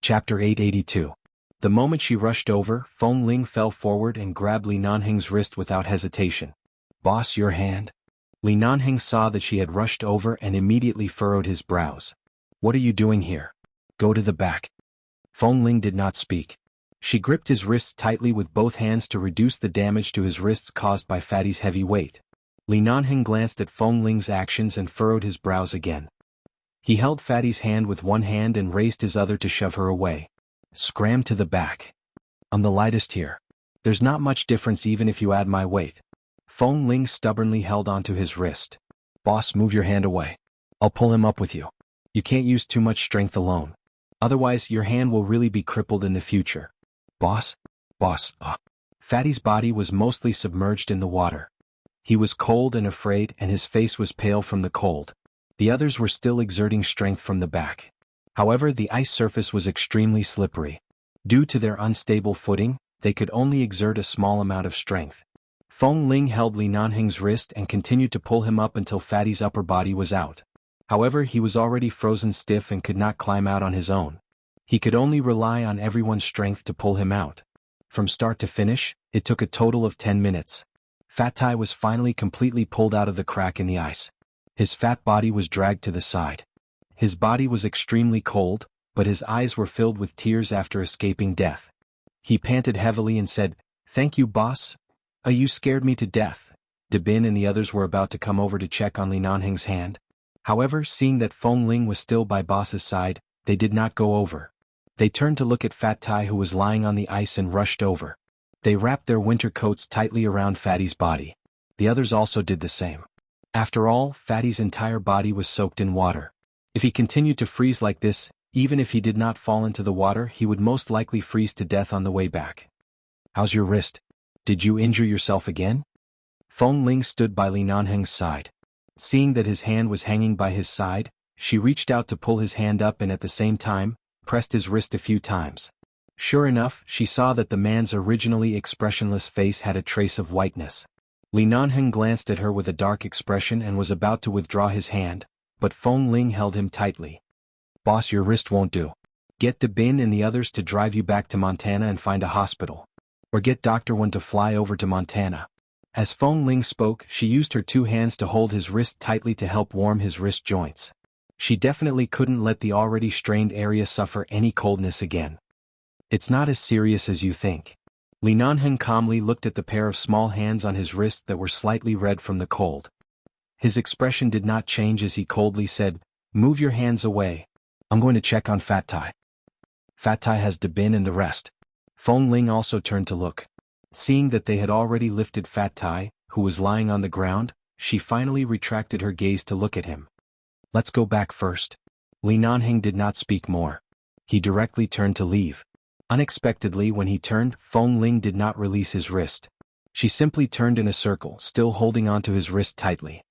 Chapter 882. The moment she rushed over, Feng Ling fell forward and grabbed Li Nanheng's wrist without hesitation. "Boss, your hand?" Li Nanheng saw that she had rushed over and immediately furrowed his brows. "What are you doing here? Go to the back." Feng Ling did not speak. She gripped his wrists tightly with both hands to reduce the damage to his wrists caused by Fatty's heavy weight. Li Nanheng glanced at Feng Ling's actions and furrowed his brows again. He held Fatty's hand with one hand and raised his other to shove her away. "Scram to the back. I'm the lightest here. There's not much difference even if you add my weight." Feng Ling stubbornly held onto his wrist. "Boss, move your hand away. I'll pull him up with you. You can't use too much strength alone. Otherwise, your hand will really be crippled in the future." "Boss? Boss, Fatty's body was mostly submerged in the water. He was cold and afraid and his face was pale from the cold. The others were still exerting strength from the back. However, the ice surface was extremely slippery. Due to their unstable footing, they could only exert a small amount of strength. Feng Ling held Li Nanheng's wrist and continued to pull him up until Fatty's upper body was out. However, he was already frozen stiff and could not climb out on his own. He could only rely on everyone's strength to pull him out. From start to finish, it took a total of 10 minutes. Fat Tai was finally completely pulled out of the crack in the ice. His fat body was dragged to the side. His body was extremely cold, but his eyes were filled with tears after escaping death. He panted heavily and said, "Thank you, boss. You scared me to death." De Bin and the others were about to come over to check on Li Nanheng's hand. However, seeing that Feng Ling was still by boss's side, they did not go over. They turned to look at Fat Tai who was lying on the ice and rushed over. They wrapped their winter coats tightly around Fatty's body. The others also did the same. After all, Fatty's entire body was soaked in water. If he continued to freeze like this, even if he did not fall into the water, he would most likely freeze to death on the way back. "How's your wrist? Did you injure yourself again?" Feng Ling stood by Li Nanheng's side. Seeing that his hand was hanging by his side, she reached out to pull his hand up and at the same time, pressed his wrist a few times. Sure enough, she saw that the man's originally expressionless face had a trace of whiteness. Li Nanheng glanced at her with a dark expression and was about to withdraw his hand, but Feng Ling held him tightly. "Boss, your wrist won't do. Get De Bin and the others to drive you back to Montana and find a hospital. Or get Dr. Wen to fly over to Montana." As Feng Ling spoke, she used her two hands to hold his wrist tightly to help warm his wrist joints. She definitely couldn't let the already strained area suffer any coldness again. "It's not as serious as you think." Li Nanheng calmly looked at the pair of small hands on his wrist that were slightly red from the cold. His expression did not change as he coldly said, "Move your hands away. I'm going to check on Fat Tai." "Fat Tai has De Bin and the rest." Feng Ling also turned to look. Seeing that they had already lifted Fat Tai, who was lying on the ground, she finally retracted her gaze to look at him. "Let's go back first." Li Nanheng did not speak more. He directly turned to leave. Unexpectedly, when he turned, Feng Ling did not release his wrist. She simply turned in a circle, still holding onto his wrist tightly.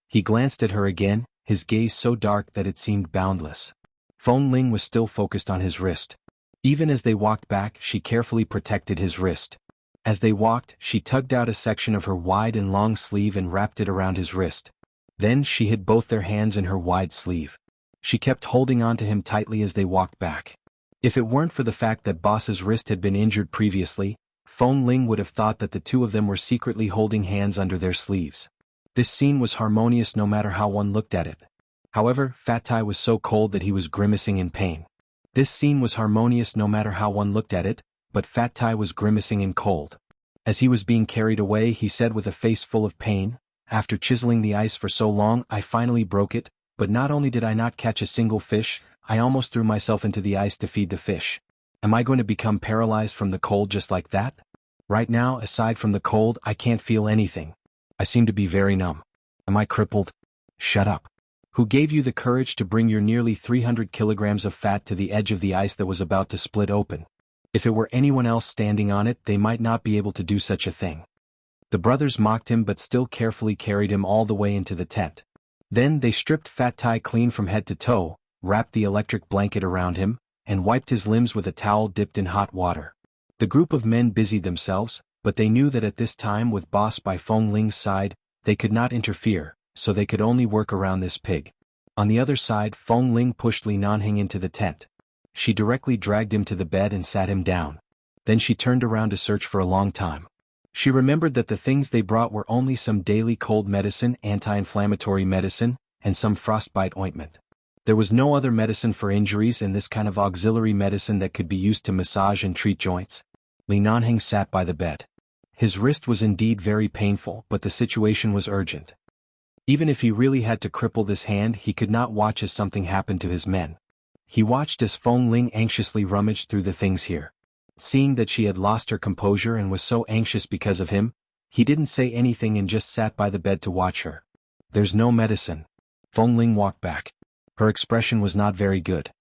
He glanced at her again, his gaze so dark that it seemed boundless. Feng Ling was still focused on his wrist. Even as they walked back, she carefully protected his wrist. As they walked, she tugged out a section of her wide and long sleeve and wrapped it around his wrist. Then she hid both their hands in her wide sleeve. She kept holding on to him tightly as they walked back. If it weren't for the fact that Boss's wrist had been injured previously, Feng Ling would have thought that the two of them were secretly holding hands under their sleeves. This scene was harmonious no matter how one looked at it. However, Fat Tai was so cold that he was grimacing in pain. This scene was harmonious no matter how one looked at it, but Fat Tai was grimacing in cold. As he was being carried away, he said with a face full of pain, "After chiseling the ice for so long, I finally broke it, but not only did I not catch a single fish, I almost threw myself into the ice to feed the fish. Am I going to become paralyzed from the cold just like that? Right now, aside from the cold, I can't feel anything. I seem to be very numb. Am I crippled?" "Shut up. Who gave you the courage to bring your nearly 300 kilograms of fat to the edge of the ice that was about to split open? If it were anyone else standing on it, they might not be able to do such a thing." The brothers mocked him but still carefully carried him all the way into the tent. Then they stripped Fat Tai clean from head to toe, wrapped the electric blanket around him, and wiped his limbs with a towel dipped in hot water. The group of men busied themselves, but they knew that at this time with Boss by Feng Ling's side, they could not interfere, so they could only work around this pig. On the other side, Feng Ling pushed Li Nanheng into the tent. She directly dragged him to the bed and sat him down. Then she turned around to search for a long time. She remembered that the things they brought were only some daily cold medicine, anti-inflammatory medicine, and some frostbite ointment. There was no other medicine for injuries and this kind of auxiliary medicine that could be used to massage and treat joints. Li Nanheng sat by the bed. His wrist was indeed very painful, but the situation was urgent. Even if he really had to cripple this hand, he could not watch as something happened to his men. He watched as Feng Ling anxiously rummaged through the things here. Seeing that she had lost her composure and was so anxious because of him, he didn't say anything and just sat by the bed to watch her. "There's no medicine." Feng Ling walked back. Her expression was not very good.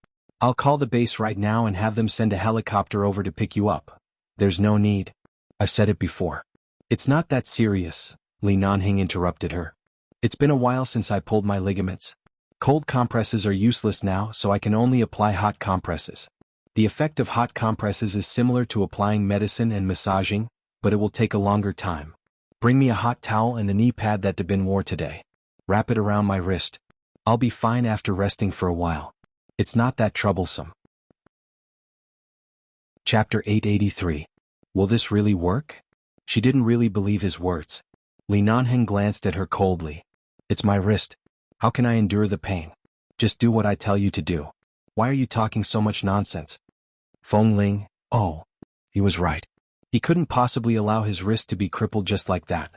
"I'll call the base right now and have them send a helicopter over to pick you up." "There's no need. I've said it before." "It's not that serious," Li Nanheng interrupted her. "It's been a while since I pulled my ligaments. Cold compresses are useless now, so I can only apply hot compresses. The effect of hot compresses is similar to applying medicine and massaging, but it will take a longer time. Bring me a hot towel and the knee pad that Dabin wore today. Wrap it around my wrist. I'll be fine after resting for a while. It's not that troublesome." Chapter 883. Will this really work? She didn't really believe his words. Li Nanheng glanced at her coldly. "It's my wrist. How can I endure the pain? Just do what I tell you to do. Why are you talking so much nonsense?" Feng Ling, oh, he was right. He couldn't possibly allow his wrist to be crippled just like that.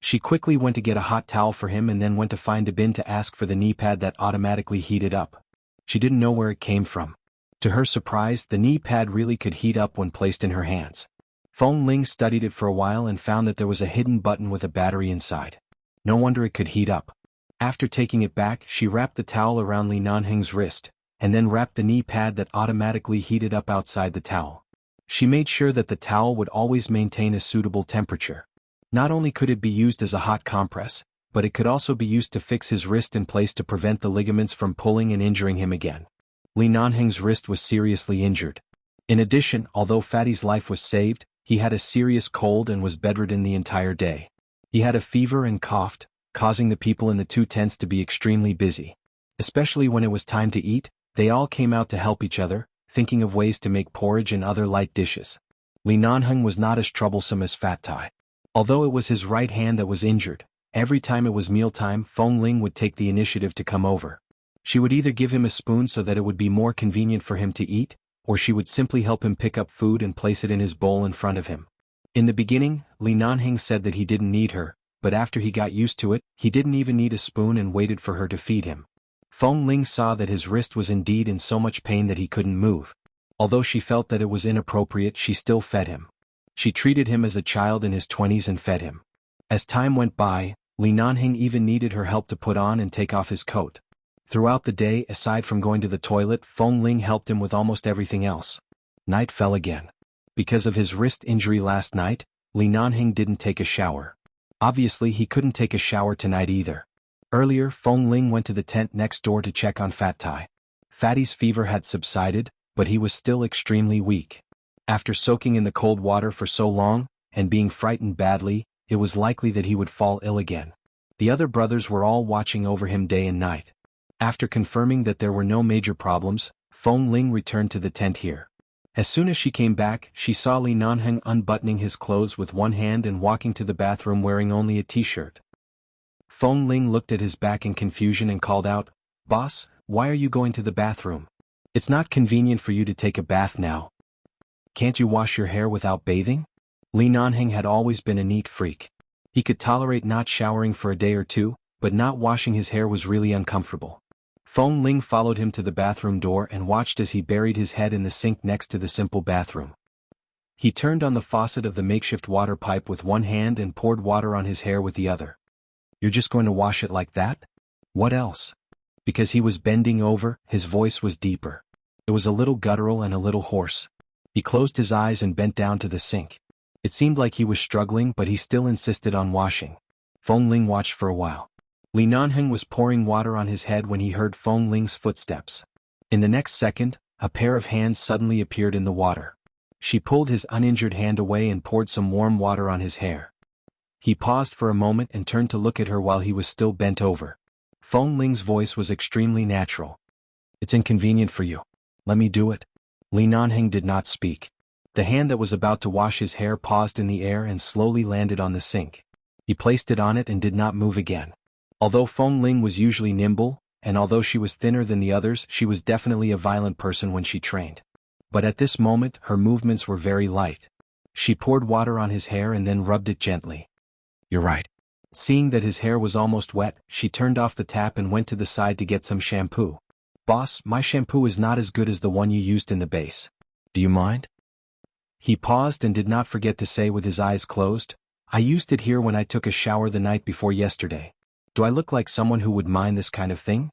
She quickly went to get a hot towel for him and then went to find Dabin to ask for the knee pad that automatically heated up. She didn't know where it came from. To her surprise, the knee pad really could heat up when placed in her hands. Feng Ling studied it for a while and found that there was a hidden button with a battery inside. No wonder it could heat up. After taking it back, she wrapped the towel around Li Nanheng's wrist, and then wrapped the knee pad that automatically heated up outside the towel. She made sure that the towel would always maintain a suitable temperature. Not only could it be used as a hot compress, but it could also be used to fix his wrist in place to prevent the ligaments from pulling and injuring him again. Li Nanheng's wrist was seriously injured. In addition, although Fatty's life was saved, he had a serious cold and was bedridden the entire day. He had a fever and coughed, causing the people in the two tents to be extremely busy. Especially when it was time to eat, they all came out to help each other, thinking of ways to make porridge and other light dishes. Li Nanheng was not as troublesome as Fat Tai. Although it was his right hand that was injured, every time it was mealtime, Feng Ling would take the initiative to come over. She would either give him a spoon so that it would be more convenient for him to eat, or she would simply help him pick up food and place it in his bowl in front of him. In the beginning, Li Nanheng said that he didn't need her, but after he got used to it, he didn't even need a spoon and waited for her to feed him. Feng Ling saw that his wrist was indeed in so much pain that he couldn't move. Although she felt that it was inappropriate, she still fed him. She treated him as a child in his 20s and fed him. As time went by, Li Nanheng even needed her help to put on and take off his coat. Throughout the day, aside from going to the toilet, Feng Ling helped him with almost everything else. Night fell again. Because of his wrist injury last night, Li Nanheng didn't take a shower. Obviously, he couldn't take a shower tonight either. Earlier, Feng Ling went to the tent next door to check on Fat Tai. Fatty's fever had subsided, but he was still extremely weak. After soaking in the cold water for so long, and being frightened badly, it was likely that he would fall ill again. The other brothers were all watching over him day and night. After confirming that there were no major problems, Feng Ling returned to the tent here. As soon as she came back, she saw Li Nanheng unbuttoning his clothes with one hand and walking to the bathroom wearing only a t-shirt. Feng Ling looked at his back in confusion and called out, "Boss, why are you going to the bathroom? It's not convenient for you to take a bath now. Can't you wash your hair without bathing?" Li Nanheng had always been a neat freak. He could tolerate not showering for a day or two, but not washing his hair was really uncomfortable. Feng Ling followed him to the bathroom door and watched as he buried his head in the sink next to the simple bathroom. He turned on the faucet of the makeshift water pipe with one hand and poured water on his hair with the other. "You're just going to wash it like that? What else?" Because he was bending over, his voice was deeper. It was a little guttural and a little hoarse. He closed his eyes and bent down to the sink. It seemed like he was struggling, but he still insisted on washing. Feng Ling watched for a while. Li Nanheng was pouring water on his head when he heard Feng Ling's footsteps. In the next second, a pair of hands suddenly appeared in the water. She pulled his uninjured hand away and poured some warm water on his hair. He paused for a moment and turned to look at her while he was still bent over. Feng Ling's voice was extremely natural. "It's inconvenient for you. Let me do it." Li Nanheng did not speak. The hand that was about to wash his hair paused in the air and slowly landed on the sink. He placed it on it and did not move again. Although Feng Ling was usually nimble, and although she was thinner than the others, she was definitely a violent person when she trained. But at this moment, her movements were very light. She poured water on his hair and then rubbed it gently. "You're right." Seeing that his hair was almost wet, she turned off the tap and went to the side to get some shampoo. "Boss, my shampoo is not as good as the one you used in the base. Do you mind?" He paused and did not forget to say with his eyes closed, "I used it here when I took a shower the night before yesterday. Do I look like someone who would mind this kind of thing?"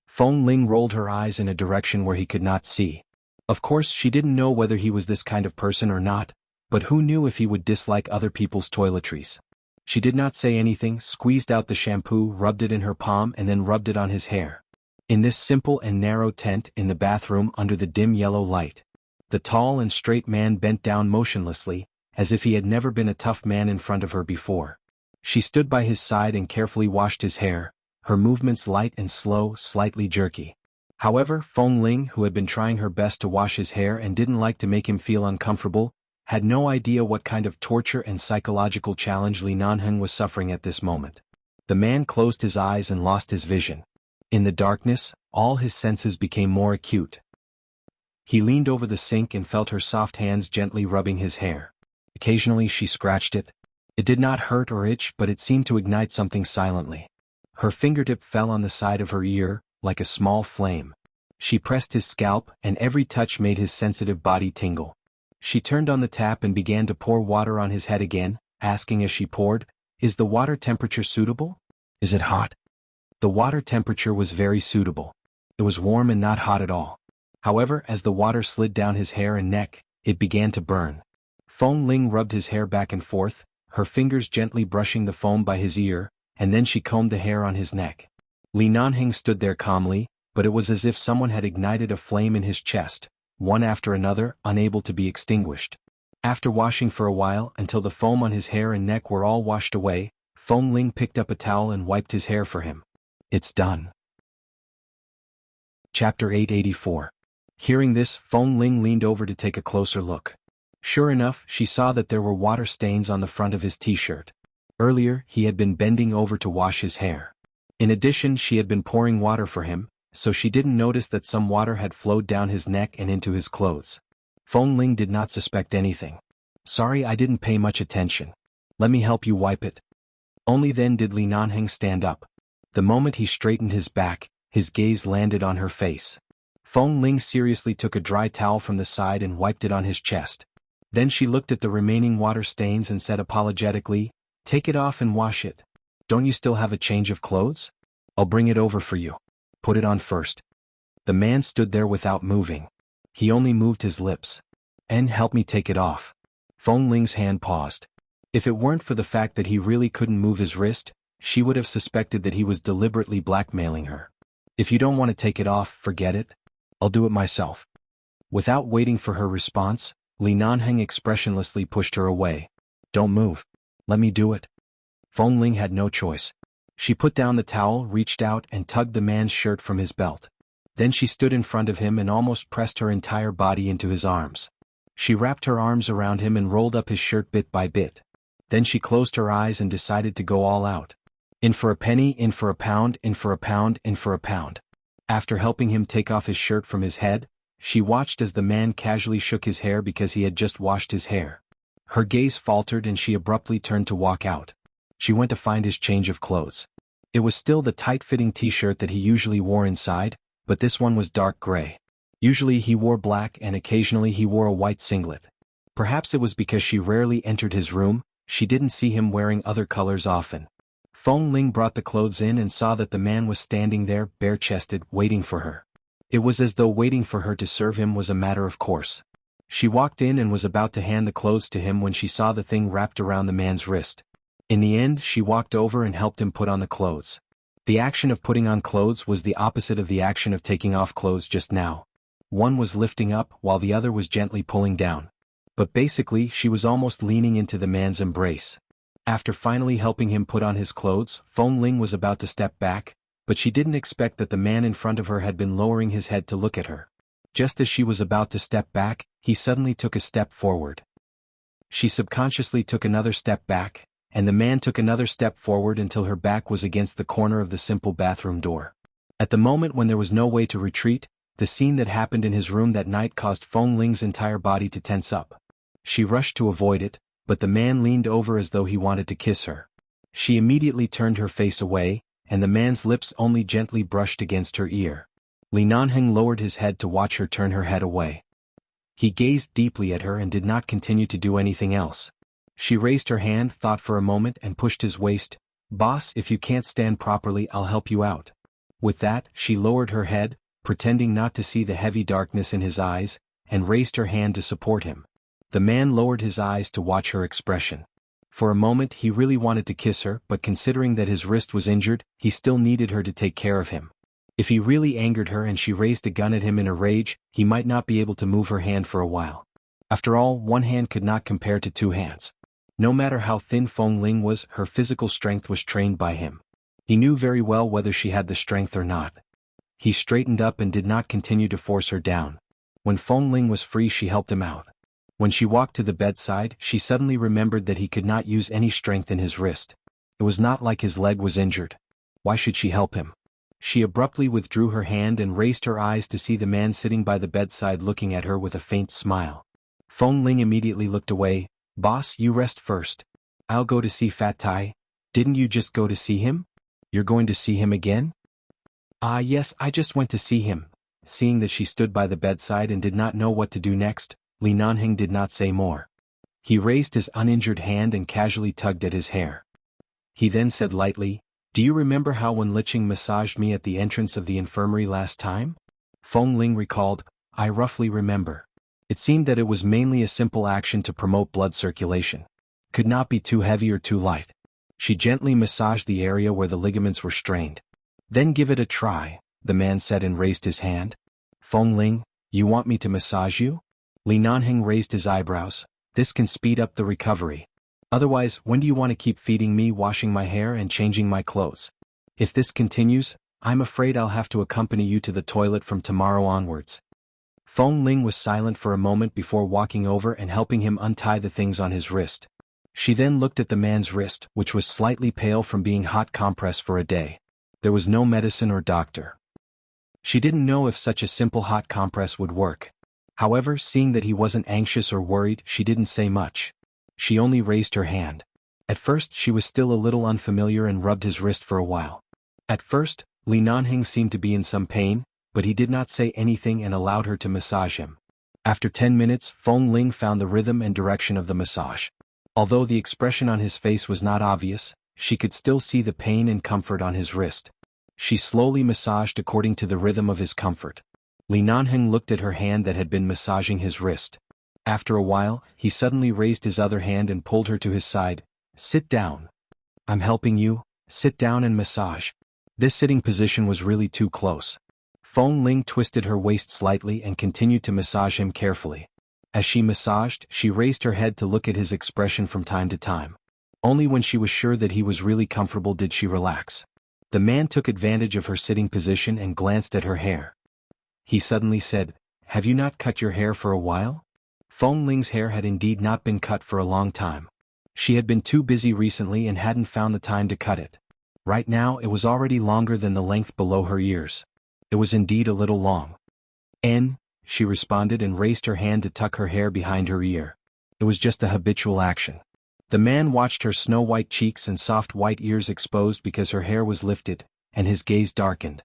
Feng Ling rolled her eyes in a direction where he could not see. Of course, she didn't know whether he was this kind of person or not, but who knew if he would dislike other people's toiletries. She did not say anything, squeezed out the shampoo, rubbed it in her palm and then rubbed it on his hair. In this simple and narrow tent in the bathroom under the dim yellow light, the tall and straight man bent down motionlessly, as if he had never been a tough man in front of her before. She stood by his side and carefully washed his hair, her movements light and slow, slightly jerky. However, Feng Ling, who had been trying her best to wash his hair and didn't like to make him feel uncomfortable, had no idea what kind of torture and psychological challenge Li Nanheng was suffering at this moment. The man closed his eyes and lost his vision. In the darkness, all his senses became more acute. He leaned over the sink and felt her soft hands gently rubbing his hair. Occasionally she scratched it. It did not hurt or itch, but it seemed to ignite something silently. Her fingertip fell on the side of her ear, like a small flame. She pressed his scalp, and every touch made his sensitive body tingle. She turned on the tap and began to pour water on his head again, asking as she poured, "Is the water temperature suitable? Is it hot?" The water temperature was very suitable. It was warm and not hot at all. However, as the water slid down his hair and neck, it began to burn. Feng Ling rubbed his hair back and forth, her fingers gently brushing the foam by his ear, and then she combed the hair on his neck. Li Nanheng stood there calmly, but it was as if someone had ignited a flame in his chest, one after another, unable to be extinguished. After washing for a while until the foam on his hair and neck were all washed away, Feng Ling picked up a towel and wiped his hair for him. "It's done." Chapter 884. Hearing this, Feng Ling leaned over to take a closer look. Sure enough, she saw that there were water stains on the front of his t-shirt. Earlier, he had been bending over to wash his hair. In addition, she had been pouring water for him, so she didn't notice that some water had flowed down his neck and into his clothes. Feng Ling did not suspect anything. "Sorry, I didn't pay much attention. Let me help you wipe it." Only then did Li Nanheng stand up. The moment he straightened his back, his gaze landed on her face. Feng Ling seriously took a dry towel from the side and wiped it on his chest. Then she looked at the remaining water stains and said apologetically, "Take it off and wash it. Don't you still have a change of clothes? I'll bring it over for you. Put it on first." The man stood there without moving. He only moved his lips. "And help me take it off." Feng Ling's hand paused. If it weren't for the fact that he really couldn't move his wrist, she would have suspected that he was deliberately blackmailing her. "If you don't want to take it off, forget it. I'll do it myself." Without waiting for her response, Li Nanheng expressionlessly pushed her away. "Don't move. Let me do it." Feng Ling had no choice. She put down the towel, reached out and tugged the man's shirt from his belt. Then she stood in front of him and almost pressed her entire body into his arms. She wrapped her arms around him and rolled up his shirt bit by bit. Then she closed her eyes and decided to go all out. In for a penny, in for a pound, in for a pound, in for a pound. After helping him take off his shirt from his head, she watched as the man casually shook his hair because he had just washed his hair. Her gaze faltered and she abruptly turned to walk out. She went to find his change of clothes. It was still the tight-fitting t-shirt that he usually wore inside, but this one was dark gray. Usually he wore black and occasionally he wore a white singlet. Perhaps it was because she rarely entered his room, she didn't see him wearing other colors often. Feng Ling brought the clothes in and saw that the man was standing there, bare-chested, waiting for her. It was as though waiting for her to serve him was a matter of course. She walked in and was about to hand the clothes to him when she saw the thing wrapped around the man's wrist. In the end, she walked over and helped him put on the clothes. The action of putting on clothes was the opposite of the action of taking off clothes just now. One was lifting up while the other was gently pulling down. But basically, she was almost leaning into the man's embrace. After finally helping him put on his clothes, Feng Ling was about to step back, but she didn't expect that the man in front of her had been lowering his head to look at her. Just as she was about to step back, he suddenly took a step forward. She subconsciously took another step back, and the man took another step forward until her back was against the corner of the simple bathroom door. At the moment when there was no way to retreat, the scene that happened in his room that night caused Feng Ling's entire body to tense up. She rushed to avoid it, but the man leaned over as though he wanted to kiss her. She immediately turned her face away, and the man's lips only gently brushed against her ear. Li Nanheng lowered his head to watch her turn her head away. He gazed deeply at her and did not continue to do anything else. She raised her hand, thought for a moment and pushed his waist. "Boss, if you can't stand properly, I'll help you out." With that, she lowered her head, pretending not to see the heavy darkness in his eyes, and raised her hand to support him. The man lowered his eyes to watch her expression. For a moment he really wanted to kiss her, but considering that his wrist was injured, he still needed her to take care of him. If he really angered her and she raised a gun at him in a rage, he might not be able to move her hand for a while. After all, one hand could not compare to two hands. No matter how thin Feng Ling was, her physical strength was trained by him. He knew very well whether she had the strength or not. He straightened up and did not continue to force her down. When Feng Ling was free, she helped him out. When she walked to the bedside, she suddenly remembered that he could not use any strength in his wrist. It was not like his leg was injured. Why should she help him? She abruptly withdrew her hand and raised her eyes to see the man sitting by the bedside looking at her with a faint smile. Feng Ling immediately looked away. "Boss, you rest first. I'll go to see Fat Tai." "Didn't you just go to see him? You're going to see him again?" "Ah yes, I just went to see him." Seeing that she stood by the bedside and did not know what to do next, Li Nanheng did not say more. He raised his uninjured hand and casually tugged at his hair. He then said lightly, "Do you remember how when Licheng massaged me at the entrance of the infirmary last time?" Feng Ling recalled, "I roughly remember." It seemed that it was mainly a simple action to promote blood circulation. Could not be too heavy or too light. She gently massaged the area where the ligaments were strained. "Then give it a try," the man said and raised his hand. "Feng Ling, you want me to massage you?" Li Nanheng raised his eyebrows. "This can speed up the recovery. Otherwise, when do you want to keep feeding me, washing my hair and changing my clothes? If this continues, I'm afraid I'll have to accompany you to the toilet from tomorrow onwards." Feng Ling was silent for a moment before walking over and helping him untie the things on his wrist. She then looked at the man's wrist, which was slightly pale from being hot compressed for a day. There was no medicine or doctor. She didn't know if such a simple hot compress would work. However, seeing that he wasn't anxious or worried, she didn't say much. She only raised her hand. At first she was still a little unfamiliar and rubbed his wrist for a while. At first, Li Nanheng seemed to be in some pain, but he did not say anything and allowed her to massage him. After 10 minutes, Feng Ling found the rhythm and direction of the massage. Although the expression on his face was not obvious, she could still see the pain and comfort on his wrist. She slowly massaged according to the rhythm of his comfort. Li Nanheng looked at her hand that had been massaging his wrist. After a while, he suddenly raised his other hand and pulled her to his side. "Sit down. I'm helping you. Sit down and massage." This sitting position was really too close. Feng Ling twisted her waist slightly and continued to massage him carefully. As she massaged, she raised her head to look at his expression from time to time. Only when she was sure that he was really comfortable did she relax. The man took advantage of her sitting position and glanced at her hair. He suddenly said, "Have you not cut your hair for a while?" Feng Ling's hair had indeed not been cut for a long time. She had been too busy recently and hadn't found the time to cut it. Right now it was already longer than the length below her ears. It was indeed a little long. She responded and raised her hand to tuck her hair behind her ear. It was just a habitual action. The man watched her snow-white cheeks and soft white ears exposed because her hair was lifted, and his gaze darkened.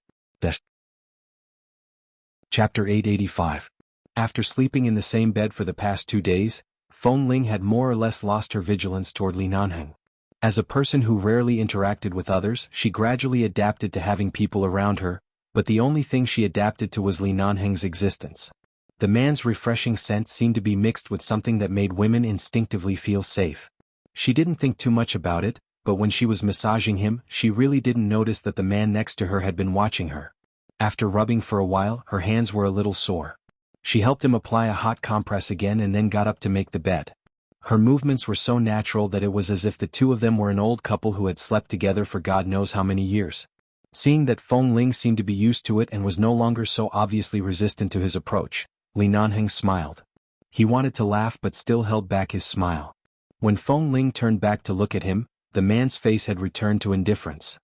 Chapter 885. After sleeping in the same bed for the past 2 days, Feng Ling had more or less lost her vigilance toward Li Nanheng. As a person who rarely interacted with others, she gradually adapted to having people around her, but the only thing she adapted to was Li Nanheng's existence. The man's refreshing scent seemed to be mixed with something that made women instinctively feel safe. She didn't think too much about it, but when she was massaging him, she really didn't notice that the man next to her had been watching her. After rubbing for a while, her hands were a little sore. She helped him apply a hot compress again and then got up to make the bed. Her movements were so natural that it was as if the two of them were an old couple who had slept together for God knows how many years. Seeing that Feng Ling seemed to be used to it and was no longer so obviously resistant to his approach, Li Nanheng smiled. He wanted to laugh but still held back his smile. When Feng Ling turned back to look at him, the man's face had returned to indifference.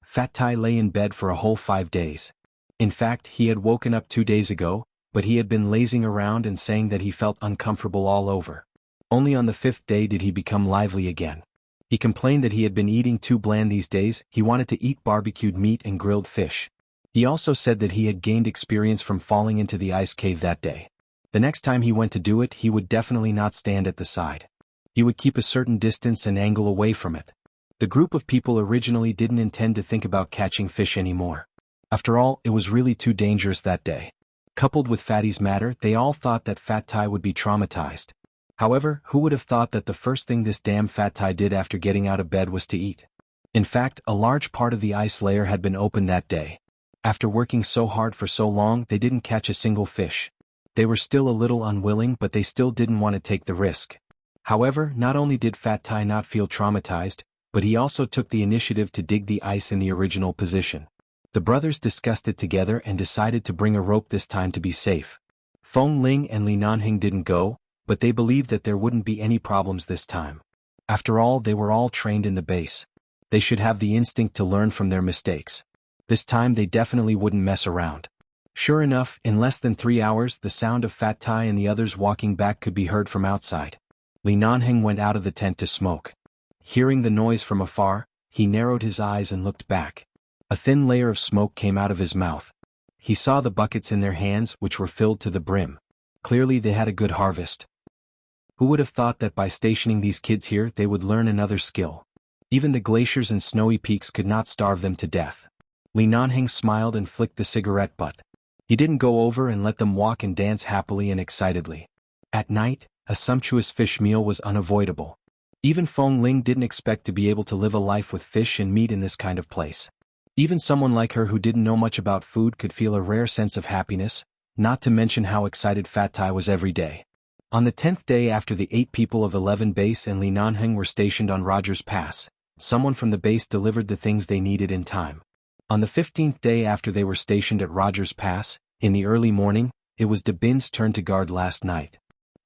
Fat Tai lay in bed for a whole 5 days. In fact, he had woken up 2 days ago, but he had been lazing around and saying that he felt uncomfortable all over. Only on the 5th day did he become lively again. He complained that he had been eating too bland these days. He wanted to eat barbecued meat and grilled fish. He also said that he had gained experience from falling into the ice cave that day. The next time he went to do it, he would definitely not stand at the side. He would keep a certain distance and angle away from it. The group of people originally didn't intend to think about catching fish anymore. After all, it was really too dangerous that day. Coupled with Fatty's matter, they all thought that Fat Tai would be traumatized. However, who would have thought that the first thing this damn Fat Tai did after getting out of bed was to eat? In fact, a large part of the ice layer had been opened that day. After working so hard for so long, they didn't catch a single fish. They were still a little unwilling, but they still didn't want to take the risk. However, not only did Fat Tai not feel traumatized, but he also took the initiative to dig the ice in the original position. The brothers discussed it together and decided to bring a rope this time to be safe. Feng Ling and Li Nanheng didn't go, but they believed that there wouldn't be any problems this time. After all, they were all trained in the base. They should have the instinct to learn from their mistakes. This time they definitely wouldn't mess around. Sure enough, in less than 3 hours, the sound of Fat Tai and the others walking back could be heard from outside. Li Nanheng went out of the tent to smoke. Hearing the noise from afar, he narrowed his eyes and looked back. A thin layer of smoke came out of his mouth. He saw the buckets in their hands, which were filled to the brim. Clearly they had a good harvest. Who would have thought that by stationing these kids here they would learn another skill? Even the glaciers and snowy peaks could not starve them to death. Li Nanheng smiled and flicked the cigarette butt. He didn't go over and let them walk and dance happily and excitedly. At night, a sumptuous fish meal was unavoidable. Even Feng Ling didn't expect to be able to live a life with fish and meat in this kind of place. Even someone like her who didn't know much about food could feel a rare sense of happiness, not to mention how excited Fat Tai was every day. On the 10th day after the 8 people of 11 base and Li Nanheng were stationed on Rogers Pass, someone from the base delivered the things they needed in time. On the 15th day after they were stationed at Rogers Pass, in the early morning, it was De Bin's turn to guard last night.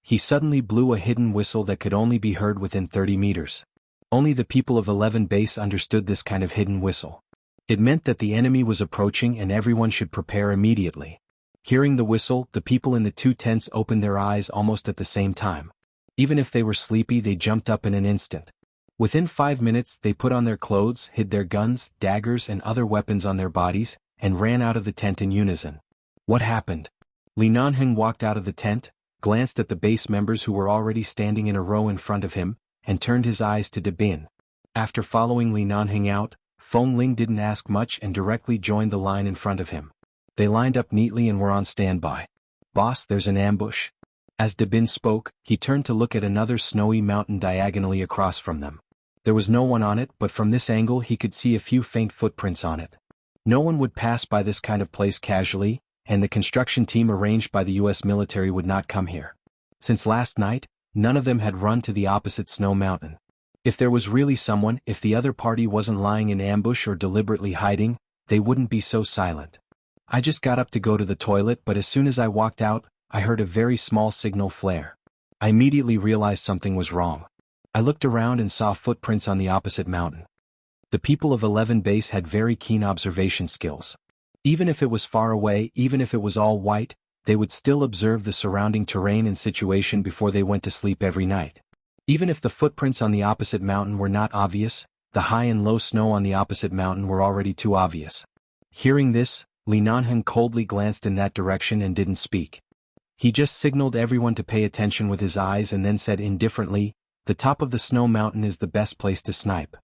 He suddenly blew a hidden whistle that could only be heard within 30 meters. Only the people of 11 base understood this kind of hidden whistle. It meant that the enemy was approaching and everyone should prepare immediately. Hearing the whistle, the people in the 2 tents opened their eyes almost at the same time. Even if they were sleepy, they jumped up in an instant. Within 5 minutes, they put on their clothes, hid their guns, daggers and other weapons on their bodies, and ran out of the tent in unison. What happened? Li Nanheng walked out of the tent, glanced at the base members who were already standing in a row in front of him, and turned his eyes to De Bin. After following Li Nanheng out, Feng Ling didn't ask much and directly joined the line in front of him. They lined up neatly and were on standby. "Boss, there's an ambush." As De Bin spoke, he turned to look at another snowy mountain diagonally across from them. There was no one on it, but from this angle he could see a few faint footprints on it. No one would pass by this kind of place casually, and the construction team arranged by the US military would not come here. Since last night, none of them had run to the opposite snow mountain. If there was really someone, if the other party wasn't lying in ambush or deliberately hiding, they wouldn't be so silent. I just got up to go to the toilet, but as soon as I walked out, I heard a very small signal flare. I immediately realized something was wrong. I looked around and saw footprints on the opposite mountain. The people of 11 base had very keen observation skills. Even if it was far away, even if it was all white, they would still observe the surrounding terrain and situation before they went to sleep every night. Even if the footprints on the opposite mountain were not obvious, the high and low snow on the opposite mountain were already too obvious. Hearing this, Li Nanheng coldly glanced in that direction and didn't speak. He just signaled everyone to pay attention with his eyes and then said indifferently, "The top of the snow mountain is the best place to snipe.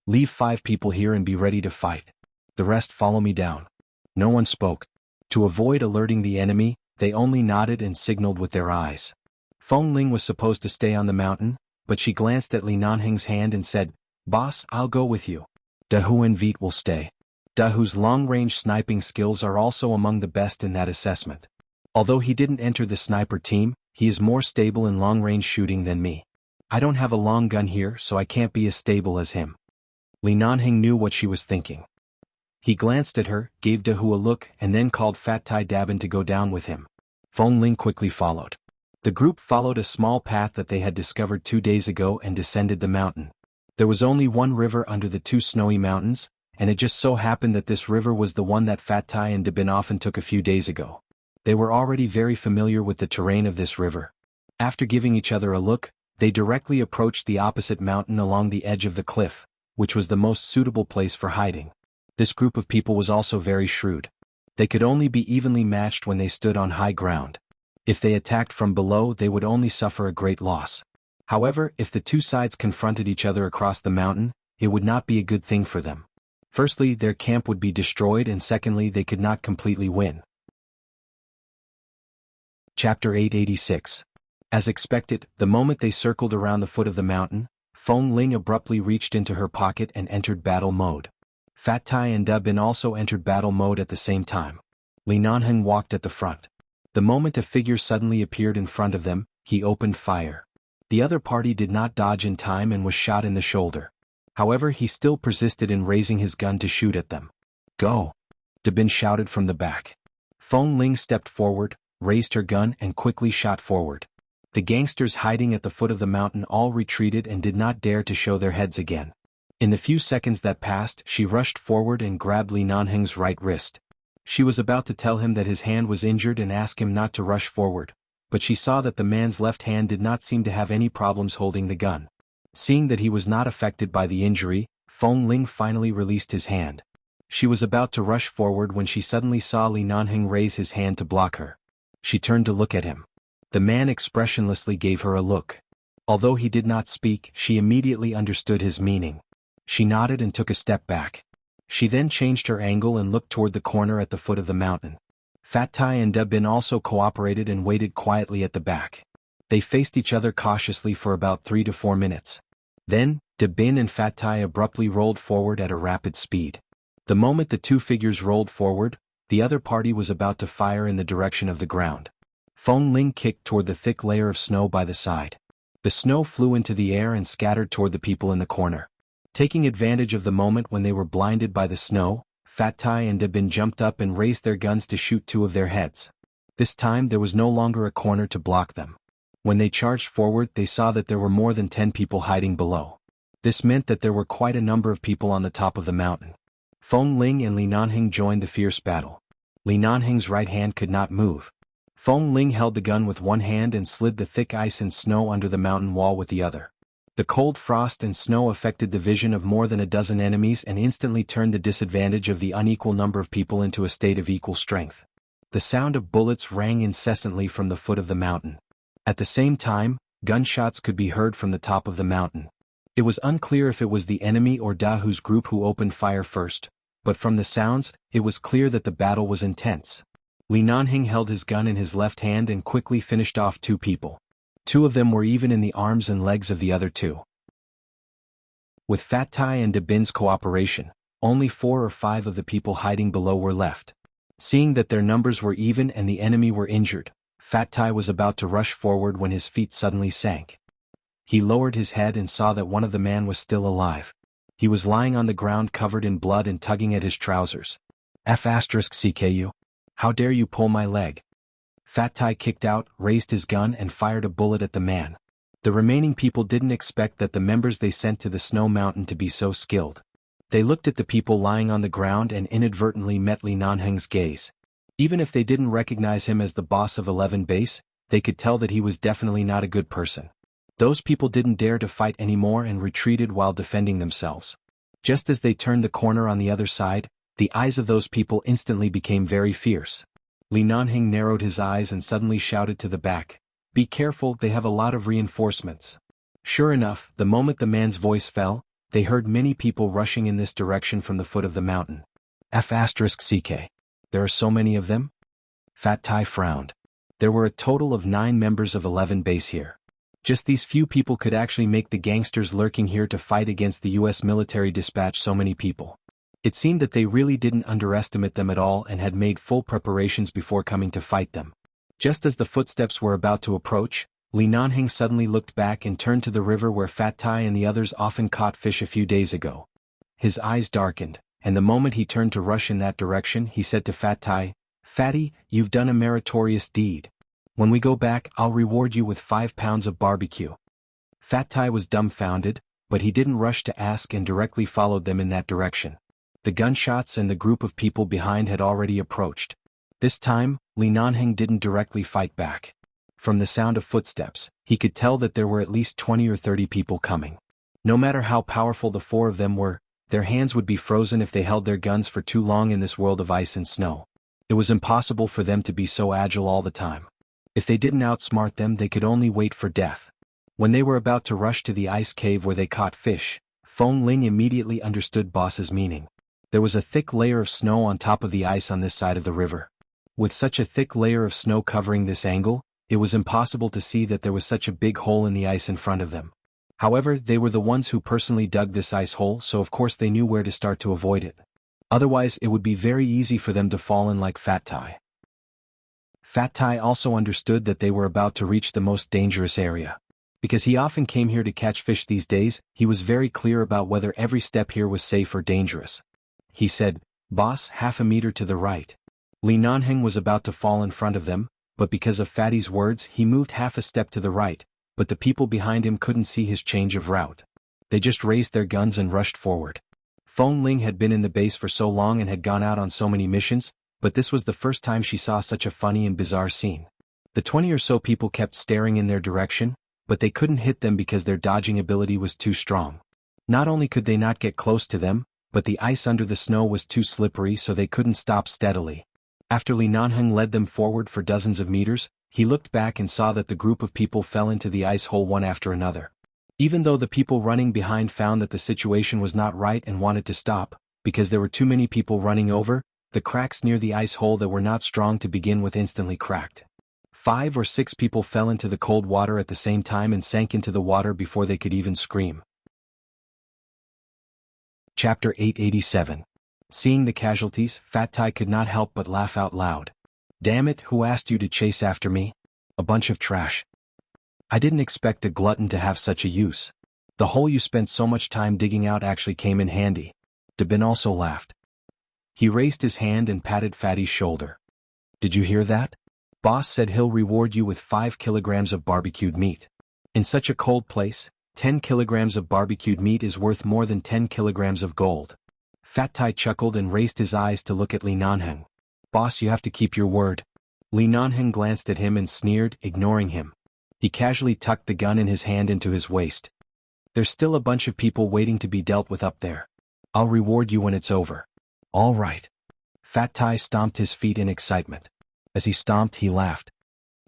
Leave 5 people here and be ready to fight. The rest follow me down." No one spoke. To avoid alerting the enemy, they only nodded and signaled with their eyes. Feng Ling was supposed to stay on the mountain, but she glanced at Li Nanheng's hand and said, "Boss, I'll go with you. Dahu and Veet will stay." Dahu's long-range sniping skills are also among the best in that assessment. Although he didn't enter the sniper team, he is more stable in long-range shooting than me. I don't have a long gun here, so I can't be as stable as him. Li Nanheng knew what she was thinking. He glanced at her, gave Da Hu a look, and then called Fat Tai Dabin to go down with him. Feng Ling quickly followed. The group followed a small path that they had discovered 2 days ago and descended the mountain. There was only one river under the 2 snowy mountains, and it just so happened that this river was the one that Fat Tai and Dabin often took a few days ago. They were already very familiar with the terrain of this river. After giving each other a look, they directly approached the opposite mountain along the edge of the cliff, which was the most suitable place for hiding. This group of people was also very shrewd. They could only be evenly matched when they stood on high ground. If they attacked from below, they would only suffer a great loss. However, if the 2 sides confronted each other across the mountain, it would not be a good thing for them. Firstly, their camp would be destroyed, and secondly, they could not completely win. Chapter 886. As expected, the moment they circled around the foot of the mountain, Feng Ling abruptly reached into her pocket and entered battle mode. Fat Tai and Dabin also entered battle mode at the same time. Li Nanheng walked at the front. The moment a figure suddenly appeared in front of them, he opened fire. The other party did not dodge in time and was shot in the shoulder. However, he still persisted in raising his gun to shoot at them. "Go!" Dabin shouted from the back. Feng Ling stepped forward, raised her gun and quickly shot forward. The gangsters hiding at the foot of the mountain all retreated and did not dare to show their heads again. In the few seconds that passed, she rushed forward and grabbed Li Nanheng's right wrist. She was about to tell him that his hand was injured and ask him not to rush forward, but she saw that the man's left hand did not seem to have any problems holding the gun. Seeing that he was not affected by the injury, Feng Ling finally released his hand. She was about to rush forward when she suddenly saw Li Nanheng raise his hand to block her. She turned to look at him. The man expressionlessly gave her a look. Although he did not speak, she immediately understood his meaning. She nodded and took a step back. She then changed her angle and looked toward the corner at the foot of the mountain. Fat Tai and Dabin also cooperated and waited quietly at the back. They faced each other cautiously for about 3 to 4 minutes. Then, Dabin and Fat Tai abruptly rolled forward at a rapid speed. The moment the 2 figures rolled forward, the other party was about to fire in the direction of the ground. Feng Ling kicked toward the thick layer of snow by the side. The snow flew into the air and scattered toward the people in the corner. Taking advantage of the moment when they were blinded by the snow, Fat Tai and Dabin jumped up and raised their guns to shoot 2 of their heads. This time there was no longer a corner to block them. When they charged forward, they saw that there were more than 10 people hiding below. This meant that there were quite a number of people on the top of the mountain. Feng Ling and Li Nanheng joined the fierce battle. Li Nanheng's right hand could not move. Feng Ling held the gun with one hand and slid the thick ice and snow under the mountain wall with the other. The cold frost and snow affected the vision of more than a dozen enemies and instantly turned the disadvantage of the unequal number of people into a state of equal strength. The sound of bullets rang incessantly from the foot of the mountain. At the same time, gunshots could be heard from the top of the mountain. It was unclear if it was the enemy or Da Hu's group who opened fire first, but from the sounds, it was clear that the battle was intense. Li Nanheng held his gun in his left hand and quickly finished off 2 people. 2 of them were even in the arms and legs of the other 2. With Fat Tai and Dabin's cooperation, only 4 or 5 of the people hiding below were left. Seeing that their numbers were even and the enemy were injured, Fat Tai was about to rush forward when his feet suddenly sank. He lowered his head and saw that one of the men was still alive. He was lying on the ground covered in blood and tugging at his trousers. "CKU. How dare you pull my leg?" Fat Tai kicked out, raised his gun and fired a bullet at the man. The remaining people didn't expect that the members they sent to the snow mountain to be so skilled. They looked at the people lying on the ground and inadvertently met Li Nanheng's gaze. Even if they didn't recognize him as the boss of 11 Base, they could tell that he was definitely not a good person. Those people didn't dare to fight anymore and retreated while defending themselves. Just as they turned the corner on the other side, the eyes of those people instantly became very fierce. Li Nanheng narrowed his eyes and suddenly shouted to the back, "Be careful, they have a lot of reinforcements." Sure enough, the moment the man's voice fell, they heard many people rushing in this direction from the foot of the mountain. "CK. There are so many of them?" Fat Tai frowned. There were a total of 9 members of 11 Base here. Just these few people could actually make the gangsters lurking here to fight against the US military dispatch so many people. It seemed that they really didn't underestimate them at all and had made full preparations before coming to fight them. Just as the footsteps were about to approach, Li Nanheng suddenly looked back and turned to the river where Fat Tai and the others often caught fish a few days ago. His eyes darkened, and the moment he turned to rush in that direction he said to Fat Tai, "Fatty, you've done a meritorious deed. When we go back I'll reward you with 5 pounds of barbecue." Fat Tai was dumbfounded, but he didn't rush to ask and directly followed them in that direction. The gunshots and the group of people behind had already approached. This time, Li Nanheng didn't directly fight back. From the sound of footsteps, he could tell that there were at least 20 or 30 people coming. No matter how powerful the 4 of them were, their hands would be frozen if they held their guns for too long in this world of ice and snow. It was impossible for them to be so agile all the time. If they didn't outsmart them they could only wait for death. When they were about to rush to the ice cave where they caught fish, Feng Ling immediately understood Boss's meaning. There was a thick layer of snow on top of the ice on this side of the river. With such a thick layer of snow covering this angle, it was impossible to see that there was such a big hole in the ice in front of them. However, they were the ones who personally dug this ice hole, so of course they knew where to start to avoid it. Otherwise it would be very easy for them to fall in like Fat Tai. Fat Tai also understood that they were about to reach the most dangerous area. Because he often came here to catch fish these days, he was very clear about whether every step here was safe or dangerous. He said, "Boss, half a meter to the right." Li Nanheng was about to fall in front of them, but because of Fatty's words he moved half a step to the right, but the people behind him couldn't see his change of route. They just raised their guns and rushed forward. Feng Ling had been in the base for so long and had gone out on so many missions, but this was the first time she saw such a funny and bizarre scene. The 20 or so people kept staring in their direction, but they couldn't hit them because their dodging ability was too strong. Not only could they not get close to them, but the ice under the snow was too slippery so they couldn't stop steadily. After Li Nanheng led them forward for dozens of meters, he looked back and saw that the group of people fell into the ice hole one after another. Even though the people running behind found that the situation was not right and wanted to stop, because there were too many people running over, the cracks near the ice hole that were not strong to begin with instantly cracked. 5 or 6 people fell into the cold water at the same time and sank into the water before they could even scream. Chapter 887. Seeing the casualties, Fat Tai could not help but laugh out loud. "Damn it, who asked you to chase after me? A bunch of trash. I didn't expect a glutton to have such a use. The hole you spent so much time digging out actually came in handy." Dabin also laughed. He raised his hand and patted Fatty's shoulder. "Did you hear that? Boss said he'll reward you with 5 kilograms of barbecued meat. In such a cold place, 10 kilograms of barbecued meat is worth more than 10 kilograms of gold." Fat Tai chuckled and raised his eyes to look at Li Nanheng. "Boss, you have to keep your word." Li Nanheng glanced at him and sneered, ignoring him. He casually tucked the gun in his hand into his waist. "There's still a bunch of people waiting to be dealt with up there. I'll reward you when it's over." "All right." Fat Tai stomped his feet in excitement. As he stomped, he laughed.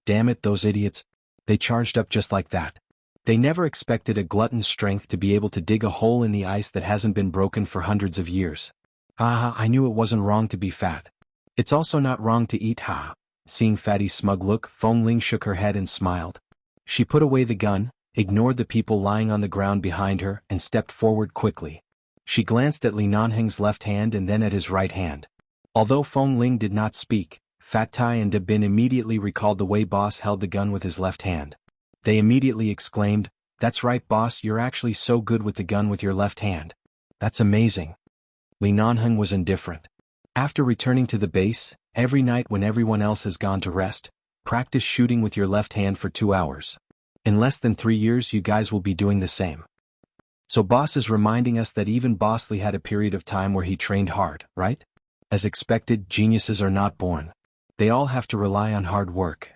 "Damn it, those idiots. They charged up just like that. They never expected a glutton's strength to be able to dig a hole in the ice that hasn't been broken for hundreds of years. Ha, I knew it wasn't wrong to be fat. It's also not wrong to eat, ha." Seeing Fatty's smug look, Feng Ling shook her head and smiled. She put away the gun, ignored the people lying on the ground behind her, and stepped forward quickly. She glanced at Li Nanheng's left hand and then at his right hand. Although Feng Ling did not speak, Fat Tai and Dabin immediately recalled the way Boss held the gun with his left hand. They immediately exclaimed, "That's right, Boss, you're actually so good with the gun with your left hand. That's amazing." Li Nanheng was indifferent. After returning to the base, every night when everyone else has gone to rest, practice shooting with your left hand for 2 hours. In less than 3 years you guys will be doing the same. So Boss is reminding us that even Bosley had a period of time where he trained hard, right? As expected, geniuses are not born. They all have to rely on hard work.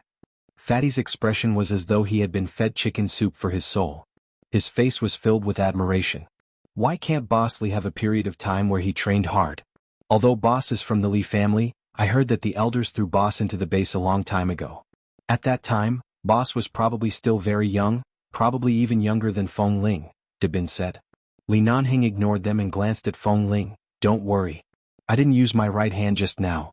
Fatty's expression was as though he had been fed chicken soup for his soul. His face was filled with admiration. Why can't Bosley have a period of time where he trained hard? Although Boss is from the Lee family, I heard that the elders threw Boss into the base a long time ago. At that time, Boss was probably still very young, probably even younger than Feng Ling, Dabin said. Li Nanheng ignored them and glanced at Feng Ling. "Don't worry. I didn't use my right hand just now."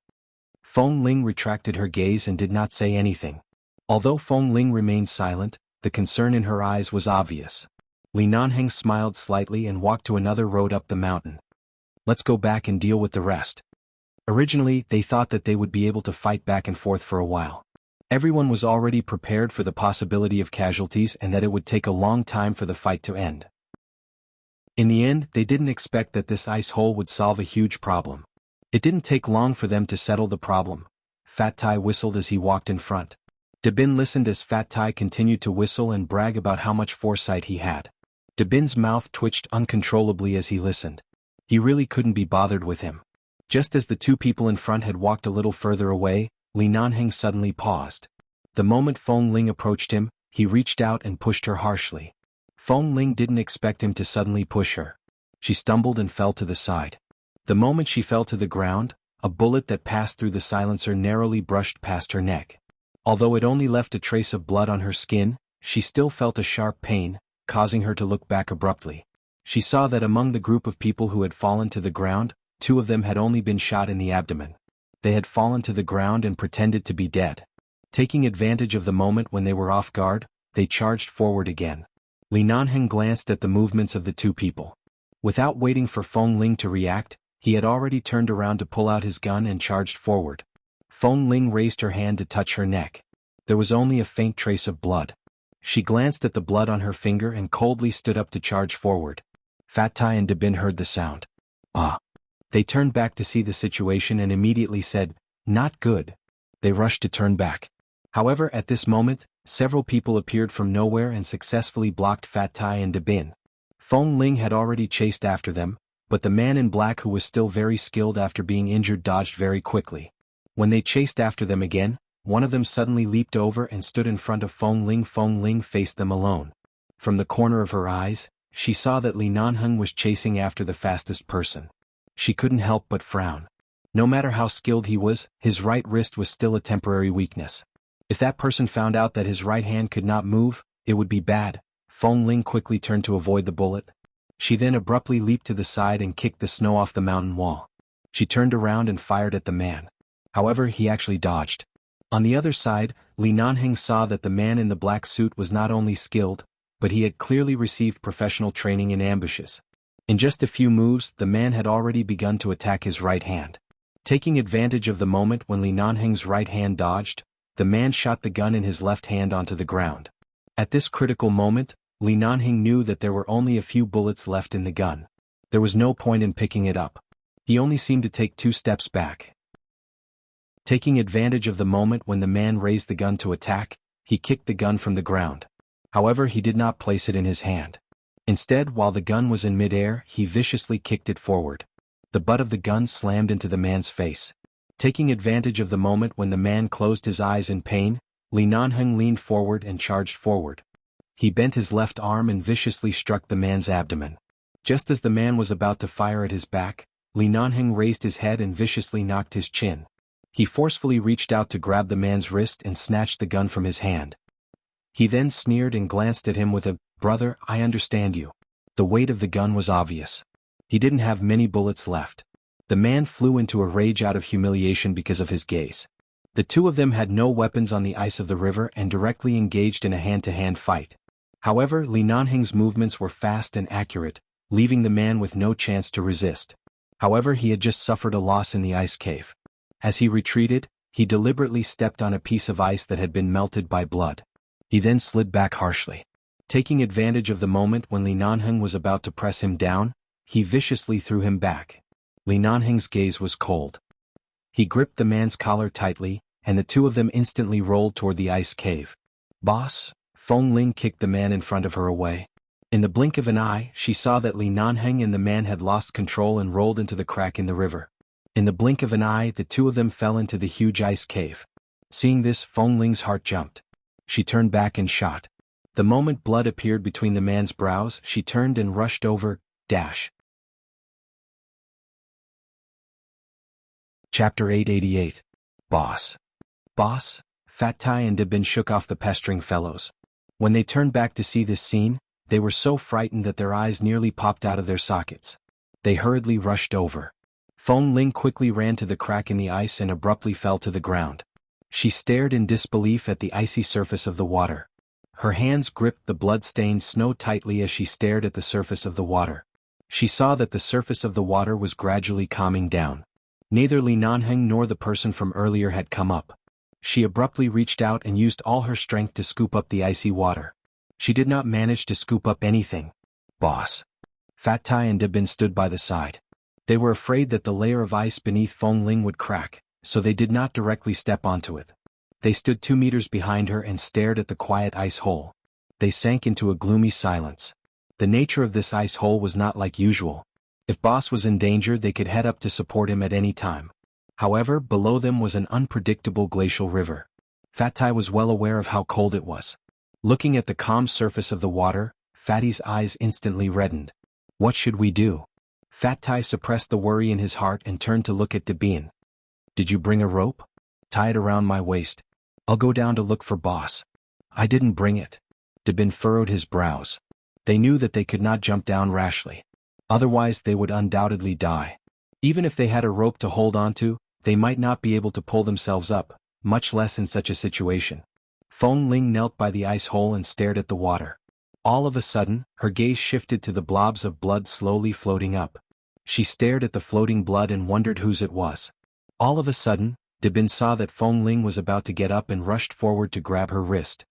Feng Ling retracted her gaze and did not say anything. Although Feng Ling remained silent, the concern in her eyes was obvious. Li Nanheng smiled slightly and walked to another road up the mountain. "Let's go back and deal with the rest." Originally, they thought that they would be able to fight back and forth for a while. Everyone was already prepared for the possibility of casualties and that it would take a long time for the fight to end. In the end, they didn't expect that this ice hole would solve a huge problem. It didn't take long for them to settle the problem. Fat Tai whistled as he walked in front. Dabin listened as Fat Tai continued to whistle and brag about how much foresight he had. Dabin's mouth twitched uncontrollably as he listened. He really couldn't be bothered with him. Just as the two people in front had walked a little further away, Li Nanheng suddenly paused. The moment Feng Ling approached him, he reached out and pushed her harshly. Feng Ling didn't expect him to suddenly push her. She stumbled and fell to the side. The moment she fell to the ground, a bullet that passed through the silencer narrowly brushed past her neck. Although it only left a trace of blood on her skin, she still felt a sharp pain, causing her to look back abruptly. She saw that among the group of people who had fallen to the ground, 2 of them had only been shot in the abdomen. They had fallen to the ground and pretended to be dead. Taking advantage of the moment when they were off guard, they charged forward again. Li Nanheng glanced at the movements of the 2 people. Without waiting for Feng Ling to react, he had already turned around to pull out his gun and charged forward. Feng Ling raised her hand to touch her neck. There was only a faint trace of blood. She glanced at the blood on her finger and coldly stood up to charge forward. Fat Tai and Dabin heard the sound. Ah! They turned back to see the situation and immediately said, "Not good." They rushed to turn back. However, at this moment, several people appeared from nowhere and successfully blocked Fat Tai and Dabin. Feng Ling had already chased after them, but the man in black, who was still very skilled after being injured, dodged very quickly. When they chased after them again, one of them suddenly leaped over and stood in front of Feng Ling. Feng Ling faced them alone. From the corner of her eyes, she saw that Li Nanheng was chasing after the fastest person. She couldn't help but frown. No matter how skilled he was, his right wrist was still a temporary weakness. If that person found out that his right hand could not move, it would be bad. Feng Ling quickly turned to avoid the bullet. She then abruptly leaped to the side and kicked the snow off the mountain wall. She turned around and fired at the man. However, he actually dodged. On the other side, Li Nanheng saw that the man in the black suit was not only skilled, but he had clearly received professional training in ambushes. In just a few moves, the man had already begun to attack his right hand. Taking advantage of the moment when Li Nanheng's right hand dodged, the man shot the gun in his left hand onto the ground. At this critical moment, Li Nanheng knew that there were only a few bullets left in the gun. There was no point in picking it up. He only seemed to take 2 steps back. Taking advantage of the moment when the man raised the gun to attack, he kicked the gun from the ground. However, he did not place it in his hand. Instead, while the gun was in midair, he viciously kicked it forward. The butt of the gun slammed into the man's face. Taking advantage of the moment when the man closed his eyes in pain, Li Nanheng leaned forward and charged forward. He bent his left arm and viciously struck the man's abdomen. Just as the man was about to fire at his back, Li Nanheng raised his head and viciously knocked his chin. He forcefully reached out to grab the man's wrist and snatched the gun from his hand. He then sneered and glanced at him with a, "Brother, I understand you." The weight of the gun was obvious. He didn't have many bullets left. The man flew into a rage out of humiliation because of his gaze. The 2 of them had no weapons on the ice of the river and directly engaged in a hand-to-hand fight. However, Li Nanheng's movements were fast and accurate, leaving the man with no chance to resist. However, he had just suffered a loss in the ice cave. As he retreated, he deliberately stepped on a piece of ice that had been melted by blood. He then slid back harshly. Taking advantage of the moment when Li Nanheng was about to press him down, he viciously threw him back. Li Nanheng's gaze was cold. He gripped the man's collar tightly, and the 2 of them instantly rolled toward the ice cave. "Boss!" Feng Ling kicked the man in front of her away. In the blink of an eye, she saw that Li Nanheng and the man had lost control and rolled into the crack in the river. In the blink of an eye, the 2 of them fell into the huge ice cave. Seeing this, Feng Ling's heart jumped. She turned back and shot. The moment blood appeared between the man's brows, she turned and rushed over. Chapter 888. Boss. Boss, Fat Tai and Dabin shook off the pestering fellows. When they turned back to see this scene, they were so frightened that their eyes nearly popped out of their sockets. They hurriedly rushed over. Feng Ling quickly ran to the crack in the ice and abruptly fell to the ground. She stared in disbelief at the icy surface of the water. Her hands gripped the blood-stained snow tightly as she stared at the surface of the water. She saw that the surface of the water was gradually calming down. Neither Li Nanheng nor the person from earlier had come up. She abruptly reached out and used all her strength to scoop up the icy water. She did not manage to scoop up anything. "Boss." Fat Tai and Dabin stood by the side. They were afraid that the layer of ice beneath Feng Ling would crack, so they did not directly step onto it. They stood 2 meters behind her and stared at the quiet ice hole. They sank into a gloomy silence. The nature of this ice hole was not like usual. If Boss was in danger, they could head up to support him at any time. However, below them was an unpredictable glacial river. Fat Tai was well aware of how cold it was. Looking at the calm surface of the water, Fatty's eyes instantly reddened. What should we do? Fat Tai suppressed the worry in his heart and turned to look at Dabin. Did you bring a rope? Tie it around my waist. I'll go down to look for Boss. I didn't bring it. Dabin furrowed his brows. They knew that they could not jump down rashly. Otherwise they would undoubtedly die. Even if they had a rope to hold onto, they might not be able to pull themselves up, much less in such a situation. Feng Ling knelt by the ice hole and stared at the water. All of a sudden, her gaze shifted to the blobs of blood slowly floating up. She stared at the floating blood and wondered whose it was. All of a sudden, Dabin saw that Feng Ling was about to get up and rushed forward to grab her wrist.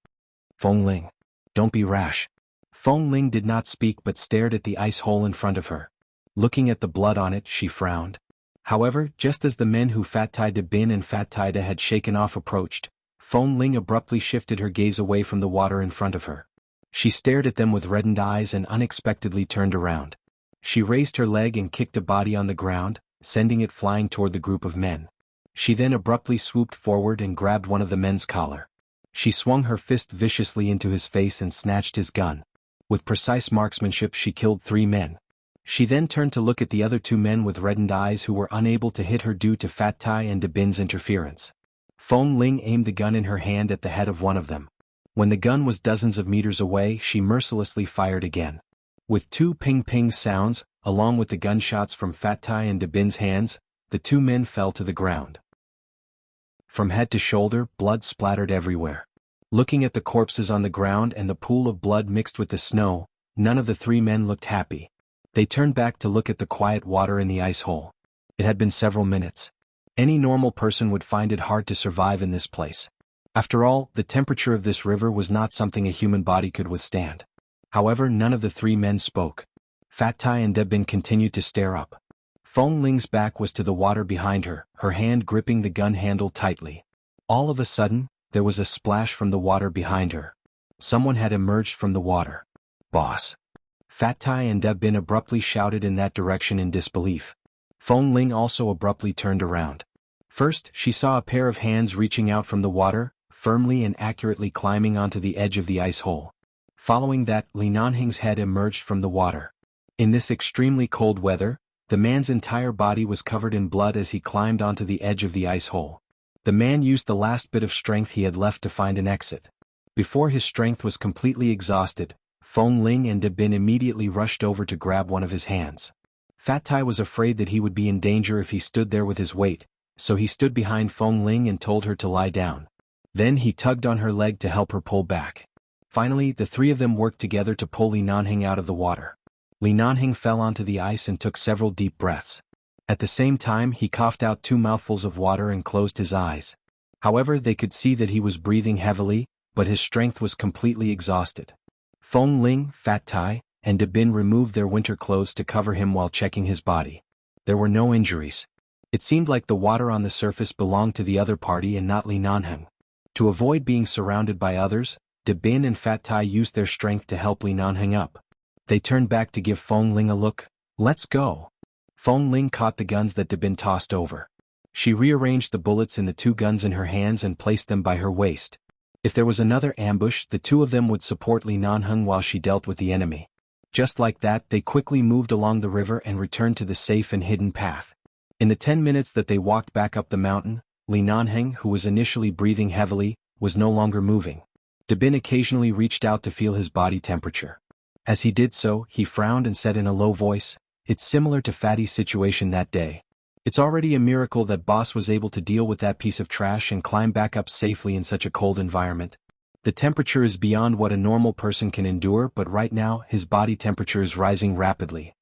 Feng Ling, don't be rash. Feng Ling did not speak but stared at the ice hole in front of her. Looking at the blood on it, she frowned. However, just as the men who Fat Tai Dabin and Fat Tai Da had shaken off approached, Feng Ling abruptly shifted her gaze away from the water in front of her. She stared at them with reddened eyes and unexpectedly turned around. She raised her leg and kicked a body on the ground, sending it flying toward the group of men. She then abruptly swooped forward and grabbed one of the men's collar. She swung her fist viciously into his face and snatched his gun. With precise marksmanship she killed 3 men. She then turned to look at the other 2 men with reddened eyes who were unable to hit her due to Fat Tai and Dabin's interference. Feng Ling aimed the gun in her hand at the head of one of them. When the gun was dozens of meters away, she mercilessly fired again. With 2 ping-ping sounds, along with the gunshots from Fat Tai and Dabin's hands, the 2 men fell to the ground. From head to shoulder, blood splattered everywhere. Looking at the corpses on the ground and the pool of blood mixed with the snow, none of the 3 men looked happy. They turned back to look at the quiet water in the ice hole. It had been several minutes. Any normal person would find it hard to survive in this place. After all, the temperature of this river was not something a human body could withstand. However, none of the 3 men spoke. Fat Tai and Dabin continued to stare up. Feng Ling's back was to the water behind her, her hand gripping the gun handle tightly. All of a sudden, there was a splash from the water behind her. Someone had emerged from the water. Boss. Fat Tai and Dabin abruptly shouted in that direction in disbelief. Feng Ling also abruptly turned around. First, she saw a pair of hands reaching out from the water, firmly and accurately climbing onto the edge of the ice hole. Following that, Li Nanhing's head emerged from the water. In this extremely cold weather, the man's entire body was covered in blood as he climbed onto the edge of the ice hole. The man used the last bit of strength he had left to find an exit. Before his strength was completely exhausted, Feng Ling and Dabin immediately rushed over to grab one of his hands. Fat Tai was afraid that he would be in danger if he stood there with his weight, so he stood behind Feng Ling and told her to lie down. Then he tugged on her leg to help her pull back. Finally, the 3 of them worked together to pull Li Nanhing out of the water. Li Nanhing fell onto the ice and took several deep breaths. At the same time, he coughed out 2 mouthfuls of water and closed his eyes. However, they could see that he was breathing heavily, but his strength was completely exhausted. Feng Ling, Fat Tai, and Dabin removed their winter clothes to cover him while checking his body. There were no injuries. It seemed like the water on the surface belonged to the other party and not Li Nanhing. To avoid being surrounded by others, Dabin and Fat Tai used their strength to help Li Nanhing up. They turned back to give Feng Ling a look. Let's go. Feng Ling caught the guns that Dabin tossed over. She rearranged the bullets in the 2 guns in her hands and placed them by her waist. If there was another ambush, the 2 of them would support Li Nanhing while she dealt with the enemy. Just like that, they quickly moved along the river and returned to the safe and hidden path. In the 10 minutes that they walked back up the mountain, Li Nanhing, who was initially breathing heavily, was no longer moving. Dabin occasionally reached out to feel his body temperature. As he did so, he frowned and said in a low voice, "It's similar to Fatty's situation that day. It's already a miracle that Boss was able to deal with that piece of trash and climb back up safely in such a cold environment. The temperature is beyond what a normal person can endure, but right now, his body temperature is rising rapidly."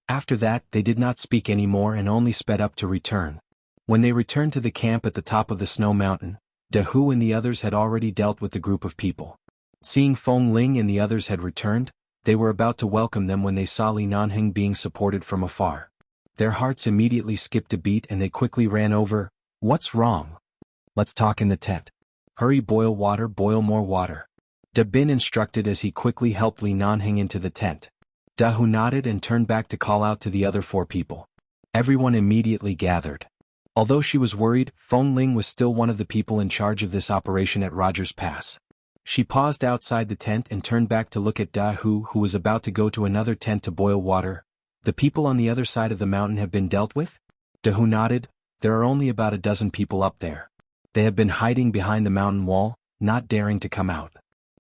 After that, they did not speak anymore and only sped up to return. When they returned to the camp at the top of the snow mountain, Da Hu and the others had already dealt with the group of people. Seeing Feng Ling and the others had returned, They were about to welcome them when they saw Li Nanheng being supported from afar. Their hearts immediately skipped a beat and they quickly ran over. "What's wrong? Let's talk in the tent. Hurry, boil water, boil more water." Da Bin instructed as he quickly helped Li Nanheng into the tent. Da Hu nodded and turned back to call out to the other 4 people. Everyone immediately gathered. Although she was worried, Feng Ling was still one of the people in charge of this operation at Rogers Pass. She paused outside the tent and turned back to look at Da Hu, who was about to go to another tent to boil water. "The people on the other side of the mountain have been dealt with?" Da Hu nodded. "There are only about a dozen people up there. They have been hiding behind the mountain wall, not daring to come out.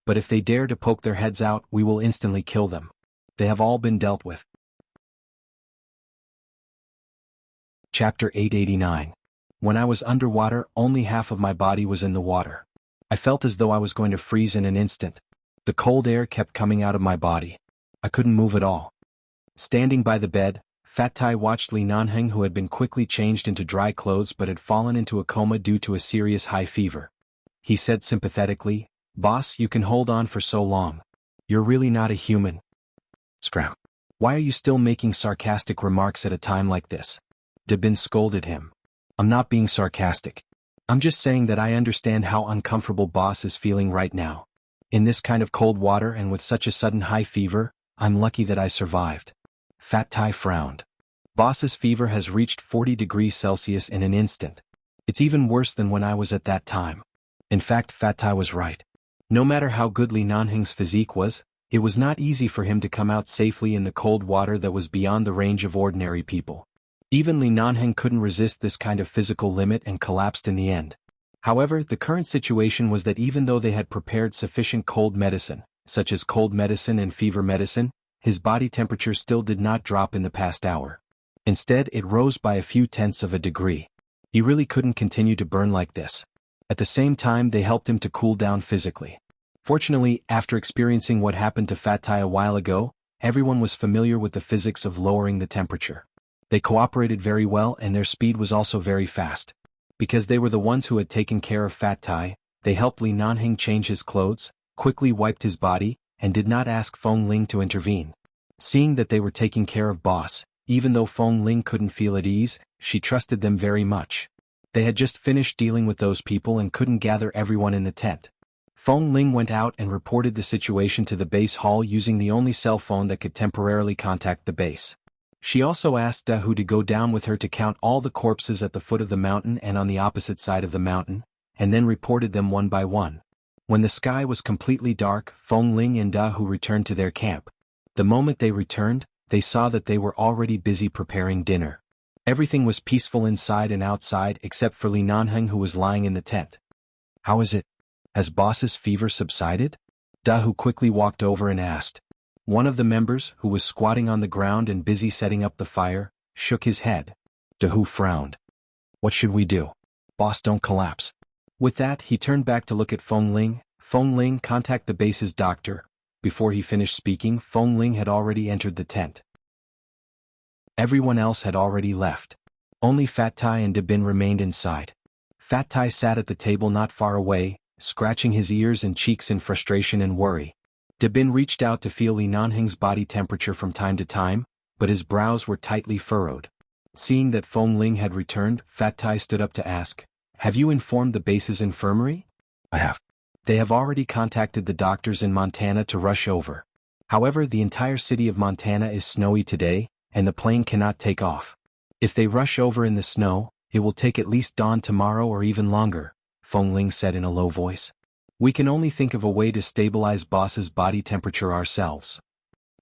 But if they dare to poke their heads out, we will instantly kill them. They have all been dealt with." Chapter 889. When I was underwater, only half of my body was in the water. I felt as though I was going to freeze in an instant. The cold air kept coming out of my body. I couldn't move at all. Standing by the bed, Fat Tai watched Li Nanheng, who had been quickly changed into dry clothes but had fallen into a coma due to a serious high fever. He said sympathetically, "Boss, you can hold on for so long. You're really not a human." Scram. "Why are you still making sarcastic remarks at a time like this?" Da Bin scolded him. "I'm not being sarcastic. I'm just saying that I understand how uncomfortable Boss is feeling right now. In this kind of cold water and with such a sudden high fever, I'm lucky that I survived." Fat Tai frowned. "Boss's fever has reached 40 degrees Celsius in an instant. It's even worse than when I was at that time." In fact, Fat Tai was right. No matter how good Li Nanheng's physique was, it was not easy for him to come out safely in the cold water that was beyond the range of ordinary people. Even Li Nanheng couldn't resist this kind of physical limit and collapsed in the end. However, the current situation was that even though they had prepared sufficient cold medicine, such as cold medicine and fever medicine, his body temperature still did not drop in the past hour. Instead, it rose by a few tenths of a degree. He really couldn't continue to burn like this. At the same time, they helped him to cool down physically. Fortunately, after experiencing what happened to Fat Tai a while ago, everyone was familiar with the physics of lowering the temperature. They cooperated very well and their speed was also very fast. Because they were the ones who had taken care of Fat Tai, they helped Li Nanheng change his clothes, quickly wiped his body, and did not ask Feng Ling to intervene. Seeing that they were taking care of Boss, even though Feng Ling couldn't feel at ease, she trusted them very much. They had just finished dealing with those people and couldn't gather everyone in the tent. Feng Ling went out and reported the situation to the base hall using the only cell phone that could temporarily contact the base. She also asked Da Hu to go down with her to count all the corpses at the foot of the mountain and on the opposite side of the mountain, and then reported them one by one. When the sky was completely dark, Feng Ling and Da Hu returned to their camp. The moment they returned, they saw that they were already busy preparing dinner. Everything was peaceful inside and outside except for Li Nanheng, who was lying in the tent. "How is it? Has Boss's fever subsided?" Da Hu quickly walked over and asked. One of the members, who was squatting on the ground and busy setting up the fire, shook his head. Da Hu frowned. "What should we do? Boss, don't collapse." With that, he turned back to look at Feng Ling. "Feng Ling, contact the base's doctor." Before he finished speaking, Feng Ling had already entered the tent. Everyone else had already left. Only Fat Tai and Da Bin remained inside. Fat Tai sat at the table not far away, scratching his ears and cheeks in frustration and worry. Da Bin reached out to feel Li Nanheng's body temperature from time to time, but his brows were tightly furrowed. Seeing that Feng Ling had returned, Fat Tai stood up to ask, "Have you informed the base's infirmary?" "I have. They have already contacted the doctors in Montana to rush over. However, the entire city of Montana is snowy today, and the plane cannot take off. If they rush over in the snow, it will take at least dawn tomorrow or even longer," Feng Ling said in a low voice. "We can only think of a way to stabilize Boss's body temperature ourselves."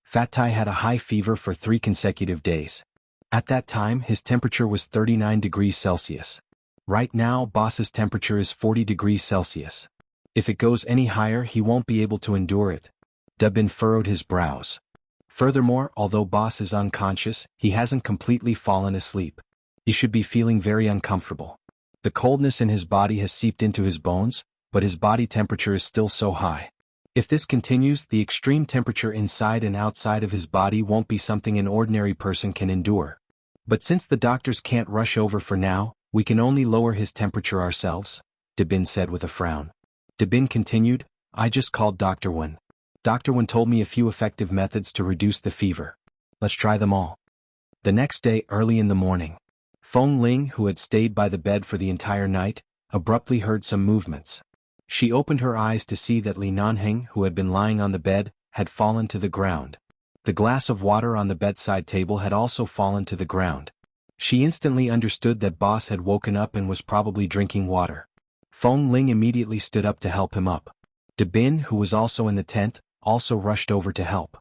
Fat Tai had a high fever for 3 consecutive days. At that time, his temperature was 39 degrees Celsius. Right now, Boss's temperature is 40 degrees Celsius. If it goes any higher, he won't be able to endure it. Da Bin furrowed his brows. Furthermore, although Boss is unconscious, he hasn't completely fallen asleep. He should be feeling very uncomfortable. The coldness in his body has seeped into his bones, but his body temperature is still so high. If this continues, the extreme temperature inside and outside of his body won't be something an ordinary person can endure. But since the doctors can't rush over for now, we can only lower his temperature ourselves, Da Bin said with a frown. Da Bin continued, "I just called Dr. Wen. Dr. Wen told me a few effective methods to reduce the fever. Let's try them all. The next day, early in the morning, Feng Ling, who had stayed by the bed for the entire night, abruptly heard some movements. She opened her eyes to see that Li Nanheng, who had been lying on the bed, had fallen to the ground. The glass of water on the bedside table had also fallen to the ground. She instantly understood that Boss had woken up and was probably drinking water. Feng Ling immediately stood up to help him up. De Bin, who was also in the tent, also rushed over to help.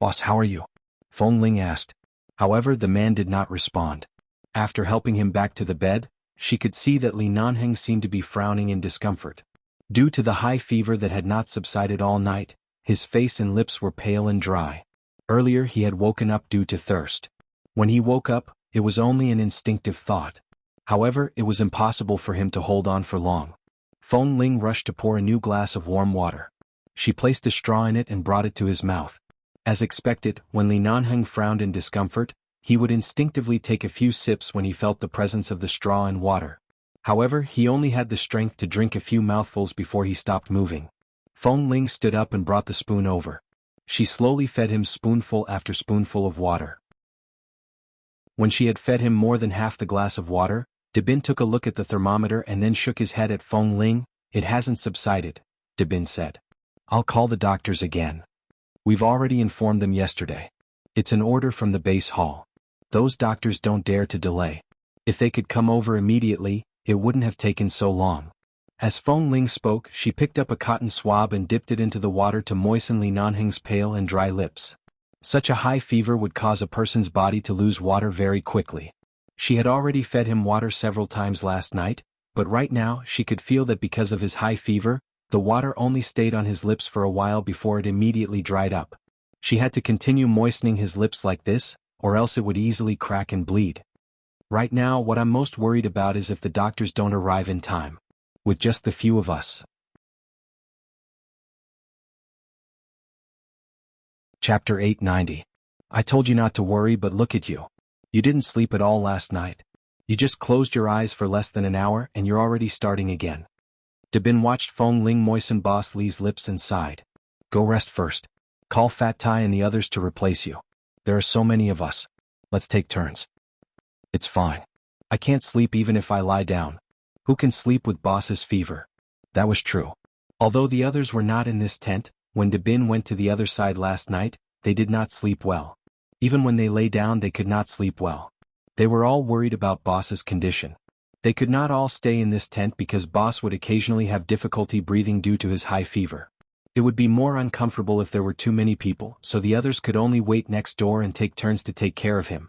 Boss, how are you? Feng Ling asked. However, the man did not respond. After helping him back to the bed, she could see that Li Nanheng seemed to be frowning in discomfort. Due to the high fever that had not subsided all night, his face and lips were pale and dry. Earlier he had woken up due to thirst. When he woke up, it was only an instinctive thought. However, it was impossible for him to hold on for long. Feng Ling rushed to pour a new glass of warm water. She placed a straw in it and brought it to his mouth. As expected, when Li Nanheng frowned in discomfort, he would instinctively take a few sips when he felt the presence of the straw and water. However, he only had the strength to drink a few mouthfuls before he stopped moving. Feng Ling stood up and brought the spoon over. She slowly fed him spoonful after spoonful of water. When she had fed him more than half the glass of water, De Bin took a look at the thermometer and then shook his head at Feng Ling. It hasn't subsided, De Bin said. I'll call the doctors again. We've already informed them yesterday. It's an order from the base hall. Those doctors don't dare to delay. If they could come over immediately, it wouldn't have taken so long. As Feng Ling spoke, she picked up a cotton swab and dipped it into the water to moisten Li Nanheng's pale and dry lips. Such a high fever would cause a person's body to lose water very quickly. She had already fed him water several times last night, but right now she could feel that because of his high fever, the water only stayed on his lips for a while before it immediately dried up. She had to continue moistening his lips like this, or else it would easily crack and bleed. Right now, what I'm most worried about is if the doctors don't arrive in time. With just the few of us. Chapter 890. I told you not to worry, but look at you. You didn't sleep at all last night. You just closed your eyes for less than an hour and you're already starting again. De Bin watched Feng Ling moisten Boss Li's lips and sighed. Go rest first. Call Fat Tai and the others to replace you. There are so many of us. Let's take turns. It's fine. I can't sleep even if I lie down. Who can sleep with Boss's fever? That was true. Although the others were not in this tent, when De Bin went to the other side last night, they did not sleep well. Even when they lay down they could not sleep well. They were all worried about Boss's condition. They could not all stay in this tent because Boss would occasionally have difficulty breathing due to his high fever. It would be more uncomfortable if there were too many people, so the others could only wait next door and take turns to take care of him.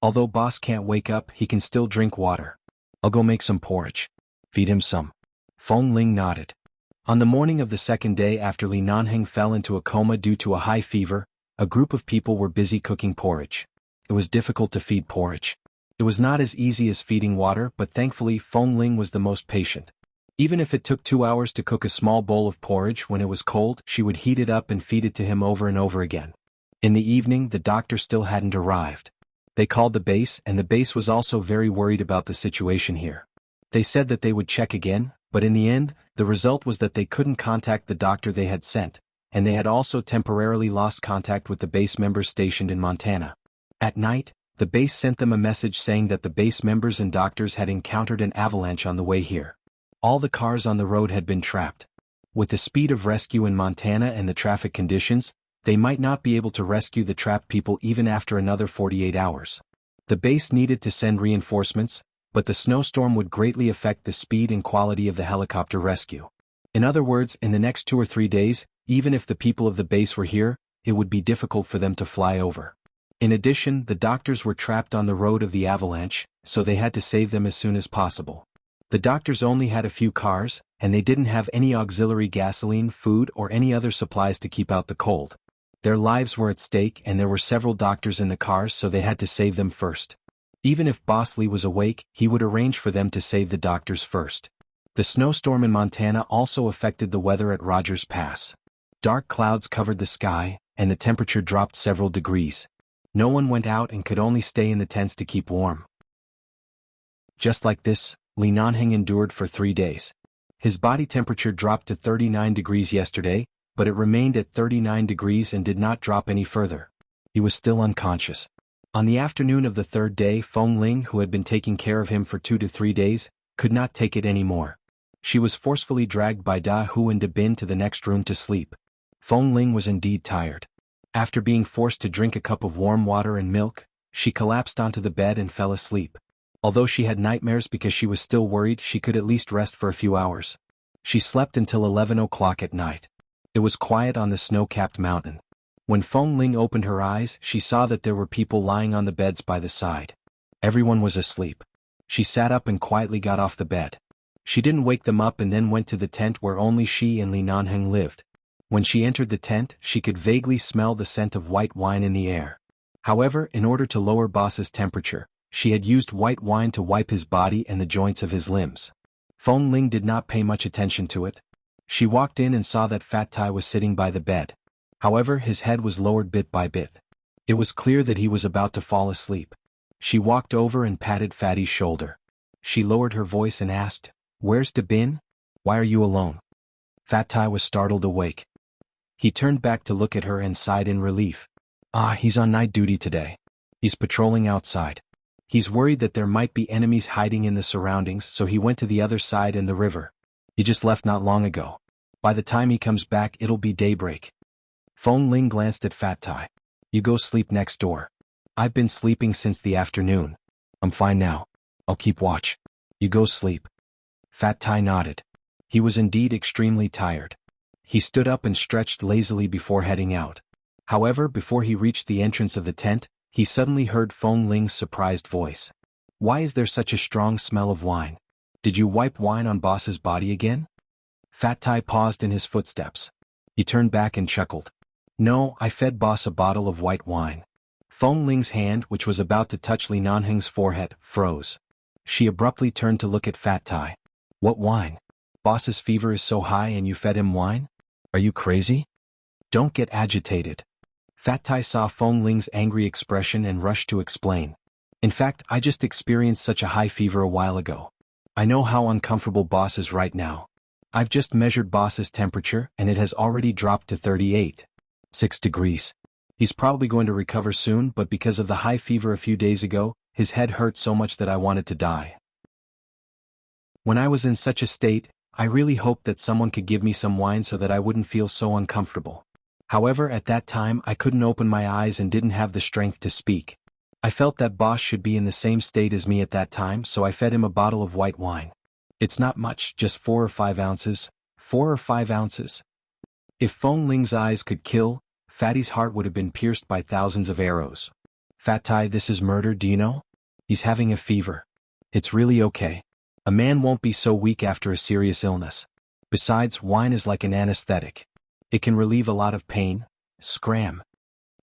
Although Boss can't wake up, he can still drink water. I'll go make some porridge. Feed him some. Feng Ling nodded. On the morning of the second day after Li Nanheng fell into a coma due to a high fever, a group of people were busy cooking porridge. It was difficult to feed porridge. It was not as easy as feeding water, but thankfully Feng Ling was the most patient. Even if it took 2 hours to cook a small bowl of porridge when it was cold, she would heat it up and feed it to him over and over again. In the evening, the doctor still hadn't arrived. They called the base, and the base was also very worried about the situation here. They said that they would check again, but in the end, the result was that they couldn't contact the doctor they had sent, and they had also temporarily lost contact with the base members stationed in Montana. At night, the base sent them a message saying that the base members and doctors had encountered an avalanche on the way here. All the cars on the road had been trapped. With the speed of rescue in Montana and the traffic conditions, they might not be able to rescue the trapped people even after another 48 hours. The base needed to send reinforcements, but the snowstorm would greatly affect the speed and quality of the helicopter rescue. In other words, in the next 2 or 3 days, even if the people of the base were here, it would be difficult for them to fly over. In addition, the doctors were trapped on the road of the avalanche, so they had to save them as soon as possible. The doctors only had a few cars, and they didn't have any auxiliary gasoline, food, or any other supplies to keep out the cold. Their lives were at stake and there were several doctors in the cars, so they had to save them first. Even if Boss Lee was awake, he would arrange for them to save the doctors first. The snowstorm in Montana also affected the weather at Rogers Pass. Dark clouds covered the sky, and the temperature dropped several degrees. No one went out and could only stay in the tents to keep warm. Just like this, Li Nanheng endured for 3 days. His body temperature dropped to 39 degrees yesterday, but it remained at 39 degrees and did not drop any further. He was still unconscious. On the afternoon of the third day, Feng Ling, who had been taking care of him for 2 to 3 days, could not take it anymore. She was forcefully dragged by Da Hu and Da Bin to the next room to sleep. Feng Ling was indeed tired. After being forced to drink a cup of warm water and milk, she collapsed onto the bed and fell asleep. Although she had nightmares because she was still worried, she could at least rest for a few hours. She slept until 11 o'clock at night. It was quiet on the snow-capped mountain. When Feng Ling opened her eyes, she saw that there were people lying on the beds by the side. Everyone was asleep. She sat up and quietly got off the bed. She didn't wake them up and then went to the tent where only she and Li Nanheng lived. When she entered the tent, she could vaguely smell the scent of white wine in the air. However, in order to lower Boss's temperature, she had used white wine to wipe his body and the joints of his limbs. Feng Ling did not pay much attention to it. She walked in and saw that Fat Tai was sitting by the bed. However, his head was lowered bit by bit. It was clear that he was about to fall asleep. She walked over and patted Fatty's shoulder. She lowered her voice and asked, "Where's Da Bin? Why are you alone?" Fat Tai was startled awake. He turned back to look at her and sighed in relief. He's on night duty today. He's patrolling outside. He's worried that there might be enemies hiding in the surroundings, so he went to the other side in the river. He just left not long ago. By the time he comes back, it'll be daybreak. Feng Ling glanced at Fat Tai. "You go sleep next door. I've been sleeping since the afternoon. I'm fine now. I'll keep watch. You go sleep." Fat Tai nodded. He was indeed extremely tired. He stood up and stretched lazily before heading out. However, before he reached the entrance of the tent, he suddenly heard Feng Ling's surprised voice. "Why is there such a strong smell of wine? Did you wipe wine on Boss's body again?" Fat Tai paused in his footsteps. He turned back and chuckled. "No, I fed Boss a bottle of white wine." Feng Ling's hand, which was about to touch Li Nanheng's forehead, froze. She abruptly turned to look at Fat Tai. "What wine? Boss's fever is so high and you fed him wine? Are you crazy? Don't get agitated." Fat Tai saw Feng Ling's angry expression and rushed to explain. "In fact, I just experienced such a high fever a while ago. I know how uncomfortable Boss is right now. I've just measured Boss's temperature and it has already dropped to 38.6 degrees. He's probably going to recover soon, but because of the high fever a few days ago, his head hurt so much that I wanted to die. When I was in such a state, I really hoped that someone could give me some wine so that I wouldn't feel so uncomfortable. However, at that time I couldn't open my eyes and didn't have the strength to speak. I felt that Boss should be in the same state as me at that time, so I fed him a bottle of white wine. It's not much, just 4 or 5 ounces. 4 or 5 ounces. If Feng Ling's eyes could kill, Fatty's heart would have been pierced by thousands of arrows. Fat Tai, this is murder, do you know? He's having a fever. It's really okay. A man won't be so weak after a serious illness. Besides, wine is like an anesthetic. It can relieve a lot of pain. Scram.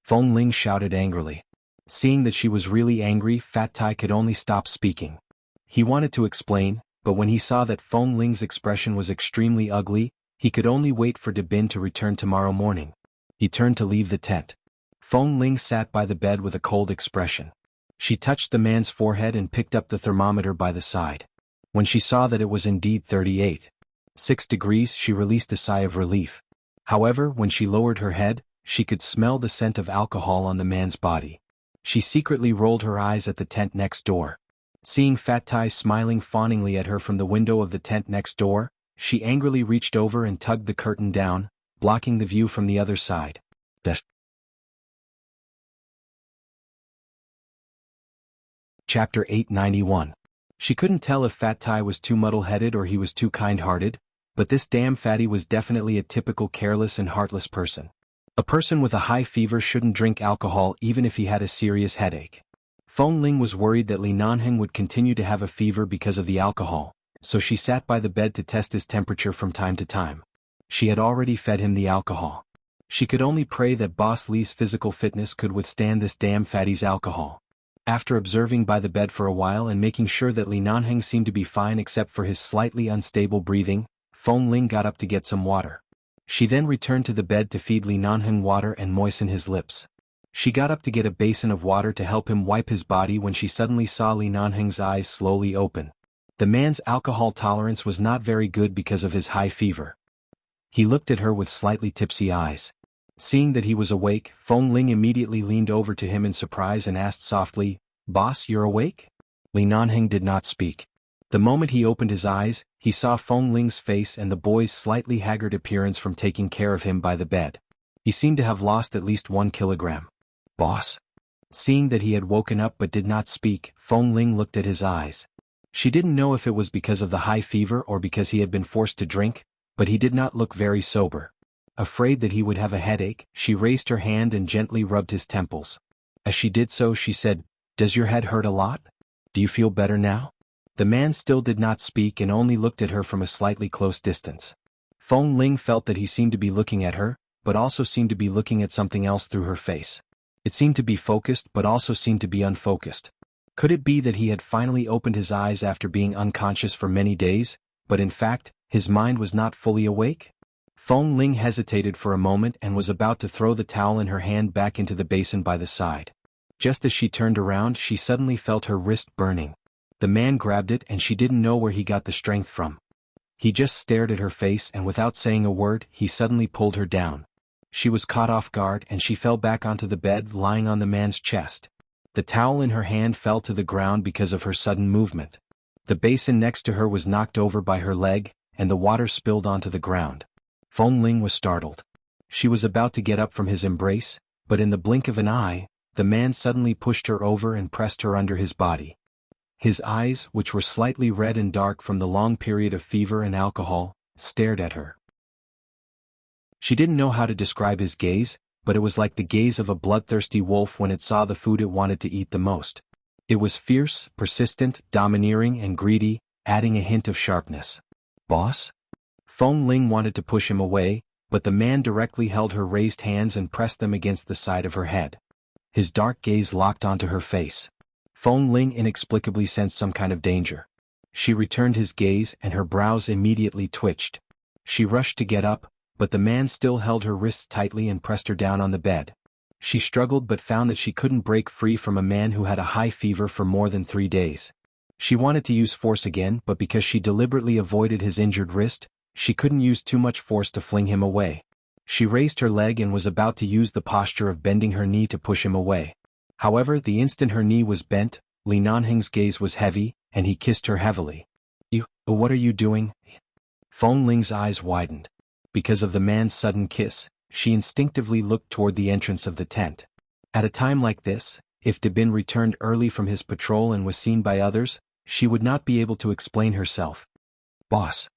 Feng Ling shouted angrily. Seeing that she was really angry, Fat Tai could only stop speaking. He wanted to explain, but when he saw that Feng Ling's expression was extremely ugly, he could only wait for Da Bin to return tomorrow morning. He turned to leave the tent. Feng Ling sat by the bed with a cold expression. She touched the man's forehead and picked up the thermometer by the side. When she saw that it was indeed 38.6 degrees, she released a sigh of relief. However, when she lowered her head, she could smell the scent of alcohol on the man's body. She secretly rolled her eyes at the tent next door. Seeing Fat Tai smiling fawningly at her from the window of the tent next door, she angrily reached over and tugged the curtain down, blocking the view from the other side. Chapter 891. She couldn't tell if Fat Tai was too muddle-headed or he was too kind-hearted, but this damn fatty was definitely a typical careless and heartless person. A person with a high fever shouldn't drink alcohol even if he had a serious headache. Feng Ling was worried that Li Nanheng would continue to have a fever because of the alcohol, so she sat by the bed to test his temperature from time to time. She had already fed him the alcohol. She could only pray that Boss Li's physical fitness could withstand this damn fatty's alcohol. After observing by the bed for a while and making sure that Li Nanheng seemed to be fine except for his slightly unstable breathing, Feng Ling got up to get some water. She then returned to the bed to feed Li Nanheng water and moisten his lips. She got up to get a basin of water to help him wipe his body when she suddenly saw Li Nanheng's eyes slowly open. The man's alcohol tolerance was not very good because of his high fever. He looked at her with slightly tipsy eyes. Seeing that he was awake, Feng Ling immediately leaned over to him in surprise and asked softly, "Boss, you're awake?" Li Nanheng did not speak. The moment he opened his eyes, he saw Feng Ling's face and the boy's slightly haggard appearance from taking care of him by the bed. He seemed to have lost at least 1 kilogram. "Boss?" Seeing that he had woken up but did not speak, Feng Ling looked at his eyes. She didn't know if it was because of the high fever or because he had been forced to drink, but he did not look very sober. Afraid that he would have a headache, she raised her hand and gently rubbed his temples. As she did so, she said, "Does your head hurt a lot? Do you feel better now?" The man still did not speak and only looked at her from a slightly close distance. Feng Ling felt that he seemed to be looking at her, but also seemed to be looking at something else through her face. It seemed to be focused but also seemed to be unfocused. Could it be that he had finally opened his eyes after being unconscious for many days, but in fact, his mind was not fully awake? Feng Ling hesitated for a moment and was about to throw the towel in her hand back into the basin by the side. Just as she turned around, she suddenly felt her wrist burning. The man grabbed it and she didn't know where he got the strength from. He just stared at her face and without saying a word, he suddenly pulled her down. She was caught off guard and she fell back onto the bed lying on the man's chest. The towel in her hand fell to the ground because of her sudden movement. The basin next to her was knocked over by her leg, and the water spilled onto the ground. Feng Ling was startled. She was about to get up from his embrace, but in the blink of an eye, the man suddenly pushed her over and pressed her under his body. His eyes, which were slightly red and dark from the long period of fever and alcohol, stared at her. She didn't know how to describe his gaze, but it was like the gaze of a bloodthirsty wolf when it saw the food it wanted to eat the most. It was fierce, persistent, domineering and greedy, adding a hint of sharpness. "Boss?" Feng Ling wanted to push him away, but the man directly held her raised hands and pressed them against the side of her head. His dark gaze locked onto her face. Feng Ling inexplicably sensed some kind of danger. She returned his gaze and her brows immediately twitched. She rushed to get up, but the man still held her wrists tightly and pressed her down on the bed. She struggled but found that she couldn't break free from a man who had a high fever for more than 3 days. She wanted to use force again, but because she deliberately avoided his injured wrist, she couldn't use too much force to fling him away. She raised her leg and was about to use the posture of bending her knee to push him away. However, the instant her knee was bent, Li Nanheng's gaze was heavy, and he kissed her heavily. What are you doing?" Feng Ling's eyes widened. Because of the man's sudden kiss, she instinctively looked toward the entrance of the tent. At a time like this, if Dabin returned early from his patrol and was seen by others, she would not be able to explain herself. "Boss."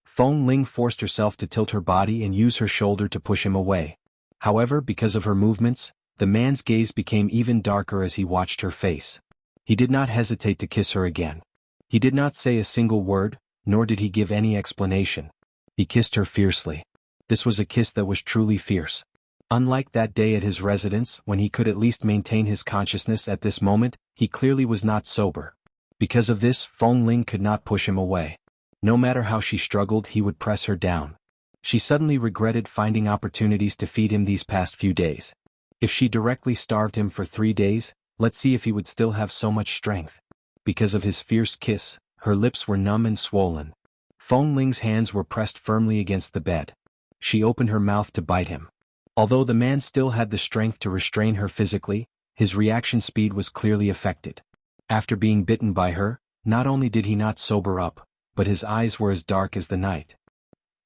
Feng Ling forced herself to tilt her body and use her shoulder to push him away. However, because of her movements, the man's gaze became even darker as he watched her face. He did not hesitate to kiss her again. He did not say a single word, nor did he give any explanation. He kissed her fiercely. This was a kiss that was truly fierce. Unlike that day at his residence when he could at least maintain his consciousness, at this moment, he clearly was not sober. Because of this, Feng Ling could not push him away. No matter how she struggled, he would press her down. She suddenly regretted finding opportunities to feed him these past few days. If she directly starved him for 3 days, let's see if he would still have so much strength. Because of his fierce kiss, her lips were numb and swollen. Feng Ling's hands were pressed firmly against the bed. She opened her mouth to bite him. Although the man still had the strength to restrain her physically, his reaction speed was clearly affected. After being bitten by her, not only did he not sober up, but his eyes were as dark as the night.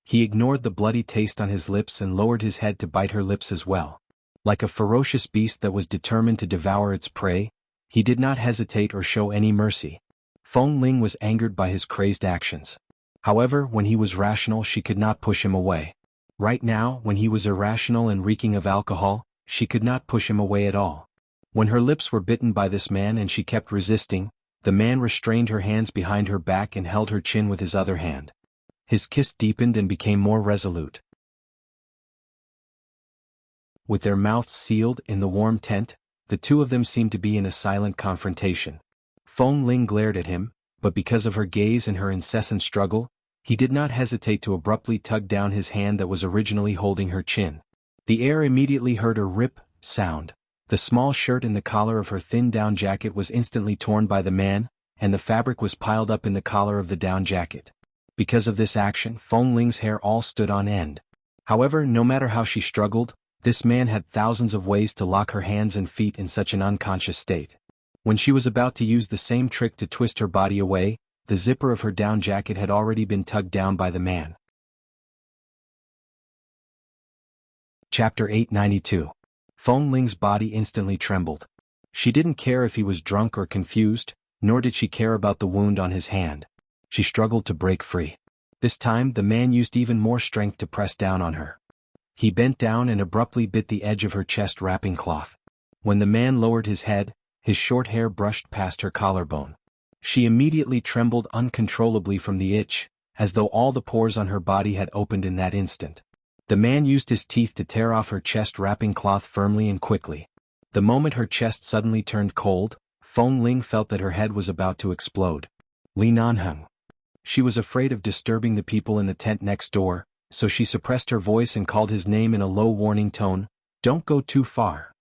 He ignored the bloody taste on his lips and lowered his head to bite her lips as well. Like a ferocious beast that was determined to devour its prey, he did not hesitate or show any mercy. Feng Ling was angered by his crazed actions. However, when he was rational, she could not push him away. Right now, when he was irrational and reeking of alcohol, she could not push him away at all. When her lips were bitten by this man and she kept resisting, the man restrained her hands behind her back and held her chin with his other hand. His kiss deepened and became more resolute. With their mouths sealed in the warm tent, the two of them seemed to be in a silent confrontation. Feng Ling glared at him, but because of her gaze and her incessant struggle, he did not hesitate to abruptly tug down his hand that was originally holding her chin. The air immediately heard a rip sound. The small shirt and the collar of her thin down jacket was instantly torn by the man, and the fabric was piled up in the collar of the down jacket. Because of this action, Feng Ling's hair all stood on end. However, no matter how she struggled, this man had thousands of ways to lock her hands and feet in such an unconscious state. When she was about to use the same trick to twist her body away, the zipper of her down jacket had already been tugged down by the man. Chapter 892. Feng Ling's body instantly trembled. She didn't care if he was drunk or confused, nor did she care about the wound on his hand. She struggled to break free. This time the man used even more strength to press down on her. He bent down and abruptly bit the edge of her chest wrapping cloth. When the man lowered his head, his short hair brushed past her collarbone. She immediately trembled uncontrollably from the itch, as though all the pores on her body had opened in that instant. The man used his teeth to tear off her chest wrapping cloth firmly and quickly. The moment her chest suddenly turned cold, Feng Ling felt that her head was about to explode. Li Nanheng. She was afraid of disturbing the people in the tent next door, so she suppressed her voice and called his name in a low warning tone, "Don't go too far."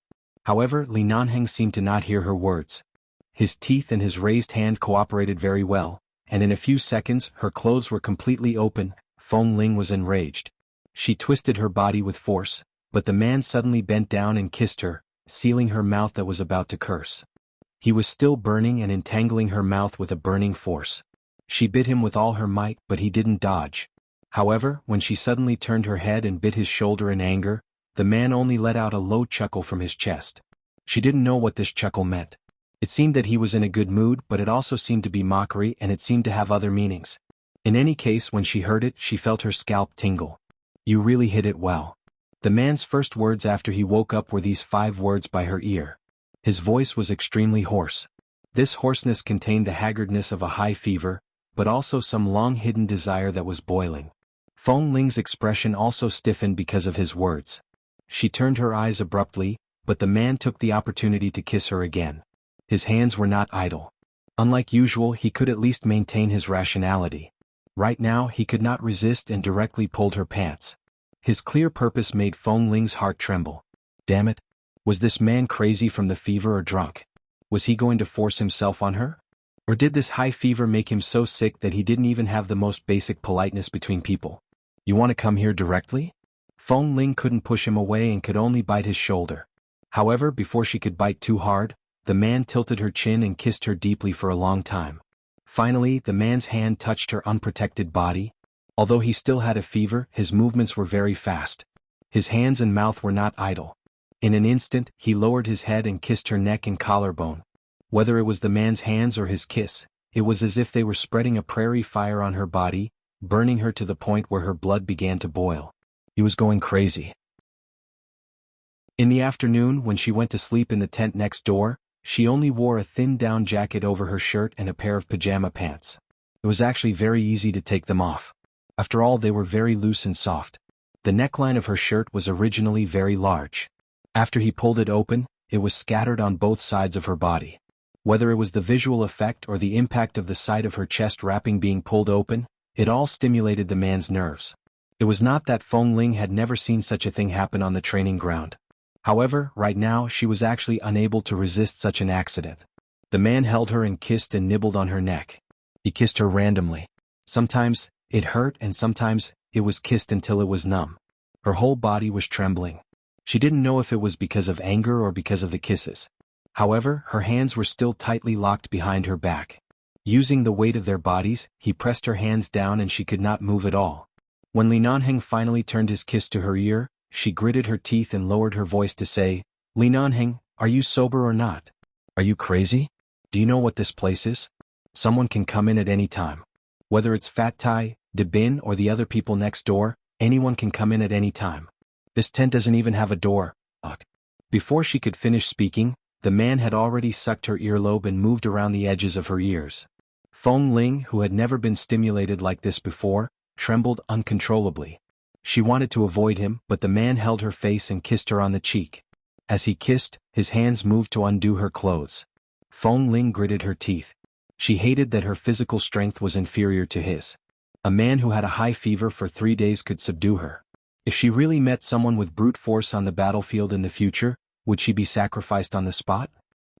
However, Li Nanheng seemed to not hear her words. His teeth and his raised hand cooperated very well, and in a few seconds her clothes were completely open. Feng Ling was enraged. She twisted her body with force, but the man suddenly bent down and kissed her, sealing her mouth that was about to curse. He was still burning and entangling her mouth with a burning force. She bit him with all her might, but he didn't dodge. However, when she suddenly turned her head and bit his shoulder in anger, the man only let out a low chuckle from his chest. She didn't know what this chuckle meant. It seemed that he was in a good mood, but it also seemed to be mockery, and it seemed to have other meanings. In any case, when she heard it, she felt her scalp tingle. "You really hit it well." The man's first words after he woke up were these 5 words by her ear. His voice was extremely hoarse. This hoarseness contained the haggardness of a high fever, but also some long-hidden desire that was boiling. Feng Ling's expression also stiffened because of his words. She turned her eyes abruptly, but the man took the opportunity to kiss her again. His hands were not idle. Unlike usual, he could at least maintain his rationality. Right now he could not resist and directly pulled her pants. His clear purpose made Feng Ling's heart tremble. Damn it! Was this man crazy from the fever or drunk? Was he going to force himself on her? Or did this high fever make him so sick that he didn't even have the most basic politeness between people? "You want to come here directly?" Feng Ling couldn't push him away and could only bite his shoulder. However, before she could bite too hard, the man tilted her chin and kissed her deeply for a long time. Finally, the man's hand touched her unprotected body. Although he still had a fever, his movements were very fast. His hands and mouth were not idle. In an instant, he lowered his head and kissed her neck and collarbone. Whether it was the man's hands or his kiss, it was as if they were spreading a prairie fire on her body, burning her to the point where her blood began to boil. He was going crazy. In the afternoon, when she went to sleep in the tent next door, she only wore a thin down jacket over her shirt and a pair of pajama pants. It was actually very easy to take them off. After all, they were very loose and soft. The neckline of her shirt was originally very large. After he pulled it open, it was scattered on both sides of her body. Whether it was the visual effect or the impact of the sight of her chest wrapping being pulled open, it all stimulated the man's nerves. It was not that Feng Ling had never seen such a thing happen on the training ground. However, right now she was actually unable to resist such an accident. The man held her and kissed and nibbled on her neck. He kissed her randomly. Sometimes it hurt and sometimes it was kissed until it was numb. Her whole body was trembling. She didn't know if it was because of anger or because of the kisses. However, her hands were still tightly locked behind her back. Using the weight of their bodies, he pressed her hands down and she could not move at all. When Li Nanheng finally turned his kiss to her ear, she gritted her teeth and lowered her voice to say, "Li Nanheng, are you sober or not? Are you crazy? Do you know what this place is? Someone can come in at any time. Whether it's Fat Tai, De Bin or the other people next door, anyone can come in at any time. This tent doesn't even have a door." Ugh. Before she could finish speaking, the man had already sucked her earlobe and moved around the edges of her ears. Feng Ling, who had never been stimulated like this before, trembled uncontrollably. She wanted to avoid him, but the man held her face and kissed her on the cheek. As he kissed, his hands moved to undo her clothes. Feng Ling gritted her teeth. She hated that her physical strength was inferior to his. A man who had a high fever for 3 days could subdue her. If she really met someone with brute force on the battlefield in the future, would she be sacrificed on the spot?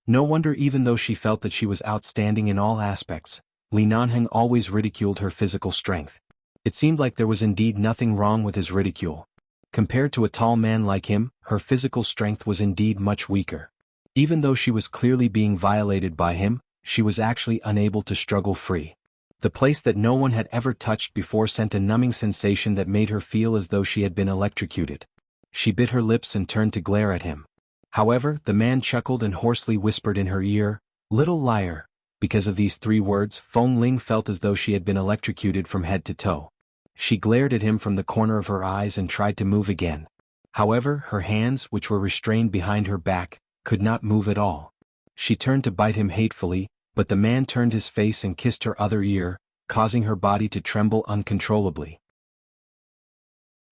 No wonder, even though she felt that she was outstanding in all aspects, Li Nanheng always ridiculed her physical strength. It seemed like there was indeed nothing wrong with his ridicule. Compared to a tall man like him, her physical strength was indeed much weaker. Even though she was clearly being violated by him, she was actually unable to struggle free. The place that no one had ever touched before sent a numbing sensation that made her feel as though she had been electrocuted. She bit her lips and turned to glare at him. However, the man chuckled and hoarsely whispered in her ear, "Little liar." Because of these 3 words, Feng Ling felt as though she had been electrocuted from head to toe. She glared at him from the corner of her eyes and tried to move again. However, her hands, which were restrained behind her back, could not move at all. She turned to bite him hatefully, but the man turned his face and kissed her other ear, causing her body to tremble uncontrollably.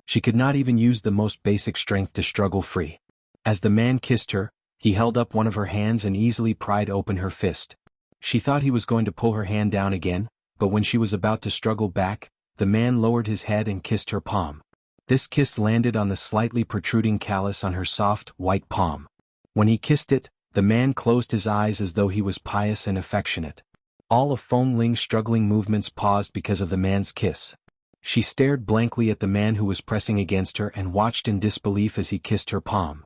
She could not even use the most basic strength to struggle free. As the man kissed her, he held up one of her hands and easily pried open her fist. She thought he was going to pull her hand down again, but when she was about to struggle back, the man lowered his head and kissed her palm. This kiss landed on the slightly protruding callus on her soft, white palm. When he kissed it, the man closed his eyes as though he was pious and affectionate. All of Feng Ling's struggling movements paused because of the man's kiss. She stared blankly at the man who was pressing against her and watched in disbelief as he kissed her palm.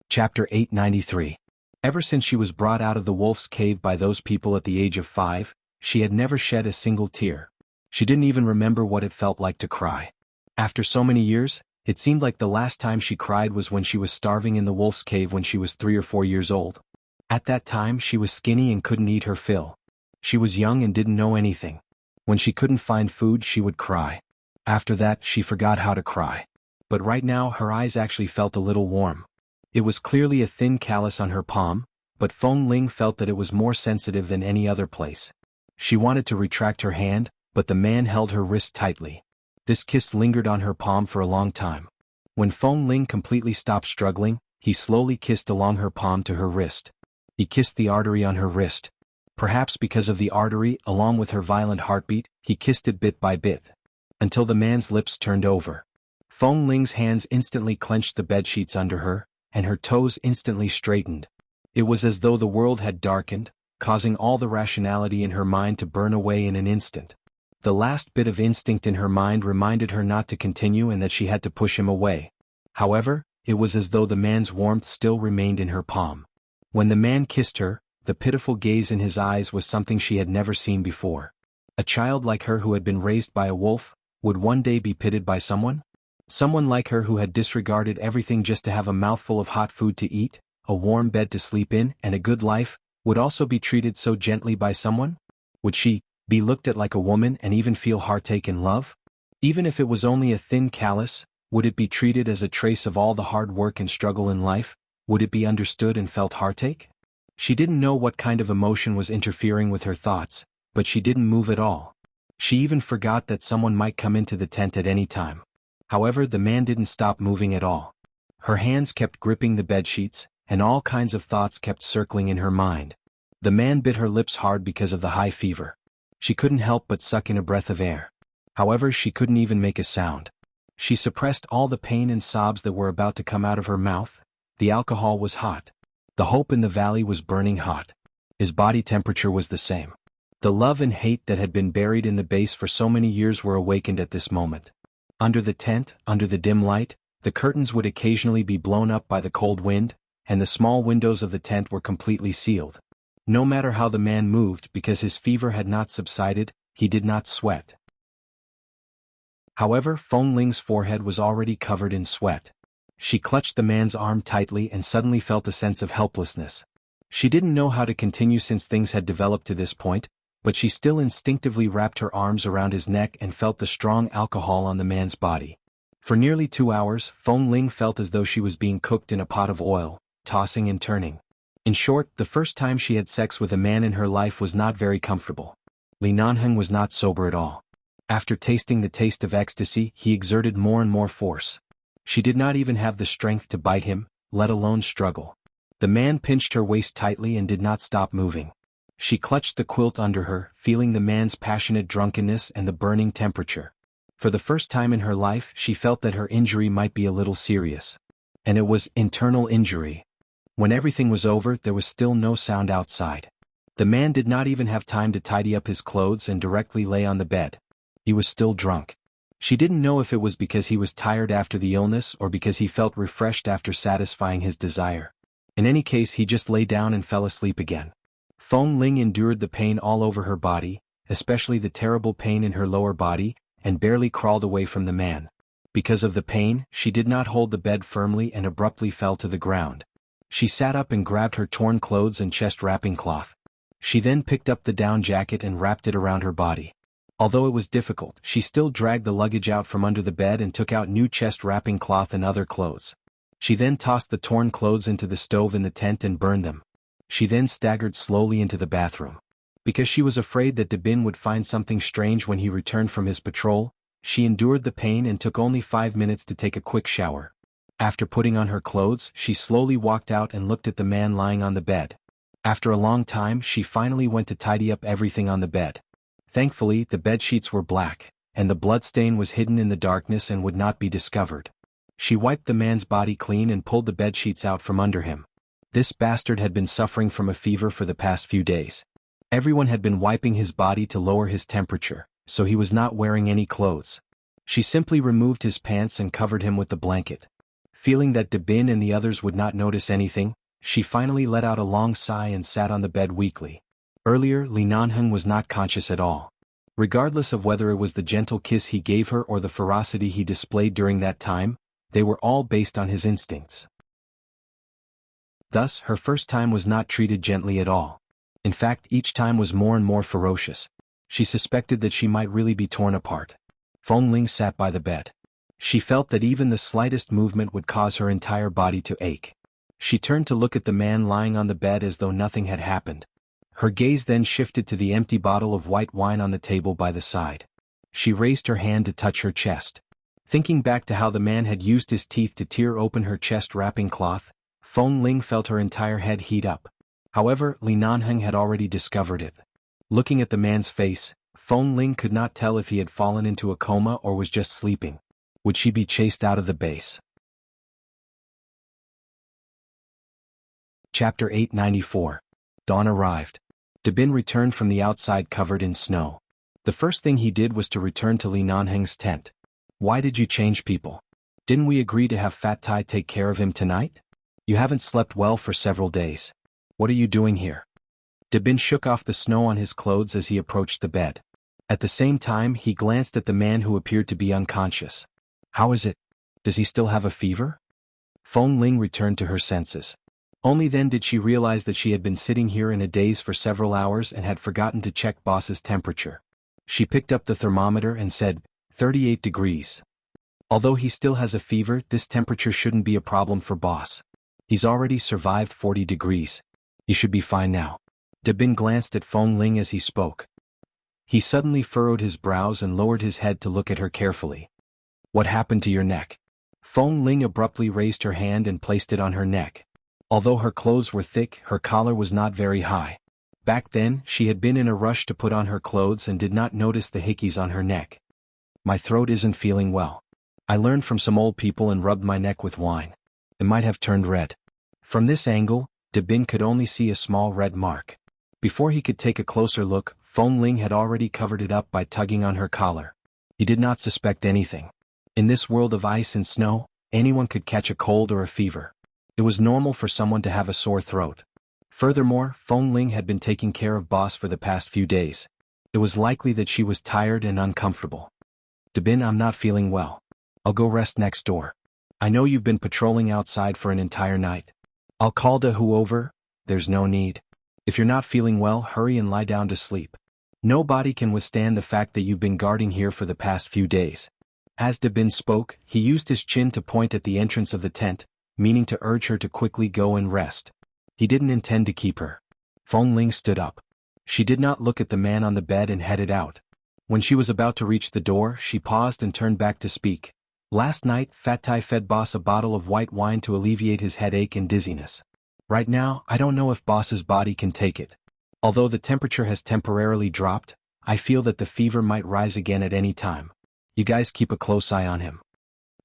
Chapter 893. Ever since she was brought out of the wolf's cave by those people at the age of 5, she had never shed a single tear. She didn't even remember what it felt like to cry. After so many years, it seemed like the last time she cried was when she was starving in the wolf's cave when she was 3 or 4 years old. At that time she was skinny and couldn't eat her fill. She was young and didn't know anything. When she couldn't find food she would cry. After that she forgot how to cry. But right now her eyes actually felt a little warm. It was clearly a thin callus on her palm, but Feng Ling felt that it was more sensitive than any other place. She wanted to retract her hand, but the man held her wrist tightly. This kiss lingered on her palm for a long time. When Feng Ling completely stopped struggling, he slowly kissed along her palm to her wrist. He kissed the artery on her wrist. Perhaps because of the artery, along with her violent heartbeat, he kissed it bit by bit. Until the man's lips turned over. Feng Ling's hands instantly clenched the bedsheets under her, and her toes instantly straightened. It was as though the world had darkened, causing all the rationality in her mind to burn away in an instant. The last bit of instinct in her mind reminded her not to continue and that she had to push him away. However, it was as though the man's warmth still remained in her palm. When the man kissed her, the pitiful gaze in his eyes was something she had never seen before. A child like her who had been raised by a wolf, would one day be pitied by someone? Someone like her who had disregarded everything just to have a mouthful of hot food to eat, a warm bed to sleep in, and a good life, would also be treated so gently by someone? Would she be looked at like a woman and even feel heartache and love? Even if it was only a thin callus, would it be treated as a trace of all the hard work and struggle in life? Would it be understood and felt heartache? She didn't know what kind of emotion was interfering with her thoughts, but she didn't move at all. She even forgot that someone might come into the tent at any time. However, the man didn't stop moving at all. Her hands kept gripping the bedsheets, and all kinds of thoughts kept circling in her mind. The man bit her lips hard because of the high fever. She couldn't help but suck in a breath of air. However, she couldn't even make a sound. She suppressed all the pain and sobs that were about to come out of her mouth. The alcohol was hot. The hope in the valley was burning hot. His body temperature was the same. The love and hate that had been buried in the base for so many years were awakened at this moment. Under the tent, under the dim light, the curtains would occasionally be blown up by the cold wind, and the small windows of the tent were completely sealed. No matter how the man moved, because his fever had not subsided, he did not sweat. However, Feng Ling's forehead was already covered in sweat. She clutched the man's arm tightly and suddenly felt a sense of helplessness. She didn't know how to continue since things had developed to this point, but she still instinctively wrapped her arms around his neck and felt the strong alcohol on the man's body. For nearly 2 hours, Feng Ling felt as though she was being cooked in a pot of oil, tossing and turning. In short, the first time she had sex with a man in her life was not very comfortable. Li Nanheng was not sober at all. After tasting the taste of ecstasy, he exerted more and more force. She did not even have the strength to bite him, let alone struggle. The man pinched her waist tightly and did not stop moving. She clutched the quilt under her, feeling the man's passionate drunkenness and the burning temperature. For the first time in her life, she felt that her injury might be a little serious. And it was internal injury. When everything was over, there was still no sound outside. The man did not even have time to tidy up his clothes and directly lay on the bed. He was still drunk. She didn't know if it was because he was tired after the illness or because he felt refreshed after satisfying his desire. In any case, he just lay down and fell asleep again. Feng Ling endured the pain all over her body, especially the terrible pain in her lower body, and barely crawled away from the man. Because of the pain, she did not hold the bed firmly and abruptly fell to the ground. She sat up and grabbed her torn clothes and chest wrapping cloth. She then picked up the down jacket and wrapped it around her body. Although it was difficult, she still dragged the luggage out from under the bed and took out new chest wrapping cloth and other clothes. She then tossed the torn clothes into the stove in the tent and burned them. She then staggered slowly into the bathroom. Because she was afraid that Dabin would find something strange when he returned from his patrol, she endured the pain and took only 5 minutes to take a quick shower. After putting on her clothes, she slowly walked out and looked at the man lying on the bed. After a long time, she finally went to tidy up everything on the bed. Thankfully, the bedsheets were black, and the bloodstain was hidden in the darkness and would not be discovered. She wiped the man's body clean and pulled the bedsheets out from under him. This bastard had been suffering from a fever for the past few days. Everyone had been wiping his body to lower his temperature, so he was not wearing any clothes. She simply removed his pants and covered him with the blanket. Feeling that Dabin and the others would not notice anything, she finally let out a long sigh and sat on the bed weakly. Earlier, Li Nanheng was not conscious at all. Regardless of whether it was the gentle kiss he gave her or the ferocity he displayed during that time, they were all based on his instincts. Thus, her first time was not treated gently at all. In fact, each time was more and more ferocious. She suspected that she might really be torn apart. Feng Ling sat by the bed. She felt that even the slightest movement would cause her entire body to ache. She turned to look at the man lying on the bed as though nothing had happened. Her gaze then shifted to the empty bottle of white wine on the table by the side. She raised her hand to touch her chest. Thinking back to how the man had used his teeth to tear open her chest wrapping cloth, Feng Ling felt her entire head heat up. However, Li Nanheng had already discovered it. Looking at the man's face, Feng Ling could not tell if he had fallen into a coma or was just sleeping. Would she be chased out of the base? Chapter 894. Dawn arrived. Dabin returned from the outside covered in snow. The first thing he did was to return to Li Nanheng's tent. Why did you change people? Didn't we agree to have Fat Tai take care of him tonight? You haven't slept well for several days. What are you doing here? Dabin shook off the snow on his clothes as he approached the bed. At the same time, he glanced at the man who appeared to be unconscious. How is it? Does he still have a fever? Feng Ling returned to her senses. Only then did she realize that she had been sitting here in a daze for several hours and had forgotten to check Boss's temperature. She picked up the thermometer and said, 38 degrees. Although he still has a fever, this temperature shouldn't be a problem for Boss. He's already survived 40 degrees. He should be fine now. Dabin glanced at Feng Ling as he spoke. He suddenly furrowed his brows and lowered his head to look at her carefully. What happened to your neck? Feng Ling abruptly raised her hand and placed it on her neck. Although her clothes were thick, her collar was not very high. Back then, she had been in a rush to put on her clothes and did not notice the hickeys on her neck. My throat isn't feeling well. I learned from some old people and rubbed my neck with wine. It might have turned red. From this angle, Dabin could only see a small red mark. Before he could take a closer look, Feng Ling had already covered it up by tugging on her collar. He did not suspect anything. In this world of ice and snow, anyone could catch a cold or a fever. It was normal for someone to have a sore throat. Furthermore, Feng Ling had been taking care of Boss for the past few days. It was likely that she was tired and uncomfortable. Dabin, I'm not feeling well. I'll go rest next door. I know you've been patrolling outside for an entire night. I'll call Dahu over. There's no need. If you're not feeling well, hurry and lie down to sleep. Nobody can withstand the fact that you've been guarding here for the past few days. As Dabin spoke, he used his chin to point at the entrance of the tent, meaning to urge her to quickly go and rest. He didn't intend to keep her. Feng Ling stood up. She did not look at the man on the bed and headed out. When she was about to reach the door, she paused and turned back to speak. Last night, Fat Tai fed Boss a bottle of white wine to alleviate his headache and dizziness. Right now, I don't know if Boss's body can take it. Although the temperature has temporarily dropped, I feel that the fever might rise again at any time. You guys keep a close eye on him.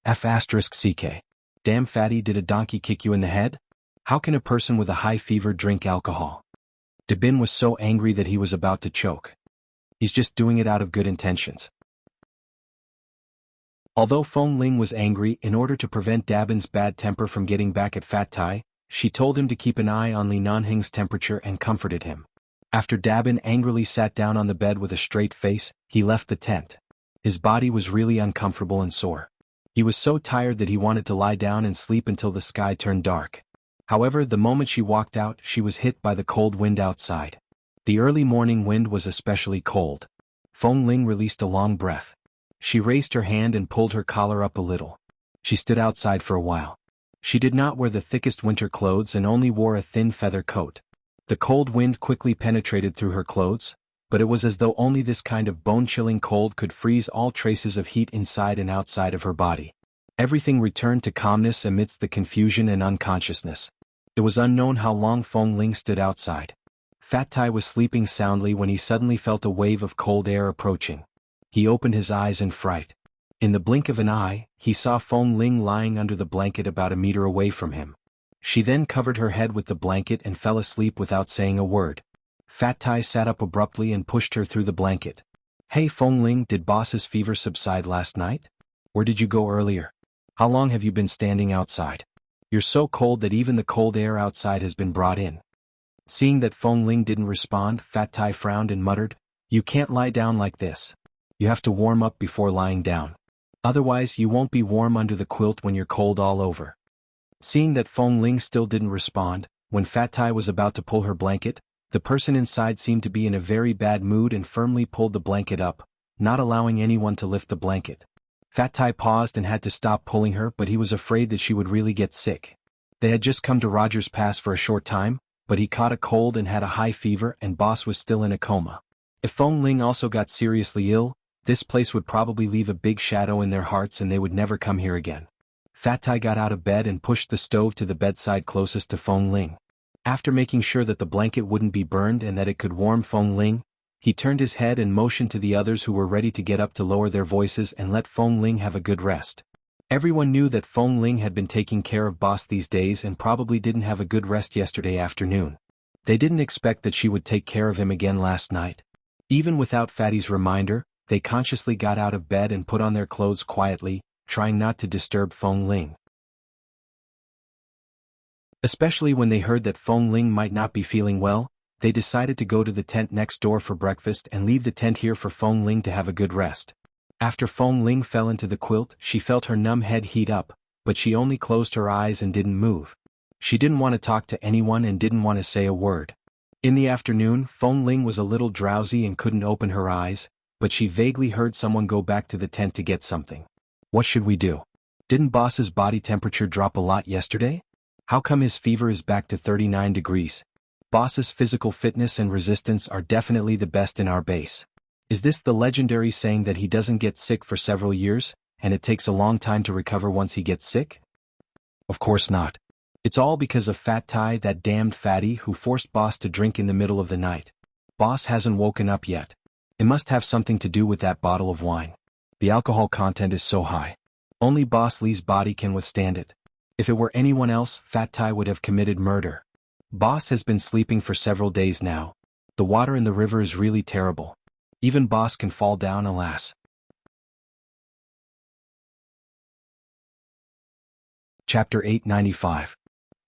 F***CK. Damn fatty, did a donkey kick you in the head? How can a person with a high fever drink alcohol? Dabin was so angry that he was about to choke. He's just doing it out of good intentions. Although Feng Ling was angry, in order to prevent Dabin's bad temper from getting back at Fat Tai, she told him to keep an eye on Li Nanheng's temperature and comforted him. After Dabin angrily sat down on the bed with a straight face, he left the tent. His body was really uncomfortable and sore. He was so tired that he wanted to lie down and sleep until the sky turned dark. However, the moment she walked out, she was hit by the cold wind outside. The early morning wind was especially cold. Feng Ling released a long breath. She raised her hand and pulled her collar up a little. She stood outside for a while. She did not wear the thickest winter clothes and only wore a thin feather coat. The cold wind quickly penetrated through her clothes, but it was as though only this kind of bone-chilling cold could freeze all traces of heat inside and outside of her body. Everything returned to calmness amidst the confusion and unconsciousness. It was unknown how long Feng Ling stood outside. Fat Tai was sleeping soundly when he suddenly felt a wave of cold air approaching. He opened his eyes in fright. In the blink of an eye, he saw Feng Ling lying under the blanket about a meter away from him. She then covered her head with the blanket and fell asleep without saying a word. Fat Tai sat up abruptly and pushed her through the blanket. "Hey Feng Ling, did boss's fever subside last night? Where did you go earlier? How long have you been standing outside? You're so cold that even the cold air outside has been brought in." Seeing that Feng Ling didn't respond, Fat Tai frowned and muttered, "You can't lie down like this. You have to warm up before lying down. Otherwise you won't be warm under the quilt when you're cold all over." Seeing that Feng Ling still didn't respond, when Fat Tai was about to pull her blanket, the person inside seemed to be in a very bad mood and firmly pulled the blanket up, not allowing anyone to lift the blanket. Fat Tai paused and had to stop pulling her, but he was afraid that she would really get sick. They had just come to Roger's Pass for a short time, but he caught a cold and had a high fever, and boss was still in a coma. If Feng Ling also got seriously ill, this place would probably leave a big shadow in their hearts and they would never come here again. Fat Tai got out of bed and pushed the stove to the bedside closest to Feng Ling. After making sure that the blanket wouldn't be burned and that it could warm Feng Ling, he turned his head and motioned to the others who were ready to get up to lower their voices and let Feng Ling have a good rest. Everyone knew that Feng Ling had been taking care of boss these days and probably didn't have a good rest yesterday afternoon. They didn't expect that she would take care of him again last night. Even without Fatty's reminder, they consciously got out of bed and put on their clothes quietly, trying not to disturb Feng Ling. Especially when they heard that Feng Ling might not be feeling well, they decided to go to the tent next door for breakfast and leave the tent here for Feng Ling to have a good rest. After Feng Ling fell into the quilt, she felt her numb head heat up, but she only closed her eyes and didn't move. She didn't want to talk to anyone and didn't want to say a word. In the afternoon, Feng Ling was a little drowsy and couldn't open her eyes, but she vaguely heard someone go back to the tent to get something. "What should we do? Didn't boss's body temperature drop a lot yesterday? How come his fever is back to 39 degrees? Boss's physical fitness and resistance are definitely the best in our base. Is this the legendary saying that he doesn't get sick for several years, and it takes a long time to recover once he gets sick? Of course not. It's all because of Fat Tai, that damned fatty who forced boss to drink in the middle of the night. Boss hasn't woken up yet. It must have something to do with that bottle of wine. The alcohol content is so high. Only Boss Lee's body can withstand it. If it were anyone else, Fat Tai would have committed murder. Boss has been sleeping for several days now. The water in the river is really terrible. Even Boss can fall down, alas." Chapter 895.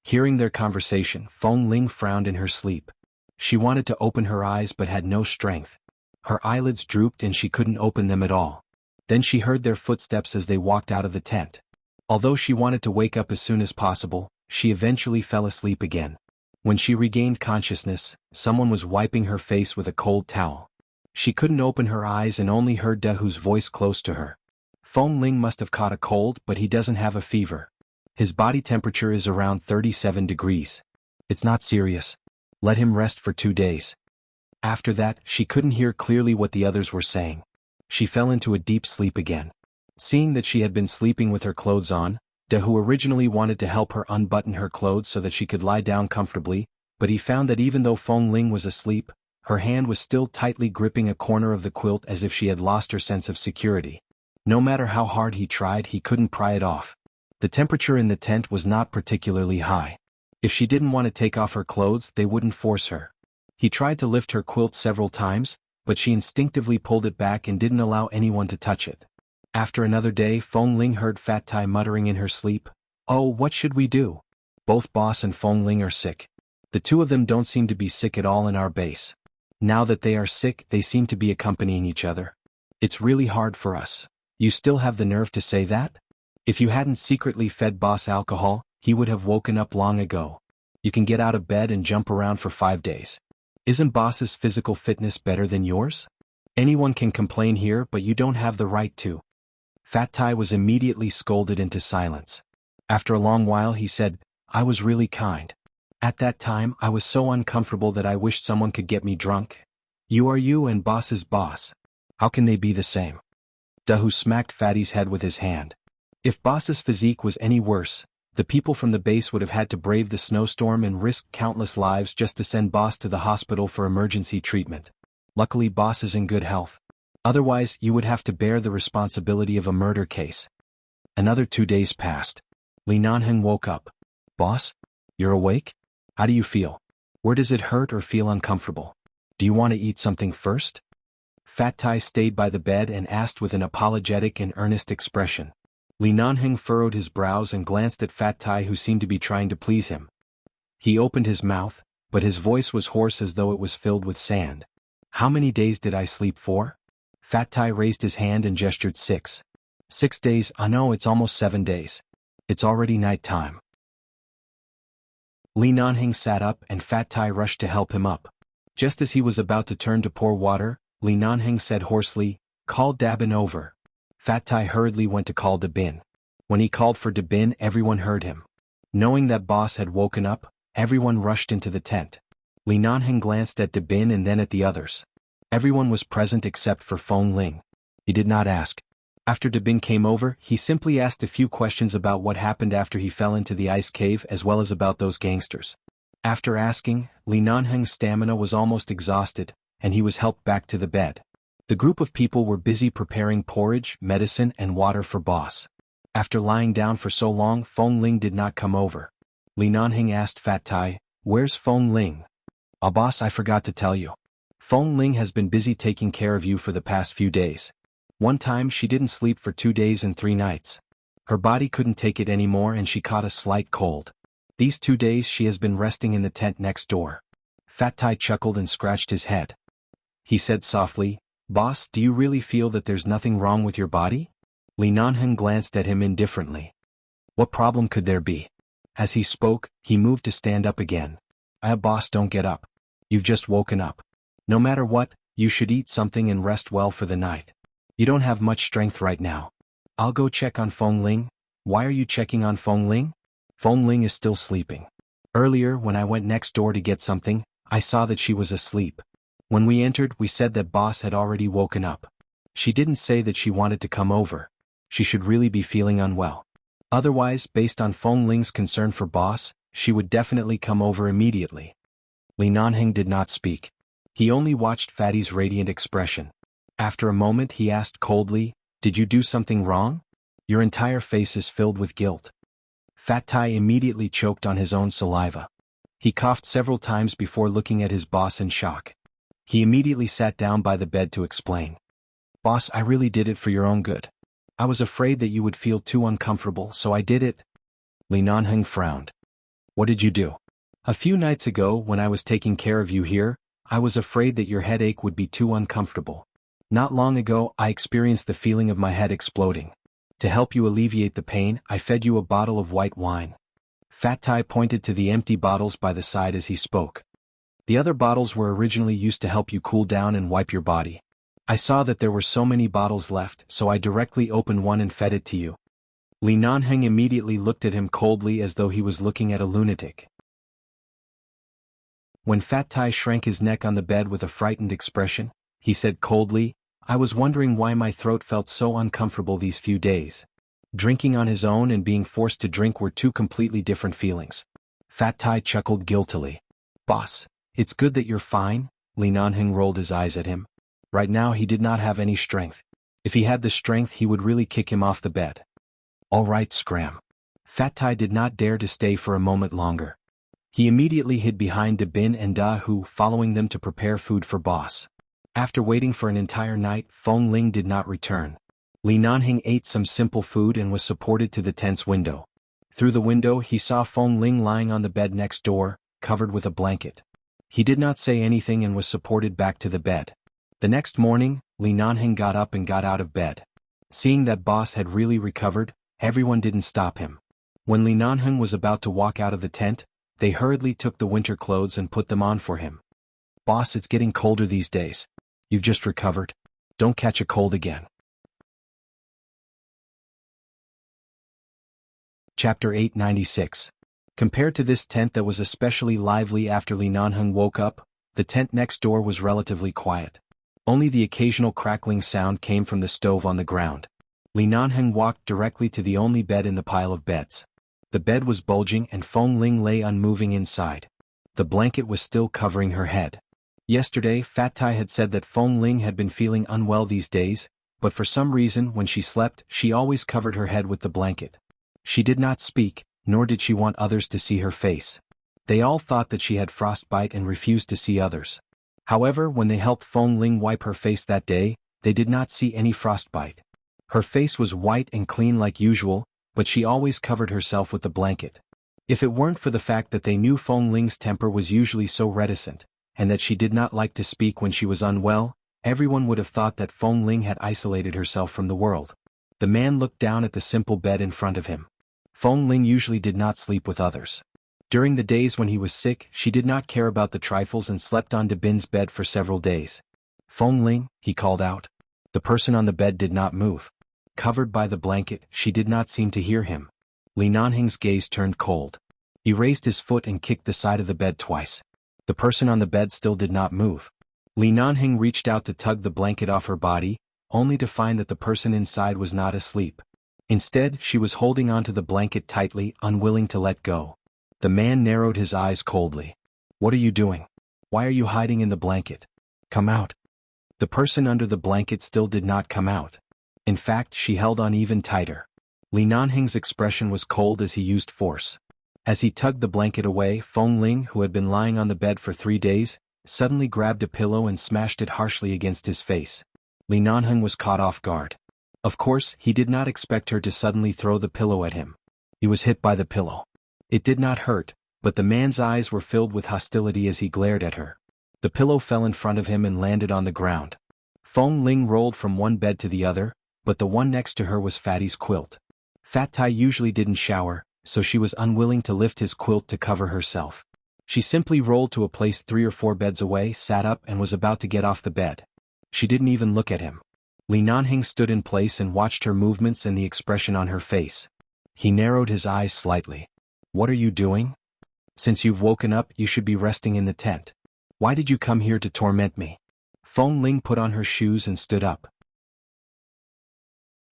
Hearing their conversation, Feng Ling frowned in her sleep. She wanted to open her eyes but had no strength. Her eyelids drooped and she couldn't open them at all. Then she heard their footsteps as they walked out of the tent. Although she wanted to wake up as soon as possible, she eventually fell asleep again. When she regained consciousness, someone was wiping her face with a cold towel. She couldn't open her eyes and only heard Dahu's voice close to her. "Feng Ling must have caught a cold, but he doesn't have a fever. His body temperature is around 37 degrees. It's not serious. Let him rest for 2 days." After that, she couldn't hear clearly what the others were saying. She fell into a deep sleep again. Seeing that she had been sleeping with her clothes on, Dahu originally wanted to help her unbutton her clothes so that she could lie down comfortably, but he found that even though Feng Ling was asleep, her hand was still tightly gripping a corner of the quilt as if she had lost her sense of security. No matter how hard he tried, he couldn't pry it off. The temperature in the tent was not particularly high. If she didn't want to take off her clothes, they wouldn't force her. He tried to lift her quilt several times, but she instinctively pulled it back and didn't allow anyone to touch it. After another day, Feng Ling heard Fat Tai muttering in her sleep, "Oh, what should we do? Both Boss and Feng Ling are sick. The two of them don't seem to be sick at all in our base. Now that they are sick, they seem to be accompanying each other. It's really hard for us." "You still have the nerve to say that? If you hadn't secretly fed Boss alcohol, he would have woken up long ago. You can get out of bed and jump around for 5 days. Isn't Boss's physical fitness better than yours? Anyone can complain here, but you don't have the right to." Fat Tai was immediately scolded into silence. After a long while he said, "I was really kind. At that time I was so uncomfortable that I wished someone could get me drunk. You are you and Boss is Boss. How can they be the same?" Dahu smacked Fatty's head with his hand. If Boss's physique was any worse, the people from the base would have had to brave the snowstorm and risk countless lives just to send Boss to the hospital for emergency treatment. Luckily Boss is in good health. Otherwise you would have to bear the responsibility of a murder case. Another 2 days passed. Li Nanheng woke up. "Boss? You're awake? How do you feel? Where does it hurt or feel uncomfortable? Do you want to eat something first?" Fat Tai stayed by the bed and asked with an apologetic and earnest expression. Li Nanheng furrowed his brows and glanced at Fat Tai, who seemed to be trying to please him. He opened his mouth, but his voice was hoarse as though it was filled with sand. "How many days did I sleep for?" Fat Tai raised his hand and gestured 6. 6 days. I know, it's almost 7 days. It's already night time." Li Nanheng sat up and Fat Tai rushed to help him up. Just as he was about to turn to pour water, Li Nanheng said hoarsely, "Call Dabin over." Fat Tai hurriedly went to call Dabin. When he called for Dabin, everyone heard him. Knowing that Boss had woken up, everyone rushed into the tent. Li Nanheng glanced at Dabin and then at the others. Everyone was present except for Feng Ling. He did not ask. After Dabin came over, he simply asked a few questions about what happened after he fell into the ice cave as well as about those gangsters. After asking, Li Nanheng's stamina was almost exhausted, and he was helped back to the bed. The group of people were busy preparing porridge, medicine, and water for Boss. After lying down for so long, Feng Ling did not come over. Li Nanheng asked Fat Tai, "Where's Feng Ling?" "Ah, Boss, I forgot to tell you. Feng Ling has been busy taking care of you for the past few days. One time she didn't sleep for 2 days and 3 nights. Her body couldn't take it anymore and she caught a slight cold. These 2 days she has been resting in the tent next door." Fat Tai chuckled and scratched his head. He said softly, "Boss, do you really feel that there's nothing wrong with your body?" Li Nanheng glanced at him indifferently. What problem could there be? As he spoke, he moved to stand up again. Boss, don't get up. You've just woken up. No matter what, you should eat something and rest well for the night. You don't have much strength right now. I'll go check on Feng Ling." "Why are you checking on Feng Ling?" "Feng Ling is still sleeping. Earlier, when I went next door to get something, I saw that she was asleep. When we entered, we said that Boss had already woken up. She didn't say that she wanted to come over. She should really be feeling unwell. Otherwise, based on Feng Ling's concern for Boss, she would definitely come over immediately." Li Nanheng did not speak. He only watched Fatty's radiant expression. After a moment he asked coldly, "Did you do something wrong? Your entire face is filled with guilt." Fat Tai immediately choked on his own saliva. He coughed several times before looking at his boss in shock. He immediately sat down by the bed to explain. "Boss, I really did it for your own good. I was afraid that you would feel too uncomfortable, so I did it." Li Nanheng frowned. "What did you do?" "A few nights ago, when I was taking care of you here, I was afraid that your headache would be too uncomfortable. Not long ago, I experienced the feeling of my head exploding. To help you alleviate the pain, I fed you a bottle of white wine." Fat Tai pointed to the empty bottles by the side as he spoke. "The other bottles were originally used to help you cool down and wipe your body. I saw that there were so many bottles left, so I directly opened one and fed it to you." Li Nanheng immediately looked at him coldly as though he was looking at a lunatic. When Fat Tai shrank his neck on the bed with a frightened expression, he said coldly, "I was wondering why my throat felt so uncomfortable these few days. Drinking on his own and being forced to drink were two completely different feelings." Fat Tai chuckled guiltily. "Boss, it's good that you're fine." Li Nanheng rolled his eyes at him. Right now he did not have any strength. If he had the strength he would really kick him off the bed. "All right, scram." Fat Tai did not dare to stay for a moment longer. He immediately hid behind Dabin and Da Hu, following them to prepare food for Boss. After waiting for an entire night, Feng Ling did not return. Li Nanhing ate some simple food and was supported to the tent's window. Through the window he saw Feng Ling lying on the bed next door, covered with a blanket. He did not say anything and was supported back to the bed. The next morning, Li Nanhing got up and got out of bed. Seeing that boss had really recovered, everyone didn't stop him. When Li Nanhing was about to walk out of the tent, they hurriedly took the winter clothes and put them on for him. "Boss, it's getting colder these days. You've just recovered. Don't catch a cold again." Chapter 896. Compared to this tent that was especially lively after Li Nanheng woke up, the tent next door was relatively quiet. Only the occasional crackling sound came from the stove on the ground. Li Nanheng walked directly to the only bed in the pile of beds. The bed was bulging and Feng Ling lay unmoving inside. The blanket was still covering her head. Yesterday, Fat Tai had said that Feng Ling had been feeling unwell these days, but for some reason when she slept, she always covered her head with the blanket. She did not speak, nor did she want others to see her face. They all thought that she had frostbite and refused to see others. However, when they helped Feng Ling wipe her face that day, they did not see any frostbite. Her face was white and clean like usual, but she always covered herself with the blanket. If it weren't for the fact that they knew Feng Ling's temper was usually so reticent, and that she did not like to speak when she was unwell, everyone would have thought that Feng Ling had isolated herself from the world. The man looked down at the simple bed in front of him. Feng Ling usually did not sleep with others. During the days when he was sick, she did not care about the trifles and slept on De Bin's bed for several days. "Feng Ling," he called out. The person on the bed did not move. Covered by the blanket, she did not seem to hear him. Li Nanhing's gaze turned cold. He raised his foot and kicked the side of the bed twice. The person on the bed still did not move. Li Nanhing reached out to tug the blanket off her body, only to find that the person inside was not asleep. Instead, she was holding onto the blanket tightly, unwilling to let go. The man narrowed his eyes coldly. "What are you doing? Why are you hiding in the blanket? Come out." The person under the blanket still did not come out. In fact, she held on even tighter. Li Nanhing's expression was cold as he used force. As he tugged the blanket away, Feng Ling, who had been lying on the bed for 3 days, suddenly grabbed a pillow and smashed it harshly against his face. Li Nanhing was caught off guard. Of course, he did not expect her to suddenly throw the pillow at him. He was hit by the pillow. It did not hurt, but the man's eyes were filled with hostility as he glared at her. The pillow fell in front of him and landed on the ground. Feng Ling rolled from one bed to the other, but the one next to her was Fatty's quilt. Fat Tai usually didn't shower, so she was unwilling to lift his quilt to cover herself. She simply rolled to a place 3 or 4 beds away, sat up and was about to get off the bed. She didn't even look at him. Li Nanhing stood in place and watched her movements and the expression on her face. He narrowed his eyes slightly. "What are you doing? Since you've woken up, you should be resting in the tent. Why did you come here to torment me?" Feng Ling put on her shoes and stood up.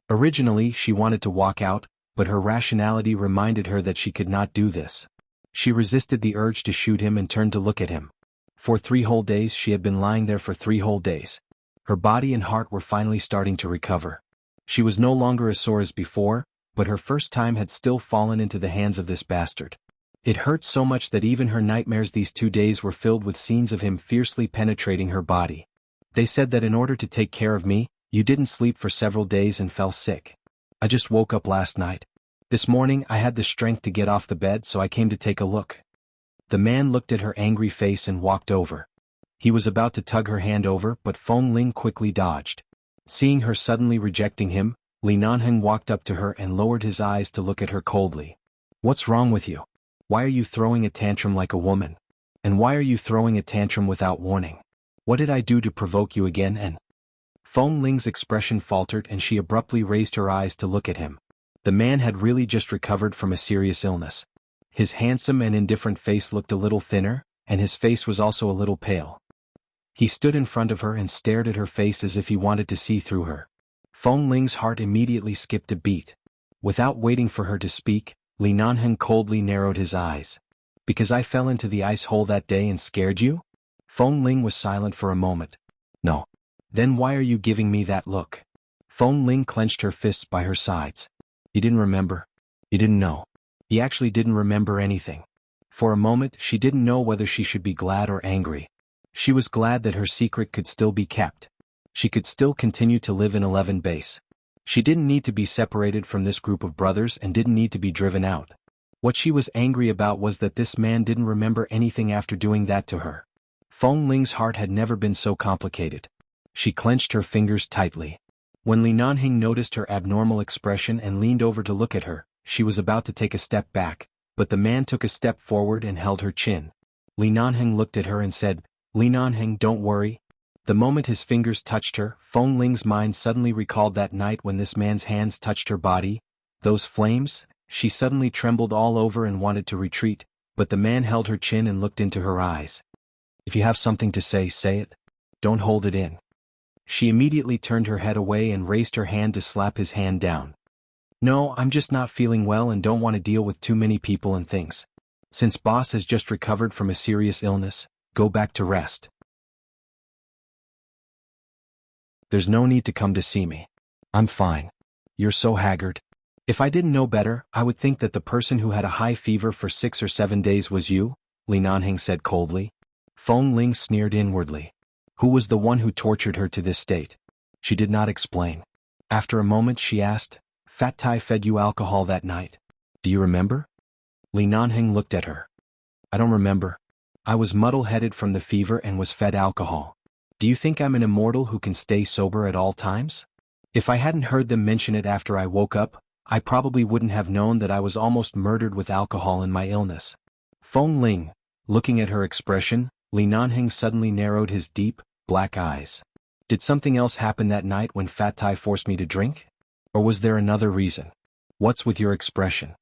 Originally, she wanted to walk out, but her rationality reminded her that she could not do this. She resisted the urge to shoot him and turned to look at him. For 3 whole days she had been lying there for 3 whole days. Her body and heart were finally starting to recover. She was no longer as sore as before, but her first time had still fallen into the hands of this bastard. It hurt so much that even her nightmares these 2 days were filled with scenes of him fiercely penetrating her body. "They said that in order to take care of me, you didn't sleep for several days and fell sick. I just woke up last night. This morning I had the strength to get off the bed, so I came to take a look." The man looked at her angry face and walked over. He was about to tug her hand over, but Feng Ling quickly dodged. Seeing her suddenly rejecting him, Li Nanheng walked up to her and lowered his eyes to look at her coldly. "What's wrong with you? Why are you throwing a tantrum like a woman? And why are you throwing a tantrum without warning? What did I do to provoke you again?" And Feng Ling's expression faltered and she abruptly raised her eyes to look at him. The man had really just recovered from a serious illness. His handsome and indifferent face looked a little thinner, and his face was also a little pale. He stood in front of her and stared at her face as if he wanted to see through her. Feng Ling's heart immediately skipped a beat. Without waiting for her to speak, Li Nanheng coldly narrowed his eyes. "Because I fell into the ice hole that day and scared you?" Feng Ling was silent for a moment. "No. Then why are you giving me that look?" Feng Ling clenched her fists by her sides. "You didn't remember? You didn't know?" He actually didn't remember anything. For a moment she didn't know whether she should be glad or angry. She was glad that her secret could still be kept. She could still continue to live in 11 base. She didn't need to be separated from this group of brothers and didn't need to be driven out. What she was angry about was that this man didn't remember anything after doing that to her. Feng Ling's heart had never been so complicated. She clenched her fingers tightly. When Li Nanhing noticed her abnormal expression and leaned over to look at her, she was about to take a step back, but the man took a step forward and held her chin. Li Nanhing looked at her and said, "Li Nanhing, don't worry." The moment his fingers touched her, Feng Ling's mind suddenly recalled that night when this man's hands touched her body. Those flames? She suddenly trembled all over and wanted to retreat, but the man held her chin and looked into her eyes. "If you have something to say, say it. Don't hold it in." She immediately turned her head away and raised her hand to slap his hand down. "No, I'm just not feeling well and don't want to deal with too many people and things. Since boss has just recovered from a serious illness, go back to rest. There's no need to come to see me. I'm fine. You're so haggard. If I didn't know better, I would think that the person who had a high fever for 6 or 7 days was you," Li Nanhing said coldly. Feng Ling sneered inwardly. Who was the one who tortured her to this state? She did not explain. After a moment she asked, "Fat Tai fed you alcohol that night. Do you remember?" Li Nanhing looked at her. "I don't remember. I was muddle-headed from the fever and was fed alcohol. Do you think I'm an immortal who can stay sober at all times? If I hadn't heard them mention it after I woke up, I probably wouldn't have known that I was almost murdered with alcohol in my illness." Feng Ling, looking at her expression, Li Nanhing suddenly narrowed his deep, black eyes. "Did something else happen that night when Fat Tai forced me to drink? Or was there another reason? What's with your expression?"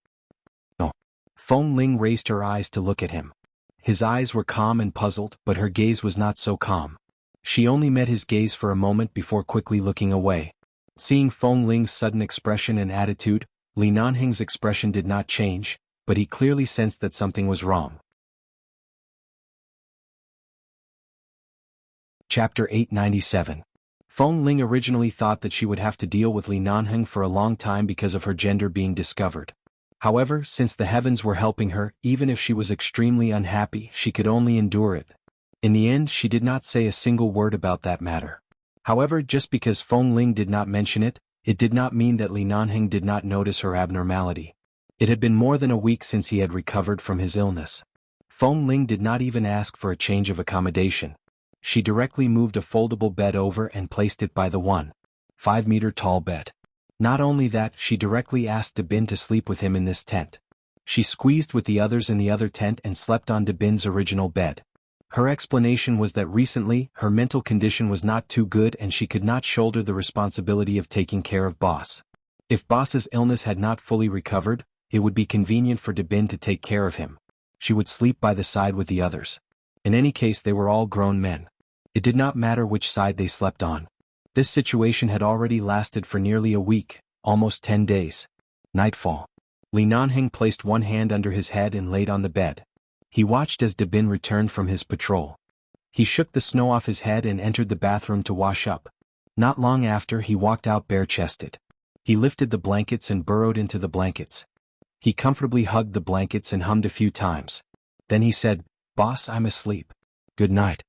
"No." Feng Ling raised her eyes to look at him. His eyes were calm and puzzled, but her gaze was not so calm. She only met his gaze for a moment before quickly looking away. Seeing Feng Ling's sudden expression and attitude, Li Nanhing's expression did not change, but he clearly sensed that something was wrong. Chapter 897. Feng Ling originally thought that she would have to deal with Li Nanhing for a long time because of her gender being discovered. However, since the heavens were helping her, even if she was extremely unhappy, she could only endure it. In the end, she did not say a single word about that matter. However, just because Feng Ling did not mention it, it did not mean that Li Nanhing did not notice her abnormality. It had been more than a week since he had recovered from his illness. Feng Ling did not even ask for a change of accommodation. She directly moved a foldable bed over and placed it by the 1.5-meter tall bed. Not only that, she directly asked Dabin to sleep with him in this tent. She squeezed with the others in the other tent and slept on Dabin's original bed. Her explanation was that recently, her mental condition was not too good and she could not shoulder the responsibility of taking care of Boss. If Boss's illness had not fully recovered, it would be convenient for Dabin to take care of him. She would sleep by the side with the others. In any case, they were all grown men. It did not matter which side they slept on. This situation had already lasted for nearly a week, almost 10 days. Nightfall. Li Nanhing placed one hand under his head and laid on the bed. He watched as Dabin returned from his patrol. He shook the snow off his head and entered the bathroom to wash up. Not long after, he walked out bare-chested. He lifted the blankets and burrowed into the blankets. He comfortably hugged the blankets and hummed a few times. Then he said, "Boss, I'm asleep. Good night."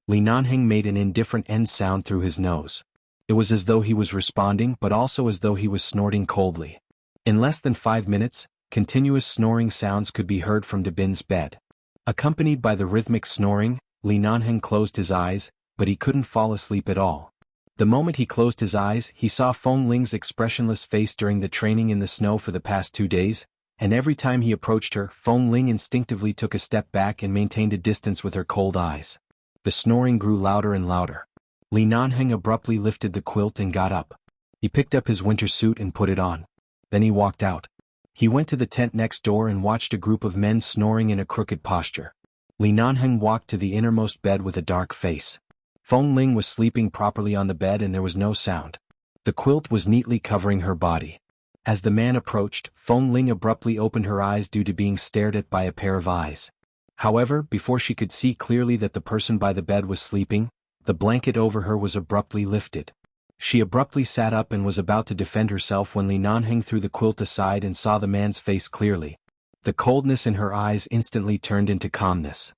Li Nanhing made an indifferent end sound through his nose. It was as though he was responding, but also as though he was snorting coldly. In less than 5 minutes, continuous snoring sounds could be heard from Dabin's bed. Accompanied by the rhythmic snoring, Li Nanhing closed his eyes, but he couldn't fall asleep at all. The moment he closed his eyes, he saw Feng Ling's expressionless face during the training in the snow for the past 2 days, and every time he approached her, Feng Ling instinctively took a step back and maintained a distance with her cold eyes. The snoring grew louder and louder. Li Nanhing abruptly lifted the quilt and got up. He picked up his winter suit and put it on. Then he walked out. He went to the tent next door and watched a group of men snoring in a crooked posture. Li Nanhing walked to the innermost bed with a dark face. Feng Ling was sleeping properly on the bed and there was no sound. The quilt was neatly covering her body. As the man approached, Feng Ling abruptly opened her eyes due to being stared at by a pair of eyes. However, before she could see clearly that the person by the bed was sleeping, the blanket over her was abruptly lifted. She abruptly sat up and was about to defend herself when Li Nanhing threw the quilt aside and saw the man's face clearly. The coldness in her eyes instantly turned into calmness.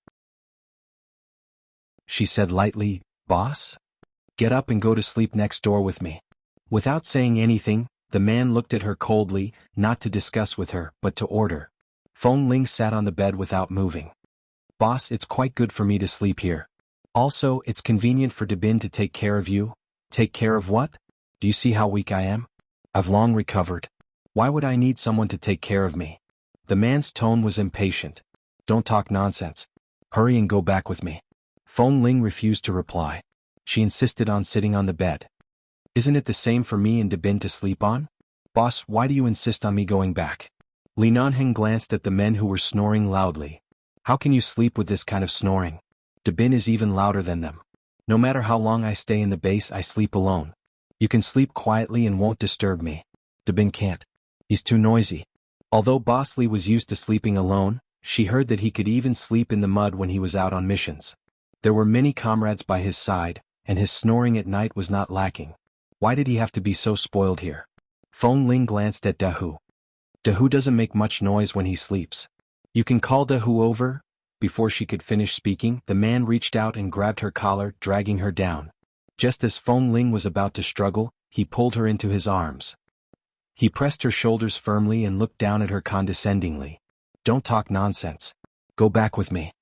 She said lightly, "Boss? Get up and go to sleep next door with me." Without saying anything, the man looked at her coldly, not to discuss with her, but to order. Feng Ling sat on the bed without moving. Boss, it's quite good for me to sleep here. Also, it's convenient for Dabin to take care of you. Take care of what? Do you see how weak I am? I've long recovered. Why would I need someone to take care of me? The man's tone was impatient. Don't talk nonsense. Hurry and go back with me. Feng Ling refused to reply. She insisted on sitting on the bed. Isn't it the same for me and Dabin to sleep on? Boss, why do you insist on me going back? Li Nanheng glanced at the men who were snoring loudly. How can you sleep with this kind of snoring? Dabin is even louder than them. No matter how long I stay in the base, I sleep alone. You can sleep quietly and won't disturb me. Dabin can't. He's too noisy. Although Boss Li was used to sleeping alone, she heard that he could even sleep in the mud when he was out on missions. There were many comrades by his side, and his snoring at night was not lacking. Why did he have to be so spoiled here? Feng Ling glanced at Dahu. Dahu doesn't make much noise when he sleeps. You can call Dahu over? Before she could finish speaking, the man reached out and grabbed her collar, dragging her down. Just as Feng Ling was about to struggle, he pulled her into his arms. He pressed her shoulders firmly and looked down at her condescendingly. Don't talk nonsense. Go back with me.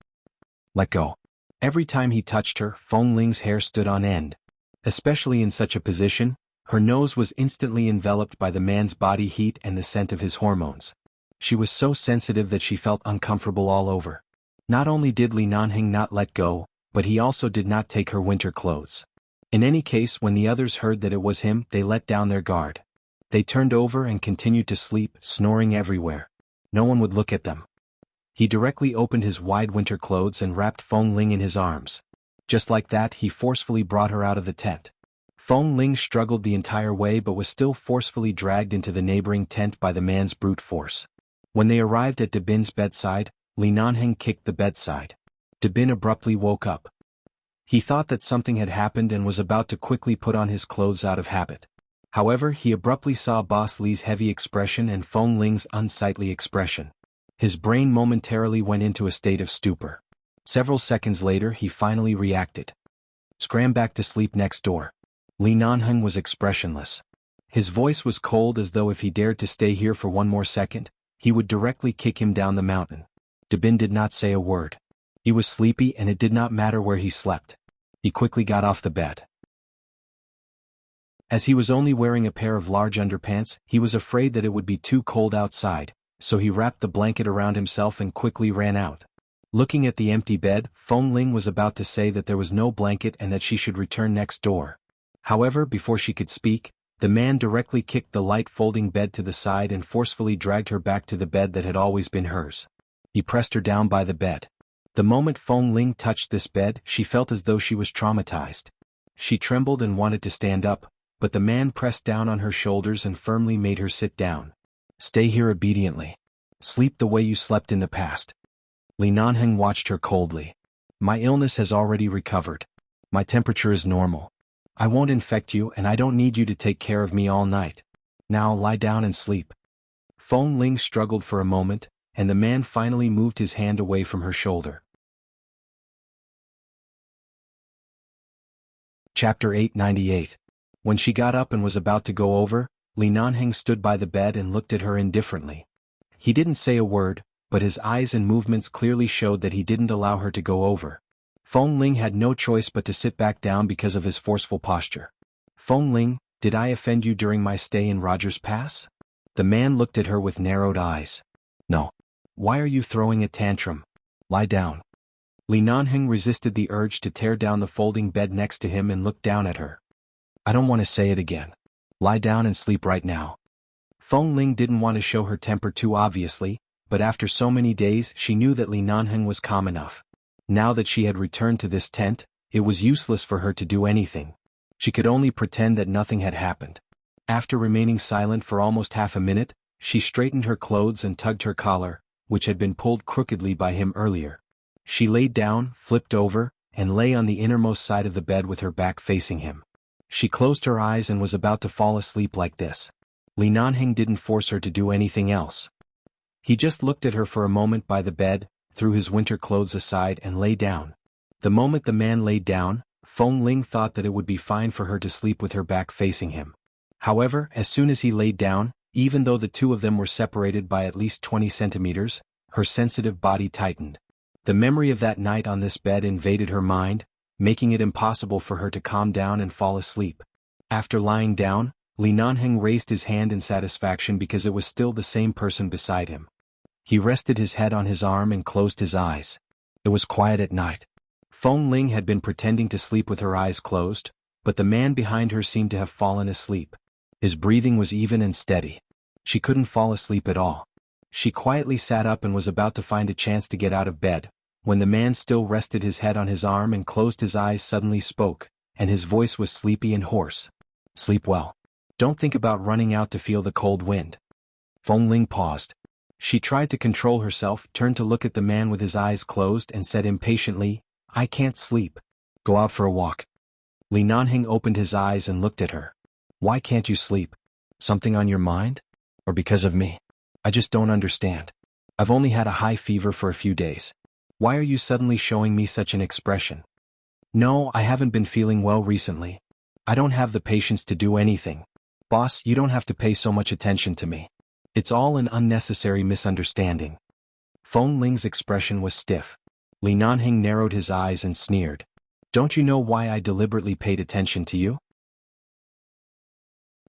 Let go. Every time he touched her, Feng Ling's hair stood on end. Especially in such a position, her nose was instantly enveloped by the man's body heat and the scent of his hormones. She was so sensitive that she felt uncomfortable all over. Not only did Li Nanheng not let go, but he also did not take her winter clothes. In any case, when the others heard that it was him, they let down their guard. They turned over and continued to sleep, snoring everywhere. No one would look at them. He directly opened his wide winter clothes and wrapped Feng Ling in his arms. Just like that, he forcefully brought her out of the tent. Feng Ling struggled the entire way but was still forcefully dragged into the neighboring tent by the man's brute force. When they arrived at Dabin's bedside, Li Nanheng kicked the bedside. Dabin abruptly woke up. He thought that something had happened and was about to quickly put on his clothes out of habit. However, he abruptly saw Boss Li's heavy expression and Feng Ling's unsightly expression. His brain momentarily went into a state of stupor. Several seconds later, he finally reacted. Scram back to sleep next door. Li Nanheng was expressionless. His voice was cold, as though if he dared to stay here for one more second, he would directly kick him down the mountain. Dabin did not say a word. He was sleepy and it did not matter where he slept. He quickly got off the bed. As he was only wearing a pair of large underpants, he was afraid that it would be too cold outside, so he wrapped the blanket around himself and quickly ran out. Looking at the empty bed, Feng Ling was about to say that there was no blanket and that she should return next door. However, before she could speak, the man directly kicked the light folding bed to the side and forcefully dragged her back to the bed that had always been hers. He pressed her down by the bed. The moment Feng Ling touched this bed, she felt as though she was traumatized. She trembled and wanted to stand up, but the man pressed down on her shoulders and firmly made her sit down. Stay here obediently. Sleep the way you slept in the past. Li Nanheng watched her coldly. My illness has already recovered. My temperature is normal. I won't infect you and I don't need you to take care of me all night. Now lie down and sleep. Feng Ling struggled for a moment, and the man finally moved his hand away from her shoulder. Chapter 898. When she got up and was about to go over, Li Nanheng stood by the bed and looked at her indifferently. He didn't say a word, but his eyes and movements clearly showed that he didn't allow her to go over. Feng Ling had no choice but to sit back down because of his forceful posture. Feng Ling, did I offend you during my stay in Rogers Pass? The man looked at her with narrowed eyes. No. Why are you throwing a tantrum? Lie down. Li Nanheng resisted the urge to tear down the folding bed next to him and looked down at her. I don't want to say it again. Lie down and sleep right now. Feng Ling didn't want to show her temper too obviously, but after so many days she knew that Li Nanheng was calm enough. Now that she had returned to this tent, it was useless for her to do anything. She could only pretend that nothing had happened. After remaining silent for almost half a minute, she straightened her clothes and tugged her collar, which had been pulled crookedly by him earlier. She laid down, flipped over, and lay on the innermost side of the bed with her back facing him. She closed her eyes and was about to fall asleep like this. Li Nanheng didn't force her to do anything else. He just looked at her for a moment by the bed, threw his winter clothes aside and lay down. The moment the man laid down, Feng Ling thought that it would be fine for her to sleep with her back facing him. However, as soon as he laid down, even though the two of them were separated by at least 20 centimeters, her sensitive body tightened. The memory of that night on this bed invaded her mind, making it impossible for her to calm down and fall asleep. After lying down, Li Nanheng raised his hand in satisfaction because it was still the same person beside him. He rested his head on his arm and closed his eyes. It was quiet at night. Feng Ling had been pretending to sleep with her eyes closed, but the man behind her seemed to have fallen asleep. His breathing was even and steady. She couldn't fall asleep at all. She quietly sat up and was about to find a chance to get out of bed, when the man still rested his head on his arm and closed his eyes suddenly spoke, and his voice was sleepy and hoarse. Sleep well. Don't think about running out to feel the cold wind. Feng Ling paused. She tried to control herself, turned to look at the man with his eyes closed and said impatiently, I can't sleep. Go out for a walk. Li Nanheng opened his eyes and looked at her. Why can't you sleep? Something on your mind? Or because of me? I just don't understand. I've only had a high fever for a few days. Why are you suddenly showing me such an expression? No, I haven't been feeling well recently. I don't have the patience to do anything. Boss, you don't have to pay so much attention to me. It's all an unnecessary misunderstanding. Feng Ling's expression was stiff. Li Nanheng narrowed his eyes and sneered. Don't you know why I deliberately paid attention to you?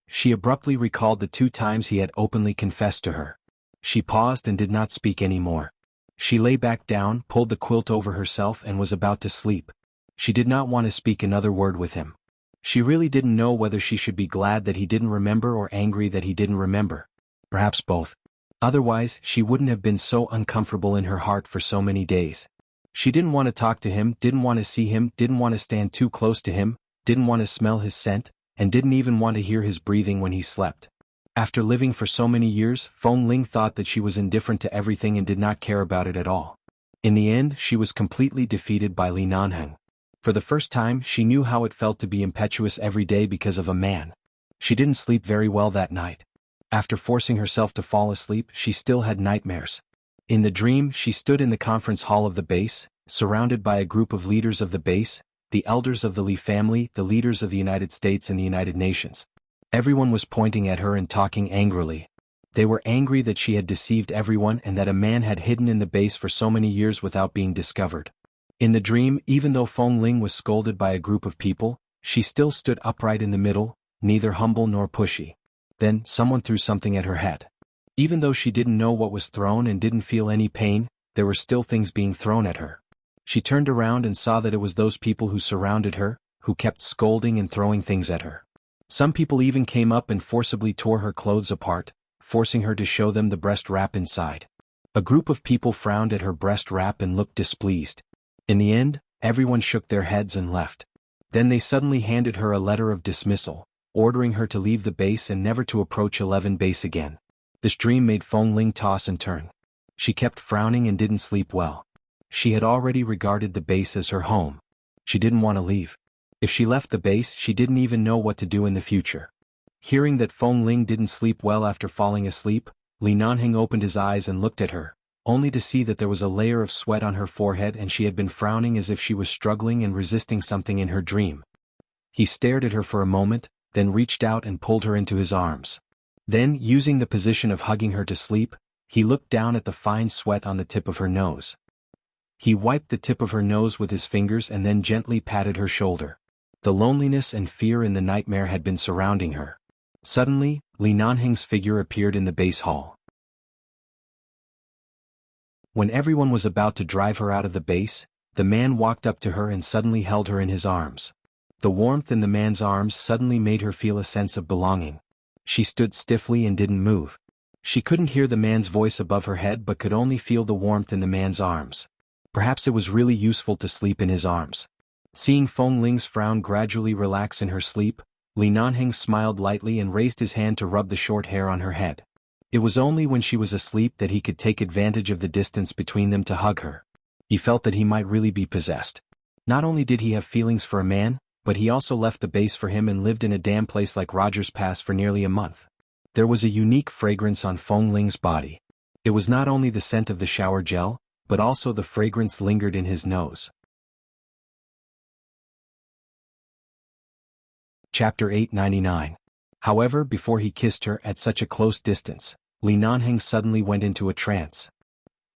She abruptly recalled the 2 times he had openly confessed to her. She paused and did not speak any more. She lay back down, pulled the quilt over herself and was about to sleep. She did not want to speak another word with him. She really didn't know whether she should be glad that he didn't remember or angry that he didn't remember. Perhaps both. Otherwise, she wouldn't have been so uncomfortable in her heart for so many days. She didn't want to talk to him, didn't want to see him, didn't want to stand too close to him, didn't want to smell his scent, and didn't even want to hear his breathing when he slept. After living for so many years, Feng Ling thought that she was indifferent to everything and did not care about it at all. In the end, she was completely defeated by Li Nanheng. For the first time, she knew how it felt to be impetuous every day because of a man. She didn't sleep very well that night. After forcing herself to fall asleep, she still had nightmares. In the dream, she stood in the conference hall of the base, surrounded by a group of leaders of the base, the elders of the Li family, the leaders of the United States and the United Nations. Everyone was pointing at her and talking angrily. They were angry that she had deceived everyone and that a man had hidden in the base for so many years without being discovered. In the dream, even though Feng Ling was scolded by a group of people, she still stood upright in the middle, neither humble nor pushy. Then, someone threw something at her head. Even though she didn't know what was thrown and didn't feel any pain, there were still things being thrown at her. She turned around and saw that it was those people who surrounded her, who kept scolding and throwing things at her. Some people even came up and forcibly tore her clothes apart, forcing her to show them the breast wrap inside. A group of people frowned at her breast wrap and looked displeased. In the end, everyone shook their heads and left. Then they suddenly handed her a letter of dismissal, ordering her to leave the base and never to approach 11 base again. This dream made Feng Ling toss and turn. She kept frowning and didn't sleep well. She had already regarded the base as her home. She didn't want to leave. If she left the base, she didn't even know what to do in the future. Hearing that Feng Ling didn't sleep well after falling asleep, Li Nanheng opened his eyes and looked at her, only to see that there was a layer of sweat on her forehead and she had been frowning as if she was struggling and resisting something in her dream. He stared at her for a moment, then reached out and pulled her into his arms. Then, using the position of hugging her to sleep, he looked down at the fine sweat on the tip of her nose. He wiped the tip of her nose with his fingers and then gently patted her shoulder. The loneliness and fear in the nightmare had been surrounding her. Suddenly, Li Nanheng's figure appeared in the base hall. When everyone was about to drive her out of the base, the man walked up to her and suddenly held her in his arms. The warmth in the man's arms suddenly made her feel a sense of belonging. She stood stiffly and didn't move. She couldn't hear the man's voice above her head but could only feel the warmth in the man's arms. Perhaps it was really useful to sleep in his arms. Seeing Feng Ling's frown gradually relax in her sleep, Li Nanheng smiled lightly and raised his hand to rub the short hair on her head. It was only when she was asleep that he could take advantage of the distance between them to hug her. He felt that he might really be possessed. Not only did he have feelings for a man, but he also left the base for him and lived in a damn place like Rogers Pass for nearly a month. There was a unique fragrance on Feng Ling's body. It was not only the scent of the shower gel, but also the fragrance lingered in his nose. Chapter 899. However, before he kissed her at such a close distance, Li Nanheng suddenly went into a trance.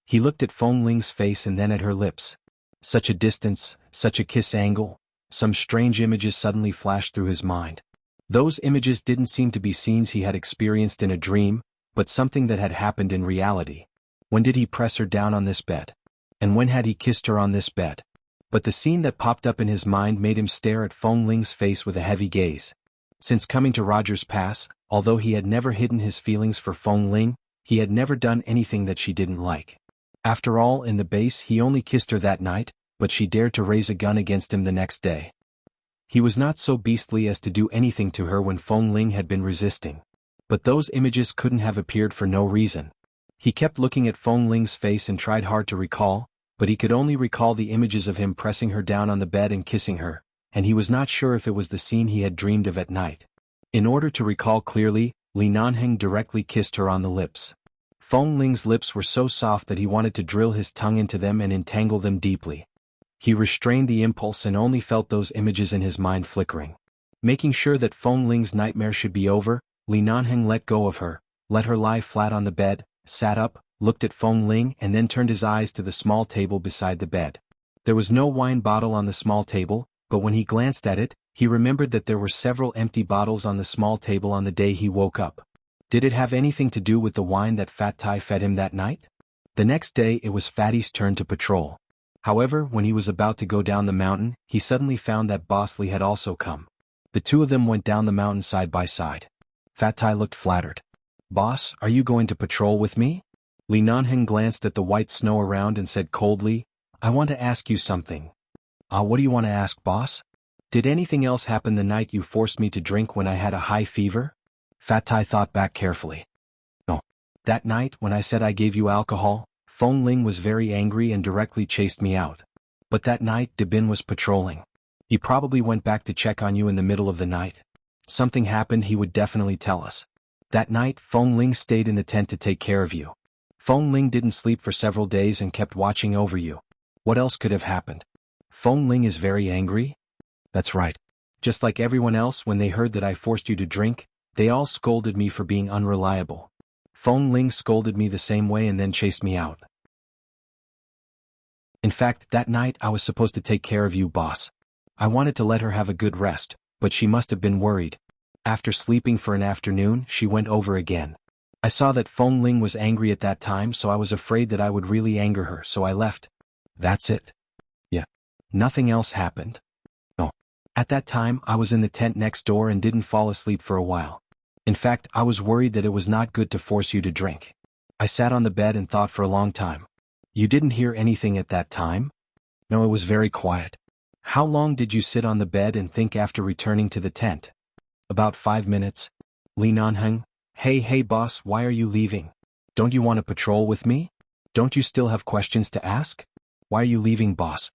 He looked at Feng Ling's face and then at her lips. Such a distance, such a kiss angle. Some strange images suddenly flashed through his mind. Those images didn't seem to be scenes he had experienced in a dream, but something that had happened in reality. When did he press her down on this bed? And when had he kissed her on this bed? But the scene that popped up in his mind made him stare at Feng Ling's face with a heavy gaze. Since coming to Rogers Pass, although he had never hidden his feelings for Feng Ling, he had never done anything that she didn't like. After all, in the base he only kissed her that night, but she dared to raise a gun against him the next day. He was not so beastly as to do anything to her when Feng Ling had been resisting. But those images couldn't have appeared for no reason. He kept looking at Feng Ling's face and tried hard to recall, but he could only recall the images of him pressing her down on the bed and kissing her, and he was not sure if it was the scene he had dreamed of at night. In order to recall clearly, Li Nanheng directly kissed her on the lips. Feng Ling's lips were so soft that he wanted to drill his tongue into them and entangle them deeply. He restrained the impulse and only felt those images in his mind flickering. Making sure that Feng Ling's nightmare should be over, Li Nanheng let go of her, let her lie flat on the bed, sat up, looked at Feng Ling and then turned his eyes to the small table beside the bed. There was no wine bottle on the small table, but when he glanced at it, he remembered that there were several empty bottles on the small table on the day he woke up. Did it have anything to do with the wine that Fat Tai fed him that night? The next day it was Fatty's turn to patrol. However, when he was about to go down the mountain, he suddenly found that Boss Lee had also come. The two of them went down the mountain side by side. Fat Tai looked flattered. "Boss, are you going to patrol with me?" Li Nanheng glanced at the white snow around and said coldly, "I want to ask you something." What do you want to ask, boss?" "Did anything else happen the night you forced me to drink when I had a high fever?" Fat Tai thought back carefully. "No. That night when I said I gave you alcohol, Feng Ling was very angry and directly chased me out. But that night De Bin was patrolling. He probably went back to check on you in the middle of the night. Something happened, he would definitely tell us. That night Feng Ling stayed in the tent to take care of you. Feng Ling didn't sleep for several days and kept watching over you. What else could have happened?" "Feng Ling is very angry?" "That's right. Just like everyone else, when they heard that I forced you to drink, they all scolded me for being unreliable. Feng Ling scolded me the same way and then chased me out. In fact, that night I was supposed to take care of you, boss. I wanted to let her have a good rest, but she must have been worried. After sleeping for an afternoon, she went over again. I saw that Feng Ling was angry at that time, so I was afraid that I would really anger her, so I left." "That's it?" "Yeah. Nothing else happened?" "No. At that time I was in the tent next door and didn't fall asleep for a while. In fact, I was worried that it was not good to force you to drink. I sat on the bed and thought for a long time." "You didn't hear anything at that time?" "No, it was very quiet." "How long did you sit on the bed and think after returning to the tent?" "About 5 minutes. Li Nanheng. Hey boss, why are you leaving? Don't you want to patrol with me? Don't you still have questions to ask? Why are you leaving, boss?"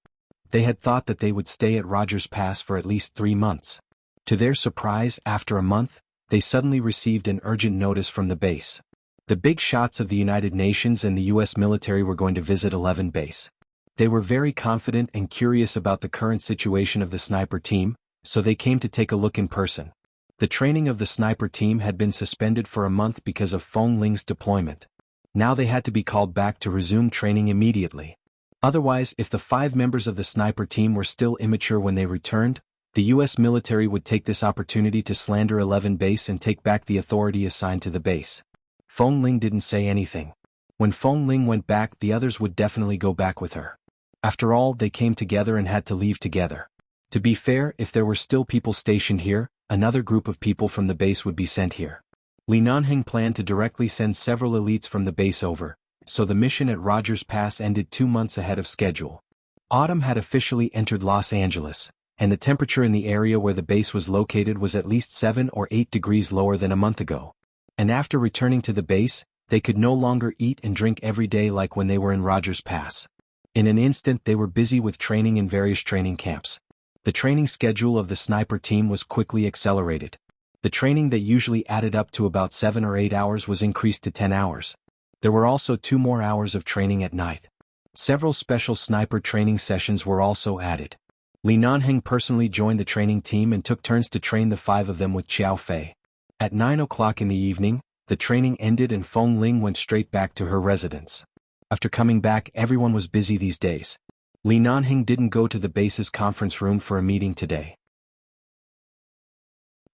They had thought that they would stay at Rogers Pass for at least 3 months. To their surprise, after a month, they suddenly received an urgent notice from the base. The big shots of the United Nations and the US military were going to visit 11 base. They were very confident and curious about the current situation of the sniper team, so they came to take a look in person. The training of the sniper team had been suspended for a month because of Feng Ling's deployment. Now they had to be called back to resume training immediately. Otherwise, if the 5 members of the sniper team were still immature when they returned, the US military would take this opportunity to slander 11 base and take back the authority assigned to the base. Feng Ling didn't say anything. When Feng Ling went back, the others would definitely go back with her. After all, they came together and had to leave together. To be fair, if there were still people stationed here, another group of people from the base would be sent here. Li Nanheng planned to directly send several elites from the base over, so the mission at Rogers Pass ended 2 months ahead of schedule. Autumn had officially entered Los Angeles, and the temperature in the area where the base was located was at least 7 or 8 degrees lower than a month ago. And after returning to the base, they could no longer eat and drink every day like when they were in Rogers Pass. In an instant they were busy with training in various training camps. The training schedule of the sniper team was quickly accelerated. The training that usually added up to about 7 or 8 hours was increased to 10 hours. There were also 2 more hours of training at night. Several special sniper training sessions were also added. Li Nanheng personally joined the training team and took turns to train the 5 of them with Xiao Fei. At 9 o'clock in the evening, the training ended and Feng Ling went straight back to her residence. After coming back, everyone was busy these days. Li Nanheng didn't go to the base's conference room for a meeting today.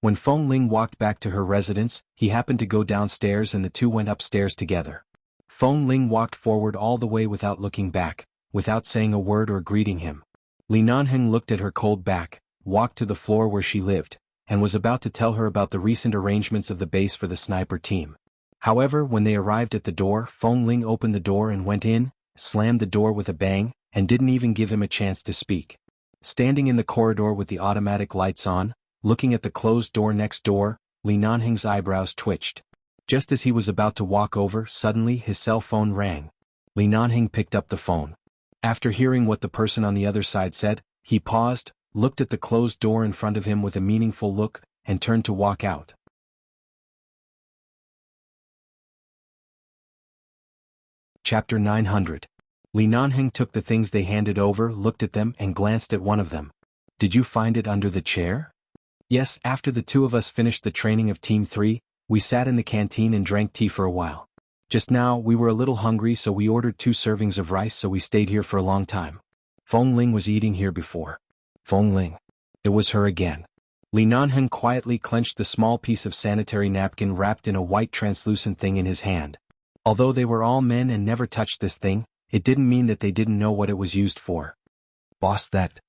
When Feng Ling walked back to her residence, he happened to go downstairs and the two went upstairs together. Feng Ling walked forward all the way without looking back, without saying a word or greeting him. Li Nanheng looked at her cold back, walked to the floor where she lived, and was about to tell her about the recent arrangements of the base for the sniper team. However, when they arrived at the door, Feng Ling opened the door and went in, slammed the door with a bang, and didn't even give him a chance to speak. Standing in the corridor with the automatic lights on, looking at the closed door next door, Li Nanheng's eyebrows twitched. Just as he was about to walk over, suddenly his cell phone rang. Li Nanheng picked up the phone. After hearing what the person on the other side said, he paused, looked at the closed door in front of him with a meaningful look, and turned to walk out. Chapter 900. Li Nanheng took the things they handed over, looked at them, and glanced at one of them. Did you find it under the chair? Yes, after the two of us finished the training of Team 3, we sat in the canteen and drank tea for a while. Just now, we were a little hungry so we ordered 2 servings of rice so we stayed here for a long time. Feng Ling was eating here before. Feng Ling. It was her again. Li Nanheng quietly clenched the small piece of sanitary napkin wrapped in a white translucent thing in his hand. Although they were all men and never touched this thing, it didn't mean that they didn't know what it was used for. Boss, that.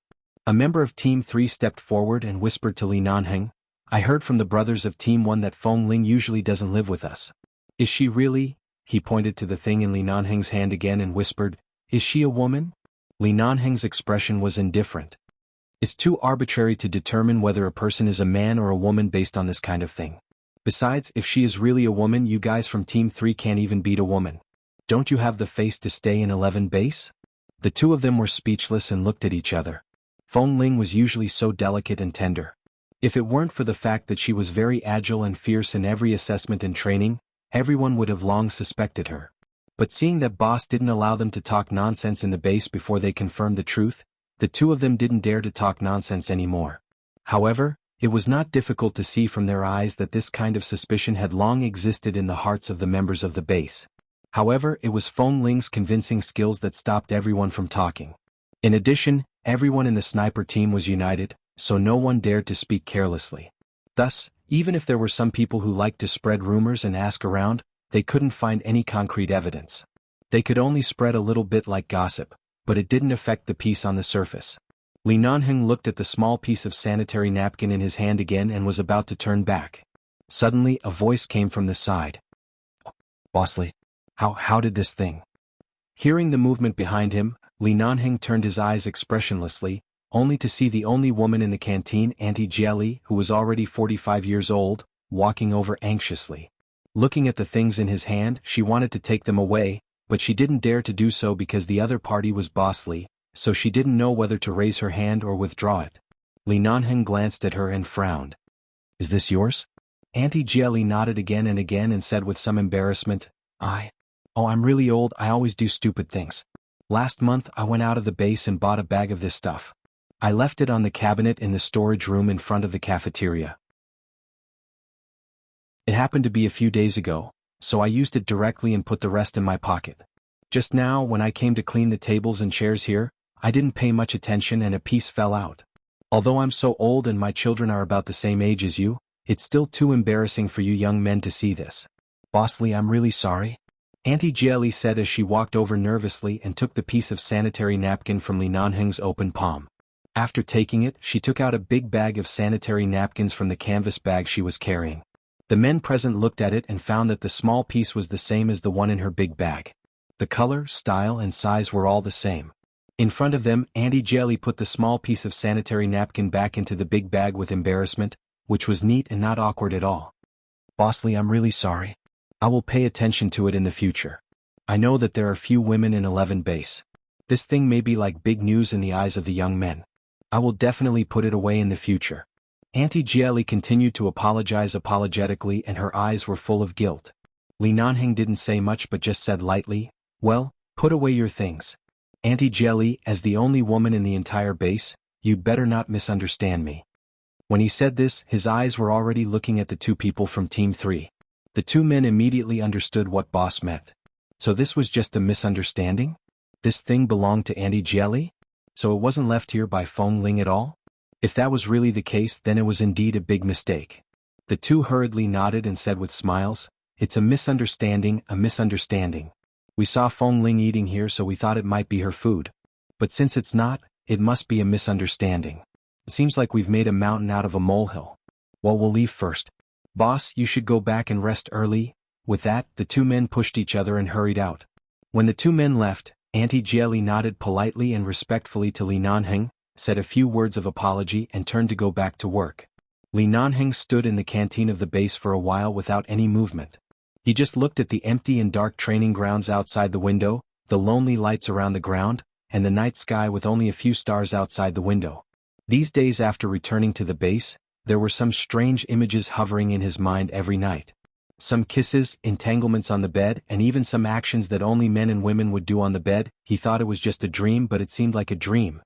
A member of Team 3 stepped forward and whispered to Li Nanheng, I heard from the brothers of Team 1 that Feng Ling usually doesn't live with us. Is she really? He pointed to the thing in Li Nanheng's hand again and whispered, Is she a woman? Li Nanheng's expression was indifferent. It's too arbitrary to determine whether a person is a man or a woman based on this kind of thing. Besides, if she is really a woman, you guys from Team 3 can't even beat a woman. Don't you have the face to stay in 11 base? The two of them were speechless and looked at each other. Feng Ling was usually so delicate and tender. If it weren't for the fact that she was very agile and fierce in every assessment and training, everyone would have long suspected her. But seeing that boss didn't allow them to talk nonsense in the base before they confirmed the truth, the two of them didn't dare to talk nonsense anymore. However, it was not difficult to see from their eyes that this kind of suspicion had long existed in the hearts of the members of the base. However, it was Feng Ling's convincing skills that stopped everyone from talking. In addition, everyone in the sniper team was united, so no one dared to speak carelessly. Thus, even if there were some people who liked to spread rumors and ask around, they couldn't find any concrete evidence. They could only spread a little bit like gossip, but it didn't affect the peace on the surface. Li Nanheng looked at the small piece of sanitary napkin in his hand again and was about to turn back. Suddenly, a voice came from the side. Boss Li, how did this thing? Hearing the movement behind him, Li Nanheng turned his eyes expressionlessly, only to see the only woman in the canteen, Auntie Jia, who was already 45 years old, walking over anxiously. Looking at the things in his hand, she wanted to take them away, but she didn't dare to do so because the other party was Boss Li, so she didn't know whether to raise her hand or withdraw it. Li Nanheng glanced at her and frowned. Is this yours? Auntie Jia nodded again and said with some embarrassment, I'm really old, I always do stupid things. Last month I went out of the base and bought a bag of this stuff. I left it on the cabinet in the storage room in front of the cafeteria. It happened to be a few days ago, so I used it directly and put the rest in my pocket. Just now, when I came to clean the tables and chairs here, I didn't pay much attention and a piece fell out. Although I'm so old and my children are about the same age as you, it's still too embarrassing for you young men to see this. Boss Li, I'm really sorry. Auntie Jia said as she walked over nervously and took the piece of sanitary napkin from Li Nanheng's open palm. After taking it, she took out a big bag of sanitary napkins from the canvas bag she was carrying. The men present looked at it and found that the small piece was the same as the one in her big bag. The color, style, and size were all the same. In front of them, Auntie Jia put the small piece of sanitary napkin back into the big bag with embarrassment, which was neat and not awkward at all. Boss Li, I'm really sorry. I will pay attention to it in the future. I know that there are few women in 11 base. This thing may be like big news in the eyes of the young men. I will definitely put it away in the future. Auntie Jia continued to apologize apologetically and her eyes were full of guilt. Li Nanheng didn't say much but just said lightly, well, put away your things. Auntie Jia, as the only woman in the entire base, you'd better not misunderstand me. When he said this, his eyes were already looking at the two people from Team 3. The two men immediately understood what boss meant. So this was just a misunderstanding? This thing belonged to Auntie Jelly? So it wasn't left here by Feng Ling at all? If that was really the case, then it was indeed a big mistake. The two hurriedly nodded and said with smiles, "It's a misunderstanding, a misunderstanding. We saw Feng Ling eating here, so we thought it might be her food. But since it's not, it must be a misunderstanding. It seems like we've made a mountain out of a molehill. Well, we'll leave first. Boss, you should go back and rest early." With that, the two men pushed each other and hurried out. When the two men left, Auntie Jelly nodded politely and respectfully to Li Nanheng, said a few words of apology and turned to go back to work. Li Nanheng stood in the canteen of the base for a while without any movement. He just looked at the empty and dark training grounds outside the window, the lonely lights around the ground, and the night sky with only a few stars outside the window. These days after returning to the base, there were some strange images hovering in his mind every night. Some kisses, entanglements on the bed, and even some actions that only men and women would do on the bed. He thought it was just a dream, but it seemed like a dream.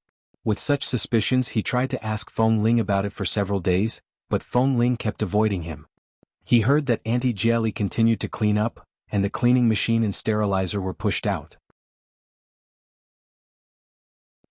With such suspicions, he tried to ask Feng Ling about it for several days, but Feng Ling kept avoiding him. He heard that Auntie Jelly continued to clean up, and the cleaning machine and sterilizer were pushed out.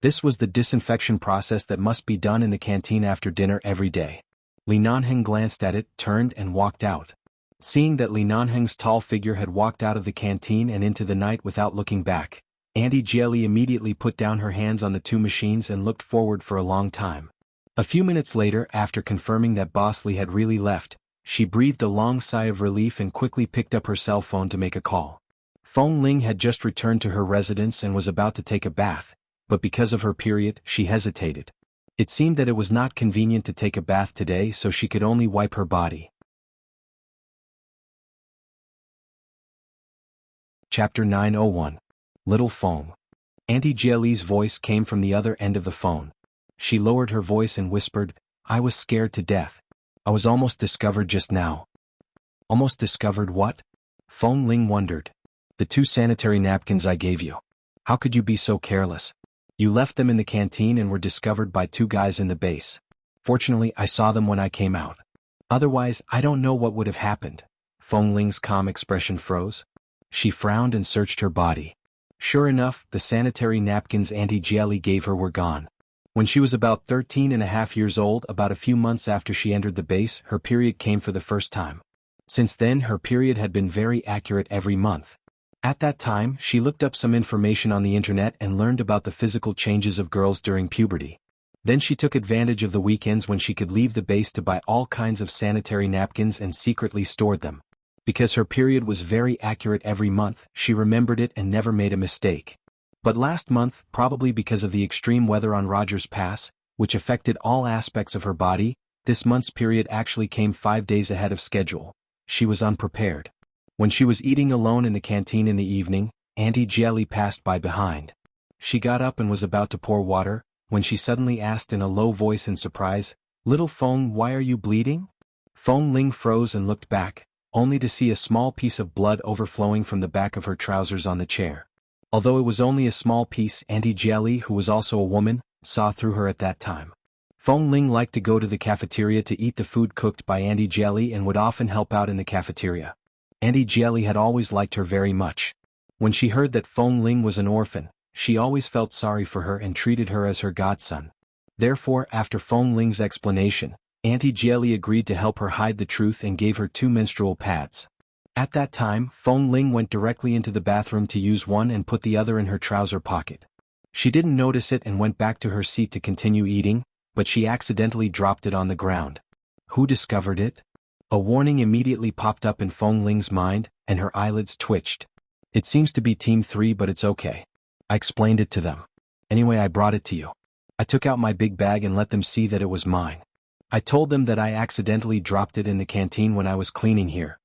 This was the disinfection process that must be done in the canteen after dinner every day. Li Nanheng glanced at it, turned and walked out. Seeing that Li Nanheng's tall figure had walked out of the canteen and into the night without looking back, Auntie Jelly immediately put down her hands on the two machines and looked forward for a long time. A few minutes later, after confirming that Boss Li had really left, she breathed a long sigh of relief and quickly picked up her cell phone to make a call. Feng Ling had just returned to her residence and was about to take a bath, but because of her period, she hesitated. It seemed that it was not convenient to take a bath today, so she could only wipe her body. Chapter 901. Little Feng. Auntie Jelly's voice came from the other end of the phone. She lowered her voice and whispered, "I was scared to death. I was almost discovered just now." Almost discovered what? Feng Ling wondered. "The 2 sanitary napkins I gave you. How could you be so careless? You left them in the canteen and were discovered by 2 guys in the base. Fortunately, I saw them when I came out. Otherwise, I don't know what would have happened." Feng Ling's calm expression froze. She frowned and searched her body. Sure enough, the sanitary napkins Auntie Jelly gave her were gone. When she was about 13.5 years old, about a few months after she entered the base, her period came for the first time. Since then, her period had been very accurate every month. At that time, she looked up some information on the internet and learned about the physical changes of girls during puberty. Then she took advantage of the weekends when she could leave the base to buy all kinds of sanitary napkins and secretly stored them. Because her period was very accurate every month, she remembered it and never made a mistake. But last month, probably because of the extreme weather on Rogers Pass, which affected all aspects of her body, this month's period actually came 5 days ahead of schedule. She was unprepared. When she was eating alone in the canteen in the evening, Auntie Jelly passed by behind. She got up and was about to pour water, when she suddenly asked in a low voice in surprise, "Little Feng, why are you bleeding?" Feng Ling froze and looked back, only to see a small piece of blood overflowing from the back of her trousers on the chair. Although it was only a small piece, Auntie Jelly, who was also a woman, saw through her at that time. Feng Ling liked to go to the cafeteria to eat the food cooked by Auntie Jelly and would often help out in the cafeteria. Auntie Jelly had always liked her very much. When she heard that Feng Ling was an orphan, she always felt sorry for her and treated her as her godson. Therefore, after Feng Ling's explanation, Auntie Jelly agreed to help her hide the truth and gave her 2 menstrual pads. At that time, Feng Ling went directly into the bathroom to use one and put the other in her trouser pocket. She didn't notice it and went back to her seat to continue eating, but she accidentally dropped it on the ground. Who discovered it? A warning immediately popped up in Feng Ling's mind, and her eyelids twitched. "It seems to be Team 3, but it's okay. I explained it to them. Anyway, I brought it to you. I took out my big bag and let them see that it was mine. I told them that I accidentally dropped it in the canteen when I was cleaning here."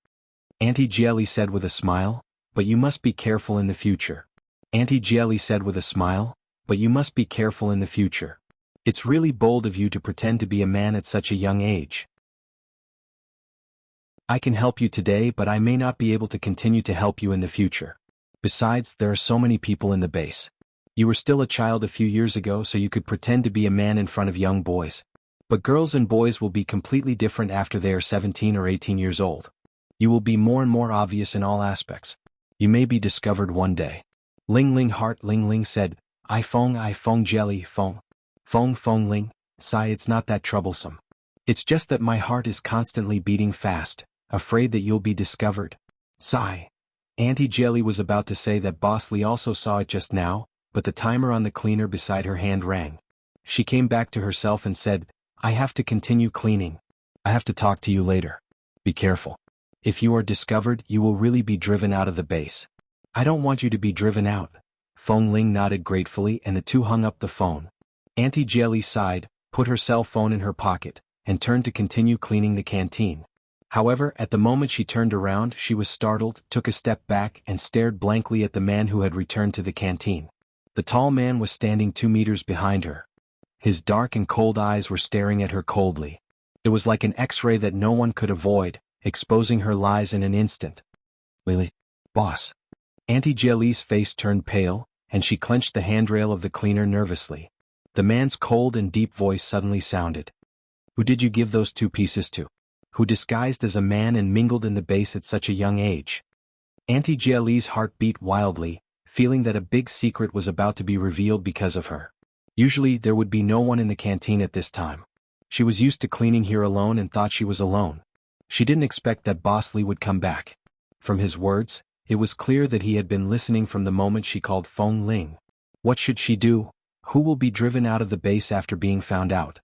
Auntie Jelly said with a smile, "But you must be careful in the future." Auntie Jelly said with a smile, "But you must be careful in the future. It's really bold of you to pretend to be a man at such a young age. I can help you today, but I may not be able to continue to help you in the future. Besides, there are so many people in the base. You were still a child a few years ago, so you could pretend to be a man in front of young boys. But girls and boys will be completely different after they are 17 or 18 years old. You will be more and more obvious in all aspects. You may be discovered one day. Ling Ling heart Ling Ling said, I phone jelly phone. Phone Ling, sigh it's not that troublesome. It's just that my heart is constantly beating fast, afraid that you'll be discovered. Sigh. Auntie Jelly was about to say that Boss Lee also saw it just now, but the timer on the cleaner beside her hand rang. She came back to herself and said, I have to continue cleaning. I have to talk to you later. Be careful. If you are discovered, you will really be driven out of the base. I don't want you to be driven out. Feng Ling nodded gratefully and the two hung up the phone. Auntie Jelly sighed, put her cell phone in her pocket, and turned to continue cleaning the canteen. However, at the moment she turned around, she was startled, took a step back and stared blankly at the man who had returned to the canteen. The tall man was standing 2 meters behind her. His dark and cold eyes were staring at her coldly. It was like an X-ray that no one could avoid, exposing her lies in an instant. Lily? Boss. Auntie Jelly's face turned pale, and she clenched the handrail of the cleaner nervously. The man's cold and deep voice suddenly sounded. Who did you give those 2 pieces to? Who disguised as a man and mingled in the base at such a young age? Auntie Jelly's heart beat wildly, feeling that a big secret was about to be revealed because of her. Usually there would be no one in the canteen at this time. She was used to cleaning here alone and thought she was alone. She didn't expect that Boss Lee would come back. From his words, it was clear that he had been listening from the moment she called Feng Ling. What should she do? Who will be driven out of the base after being found out?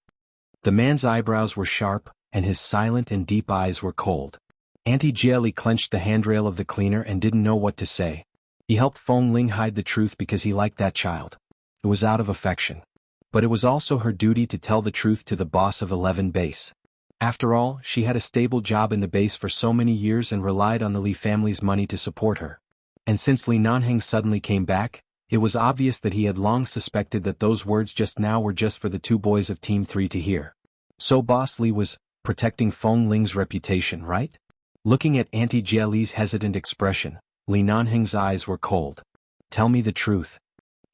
The man's eyebrows were sharp, and his silent and deep eyes were cold. Auntie Jelly clenched the handrail of the cleaner and didn't know what to say. He helped Feng Ling hide the truth because he liked that child. It was out of affection. But it was also her duty to tell the truth to the boss of 11 base. After all, she had a stable job in the base for so many years and relied on the Li family's money to support her. And since Li Nanheng suddenly came back, it was obvious that he had long suspected that those words just now were just for the 2 boys of Team 3 to hear. So Boss Lee was protecting Feng Ling's reputation, right? Looking at Auntie Jelly's hesitant expression, Li Nanheng's eyes were cold. Tell me the truth.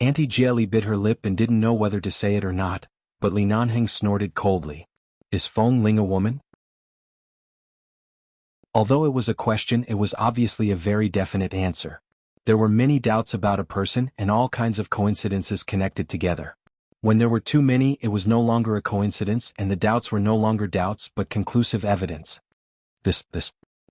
Auntie Jelly bit her lip and didn't know whether to say it or not, but Li Nanheng snorted coldly. Is Feng Ling a woman? Although it was a question, it was obviously a very definite answer. There were many doubts about a person and all kinds of coincidences connected together. When there were too many, it was no longer a coincidence and the doubts were no longer doubts but conclusive evidence. This.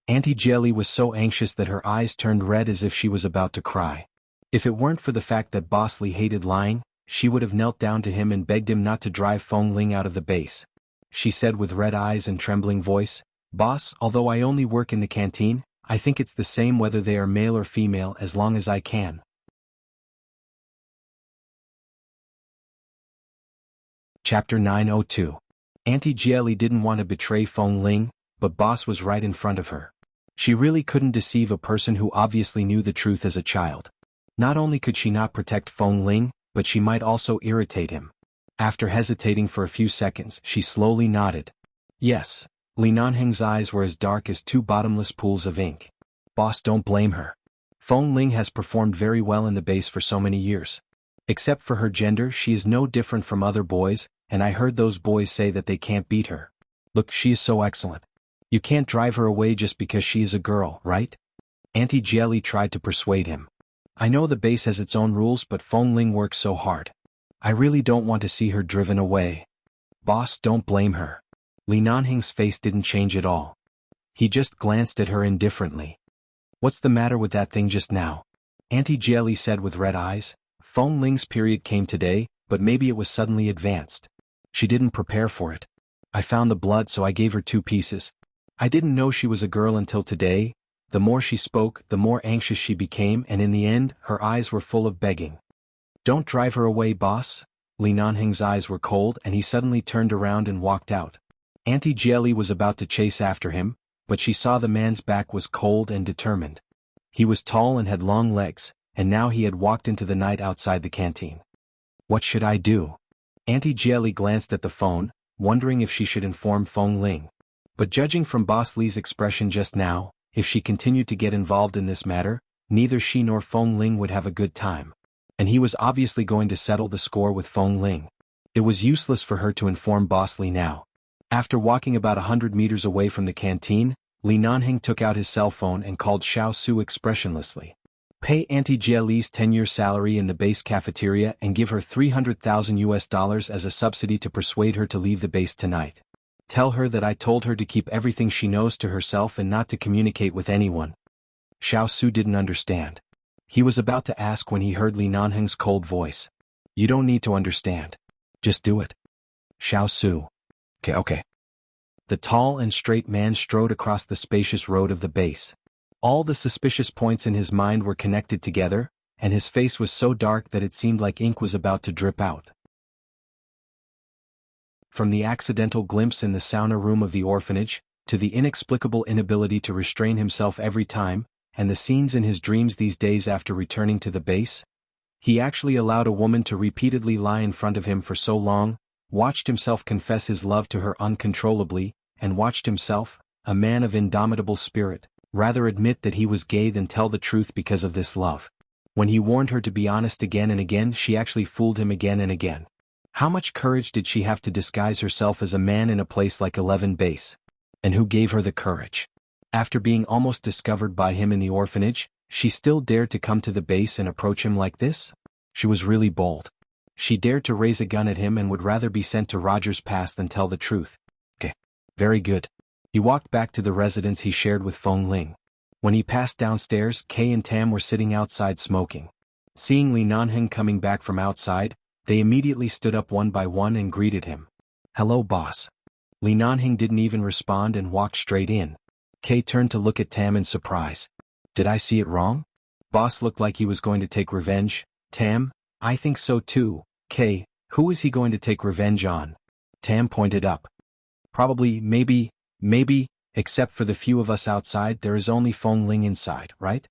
Auntie Jelly was so anxious that her eyes turned red as if she was about to cry. If it weren't for the fact that Boss Lee hated lying, she would have knelt down to him and begged him not to drive Feng Ling out of the base. She said with red eyes and trembling voice, Boss, although I only work in the canteen, I think it's the same whether they are male or female as long as I can. Chapter 902. Auntie Jelly didn't want to betray Feng Ling, but Boss was right in front of her. She really couldn't deceive a person who obviously knew the truth as a child. Not only could she not protect Feng Ling, but she might also irritate him. After hesitating for a few seconds, she slowly nodded. Yes. Li Nanheng's eyes were as dark as 2 bottomless pools of ink. Boss, don't blame her. Feng Ling has performed very well in the base for so many years. Except for her gender, she is no different from other boys, and I heard those boys say that they can't beat her. Look, she is so excellent. You can't drive her away just because she is a girl, right? Auntie Jelly tried to persuade him. I know the base has its own rules, but Feng Ling works so hard. I really don't want to see her driven away. Boss, don't blame her. Li Nanheng's face didn't change at all. He just glanced at her indifferently. What's the matter with that thing just now? Auntie Jelly said with red eyes. Feng Ling's period came today, but maybe it was suddenly advanced. She didn't prepare for it. I found the blood, so I gave her 2 pieces. I didn't know she was a girl until today. The more she spoke, the more anxious she became, and in the end, her eyes were full of begging. Don't drive her away, boss. Li Nanheng's eyes were cold and he suddenly turned around and walked out. Auntie Jelly was about to chase after him, but she saw the man's back was cold and determined. He was tall and had long legs, and now he had walked into the night outside the canteen. What should I do? Auntie Jelly glanced at the phone, wondering if she should inform Feng Ling. But judging from Boss Li's expression just now, if she continued to get involved in this matter, neither she nor Feng Ling would have a good time. And he was obviously going to settle the score with Feng Ling. It was useless for her to inform Boss Li now. After walking about 100 meters away from the canteen, Li Nanheng took out his cell phone and called Xiao Su expressionlessly. Pay Auntie Jia Li's 10-year salary in the base cafeteria and give her $300,000 as a subsidy to persuade her to leave the base tonight. Tell her that I told her to keep everything she knows to herself and not to communicate with anyone. Xiao Su didn't understand. He was about to ask when he heard Li Nanheng's cold voice. You don't need to understand. Just do it. Xiao Su. Okay. The tall and straight man strode across the spacious road of the base. All the suspicious points in his mind were connected together, and his face was so dark that it seemed like ink was about to drip out. From the accidental glimpse in the sauna room of the orphanage, to the inexplicable inability to restrain himself every time, and the scenes in his dreams these days after returning to the base, he actually allowed a woman to repeatedly lie in front of him for so long, watched himself confess his love to her uncontrollably, and watched himself, a man of indomitable spirit, rather admit that he was gay than tell the truth because of this love. When he warned her to be honest again and again, she actually fooled him again and again. How much courage did she have to disguise herself as a man in a place like 11 Base? And who gave her the courage? After being almost discovered by him in the orphanage, she still dared to come to the base and approach him like this? She was really bold. She dared to raise a gun at him and would rather be sent to Roger's Pass than tell the truth. Okay. Very good. He walked back to the residence he shared with Feng Ling. When he passed downstairs, Kay and Tam were sitting outside smoking. Seeing Li Nanheng coming back from outside, they immediately stood up one by one and greeted him. Hello, boss. Li Nanheng didn't even respond and walked straight in. Kay turned to look at Tam in surprise. Did I see it wrong? Boss looked like he was going to take revenge. Tam, I think so too. Kay, who is he going to take revenge on? Tam pointed up. Probably, maybe, except for the few of us outside, there is only Feng Ling inside, right?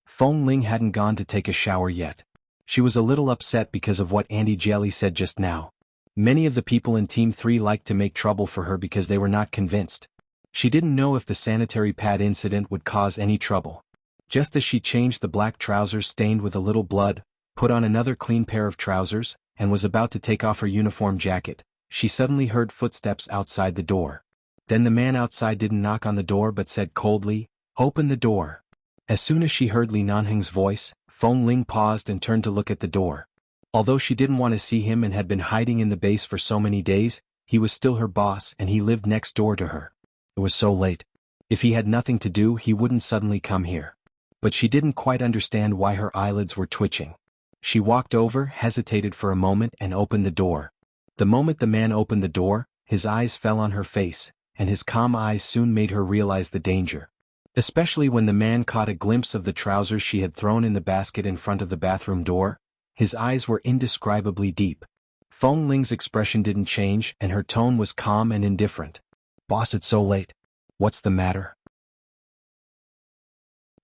Feng Ling hadn't gone to take a shower yet. She was a little upset because of what Auntie Jelly said just now. Many of the people in Team 3 liked to make trouble for her because they were not convinced. She didn't know if the sanitary pad incident would cause any trouble. Just as she changed the black trousers stained with a little blood, put on another clean pair of trousers, and was about to take off her uniform jacket, she suddenly heard footsteps outside the door. Then the man outside didn't knock on the door but said coldly, "Open the door." As soon as she heard Li Nanheng's voice, Feng Ling paused and turned to look at the door. Although she didn't want to see him and had been hiding in the base for so many days, he was still her boss and he lived next door to her. It was so late. If he had nothing to do, he wouldn't suddenly come here. But she didn't quite understand why her eyelids were twitching. She walked over, hesitated for a moment, and opened the door. The moment the man opened the door, his eyes fell on her face, and his calm eyes soon made her realize the danger. Especially when the man caught a glimpse of the trousers she had thrown in the basket in front of the bathroom door, his eyes were indescribably deep. Feng Ling's expression didn't change and her tone was calm and indifferent. "Boss, it's so late. What's the matter?"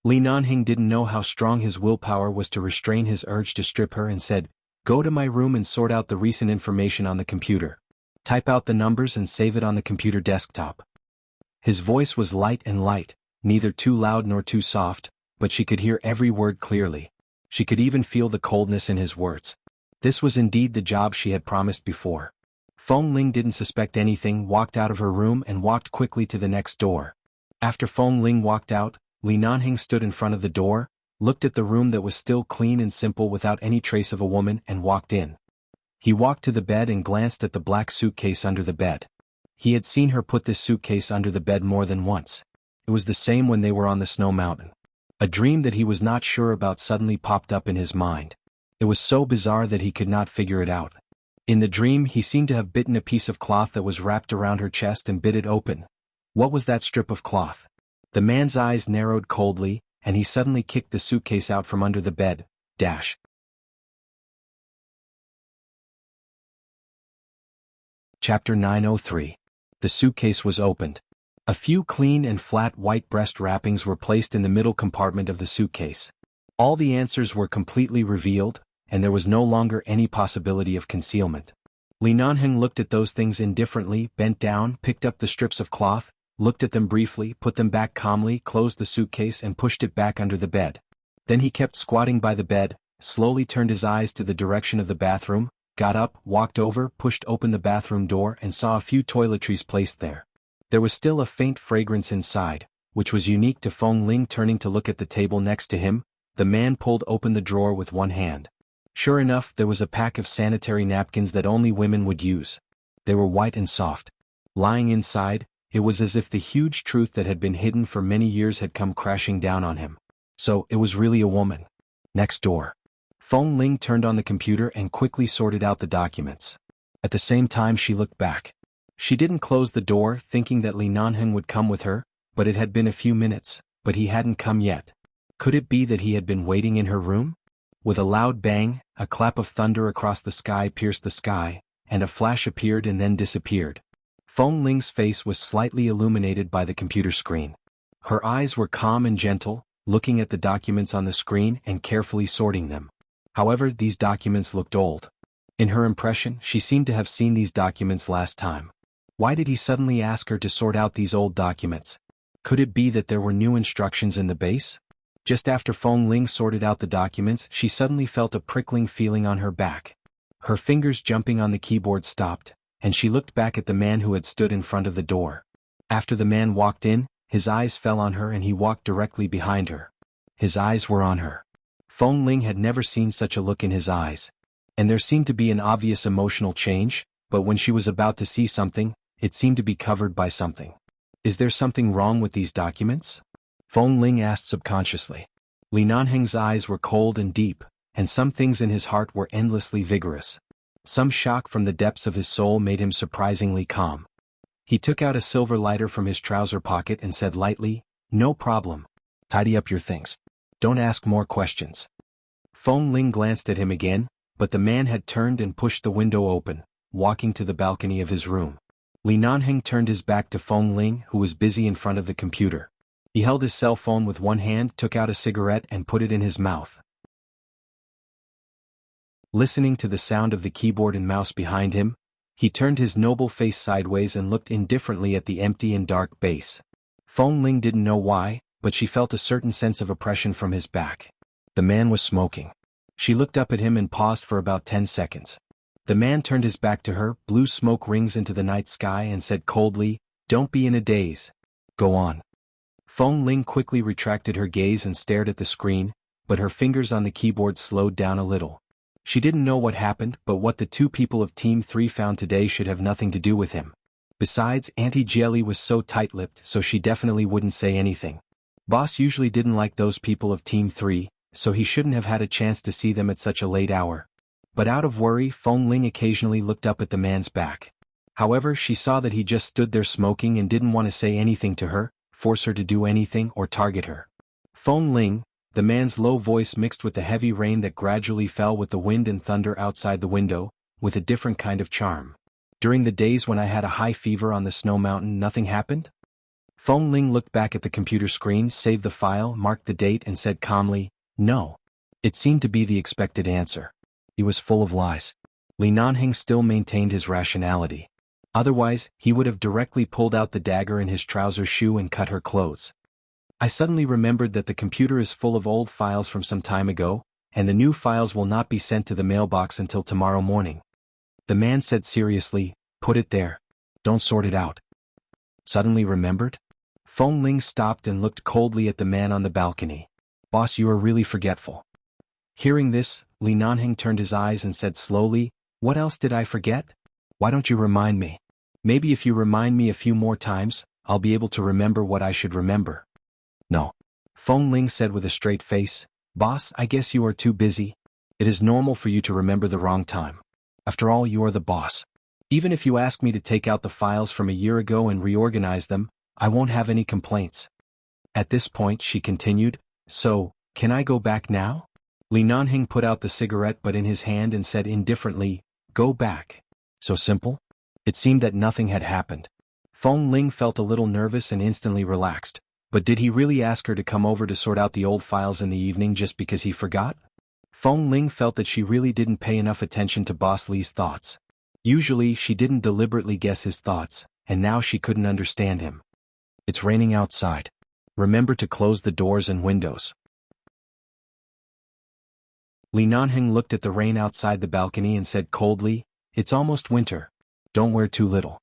Li Nanheng didn't know how strong his willpower was to restrain his urge to strip her and said, "Go to my room and sort out the recent information on the computer. Type out the numbers and save it on the computer desktop." His voice was light, neither too loud nor too soft, but she could hear every word clearly. She could even feel the coldness in his words. This was indeed the job she had promised before. Feng Ling didn't suspect anything, walked out of her room and walked quickly to the next door. After Feng Ling walked out, Li Nanheng stood in front of the door, looked at the room that was still clean and simple without any trace of a woman, and walked in. He walked to the bed and glanced at the black suitcase under the bed. He had seen her put this suitcase under the bed more than once. It was the same when they were on the snow mountain. A dream that he was not sure about suddenly popped up in his mind. It was so bizarre that he could not figure it out. In the dream, he seemed to have bitten a piece of cloth that was wrapped around her chest and bit it open. What was that strip of cloth? The man's eyes narrowed coldly, and he suddenly kicked the suitcase out from under the bed. Chapter 903. The suitcase was opened. A few clean and flat white breast wrappings were placed in the middle compartment of the suitcase. All the answers were completely revealed, and there was no longer any possibility of concealment. Li Nanheng looked at those things indifferently, bent down, picked up the strips of cloth, looked at them briefly, put them back calmly, closed the suitcase and pushed it back under the bed. Then he kept squatting by the bed, slowly turned his eyes to the direction of the bathroom, got up, walked over, pushed open the bathroom door and saw a few toiletries placed there. There was still a faint fragrance inside, which was unique to Feng Ling. Turning to look at the table next to him, the man pulled open the drawer with one hand. Sure enough, there was a pack of sanitary napkins that only women would use. They were white and soft. Lying inside, it was as if the huge truth that had been hidden for many years had come crashing down on him. So, it was really a woman. Next door. Feng Ling turned on the computer and quickly sorted out the documents. At the same time she looked back. She didn't close the door, thinking that Li Nanheng would come with her, but it had been a few minutes, but he hadn't come yet. Could it be that he had been waiting in her room? With a loud bang, a clap of thunder across the sky pierced the sky, and a flash appeared and then disappeared. Feng Ling's face was slightly illuminated by the computer screen. Her eyes were calm and gentle, looking at the documents on the screen and carefully sorting them. However, these documents looked old. In her impression, she seemed to have seen these documents last time. Why did he suddenly ask her to sort out these old documents? Could it be that there were new instructions in the base? Just after Feng Ling sorted out the documents, she suddenly felt a prickling feeling on her back. Her fingers jumping on the keyboard stopped, and she looked back at the man who had stood in front of the door. After the man walked in, his eyes fell on her and he walked directly behind her. His eyes were on her. Feng Ling had never seen such a look in his eyes. And there seemed to be an obvious emotional change, but when she was about to see something, it seemed to be covered by something. Is there something wrong with these documents? Feng Ling asked subconsciously. Li Nanheng's eyes were cold and deep, and some things in his heart were endlessly vigorous. Some shock from the depths of his soul made him surprisingly calm. He took out a silver lighter from his trouser pocket and said lightly, "No problem. Tidy up your things. Don't ask more questions." Feng Ling glanced at him again, but the man had turned and pushed the window open, walking to the balcony of his room. Li Nanheng turned his back to Feng Ling, who was busy in front of the computer. He held his cell phone with one hand, took out a cigarette and put it in his mouth. Listening to the sound of the keyboard and mouse behind him, he turned his noble face sideways and looked indifferently at the empty and dark base. Feng Ling didn't know why, but she felt a certain sense of oppression from his back. The man was smoking. She looked up at him and paused for about 10 seconds. The man turned his back to her, blew smoke rings into the night sky and said coldly, "Don't be in a daze. Go on." Feng Ling quickly retracted her gaze and stared at the screen, but her fingers on the keyboard slowed down a little. She didn't know what happened, but what the two people of Team 3 found today should have nothing to do with him. Besides, Auntie Jelly was so tight-lipped, so she definitely wouldn't say anything. Boss usually didn't like those people of Team 3, so he shouldn't have had a chance to see them at such a late hour. But out of worry, Feng Ling occasionally looked up at the man's back. However, she saw that he just stood there smoking and didn't want to say anything to her, force her to do anything or target her. Feng Ling, the man's low voice mixed with the heavy rain that gradually fell with the wind and thunder outside the window, with a different kind of charm. During the days when I had a high fever on the snow mountain, nothing happened? Feng Ling looked back at the computer screen, saved the file, marked the date and said calmly, "No." It seemed to be the expected answer. He was full of lies. Li Nanheng still maintained his rationality. Otherwise, he would have directly pulled out the dagger in his trouser shoe and cut her clothes. I suddenly remembered that the computer is full of old files from some time ago, and the new files will not be sent to the mailbox until tomorrow morning. The man said seriously, "Put it there. Don't sort it out." Suddenly remembered? Feng Ling stopped and looked coldly at the man on the balcony. "Boss, you are really forgetful." Hearing this, Li Nanheng turned his eyes and said slowly, "What else did I forget? Why don't you remind me? Maybe if you remind me a few more times, I'll be able to remember what I should remember." "No." Feng Ling said with a straight face, "Boss, I guess you are too busy. It is normal for you to remember the wrong time. After all, you are the boss. Even if you ask me to take out the files from a year ago and reorganize them, I won't have any complaints." At this point she continued, "So, can I go back now?" Li Nanheng put out the cigarette butt in his hand and said indifferently, "Go back." So simple? It seemed that nothing had happened. Feng Ling felt a little nervous and instantly relaxed, but did he really ask her to come over to sort out the old files in the evening just because he forgot? Feng Ling felt that she really didn't pay enough attention to Boss Li's thoughts. Usually she didn't deliberately guess his thoughts, and now she couldn't understand him. "It's raining outside. Remember to close the doors and windows." Li Nanheng looked at the rain outside the balcony and said coldly, "It's almost winter. Don't wear too little."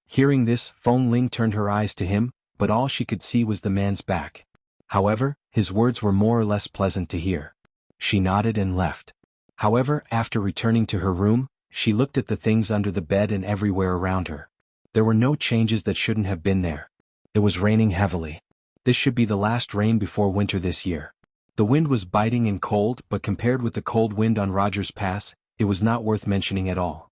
Hearing this, Feng Ling turned her eyes to him, but all she could see was the man's back. However, his words were more or less pleasant to hear. She nodded and left. However, after returning to her room, she looked at the things under the bed and everywhere around her. There were no changes that shouldn't have been there. It was raining heavily. This should be the last rain before winter this year. The wind was biting and cold, but compared with the cold wind on Rogers Pass, it was not worth mentioning at all.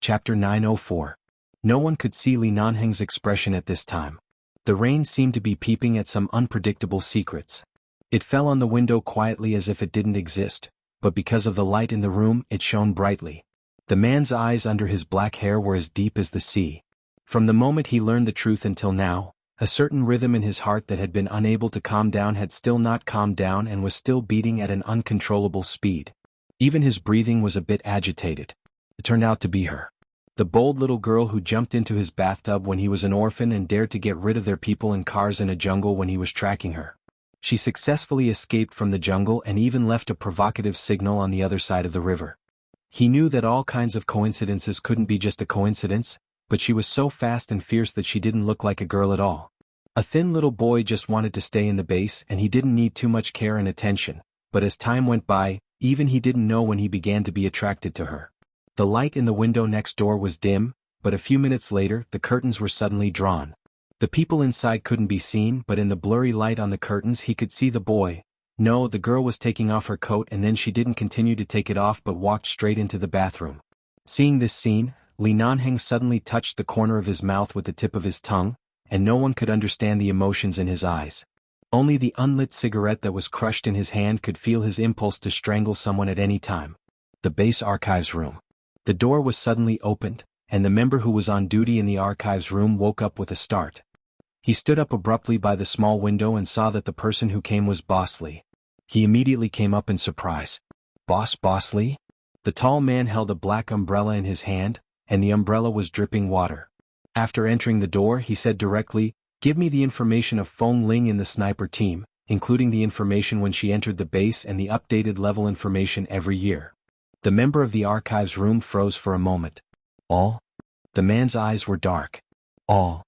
Chapter 904. No one could see Li Nanheng's expression at this time. The rain seemed to be peeping at some unpredictable secrets. It fell on the window quietly as if it didn't exist, but because of the light in the room it shone brightly. The man's eyes under his black hair were as deep as the sea. From the moment he learned the truth until now, a certain rhythm in his heart that had been unable to calm down had still not calmed down and was still beating at an uncontrollable speed. Even his breathing was a bit agitated. It turned out to be her. The bold little girl who jumped into his bathtub when he was an orphan and dared to get rid of their people and cars in a jungle when he was tracking her. She successfully escaped from the jungle and even left a provocative signal on the other side of the river. He knew that all kinds of coincidences couldn't be just a coincidence, but she was so fast and fierce that she didn't look like a girl at all. A thin little boy just wanted to stay in the base and he didn't need too much care and attention, but as time went by, even he didn't know when he began to be attracted to her. The light in the window next door was dim, but a few minutes later the curtains were suddenly drawn. The people inside couldn't be seen, but in the blurry light on the curtains he could see the boy. No, the girl was taking off her coat and then she didn't continue to take it off but walked straight into the bathroom. Seeing this scene, Li Nanheng suddenly touched the corner of his mouth with the tip of his tongue, and no one could understand the emotions in his eyes. Only the unlit cigarette that was crushed in his hand could feel his impulse to strangle someone at any time. The base archives room. The door was suddenly opened, and the member who was on duty in the archives room woke up with a start. He stood up abruptly by the small window and saw that the person who came was Boss Lee. He immediately came up in surprise. Boss Lee?" The tall man held a black umbrella in his hand, and the umbrella was dripping water. After entering the door he said directly, "Give me the information of Feng Ling in the sniper team, including the information when she entered the base and the updated level information every year." The member of the archives room froze for a moment. "All?" The man's eyes were dark. All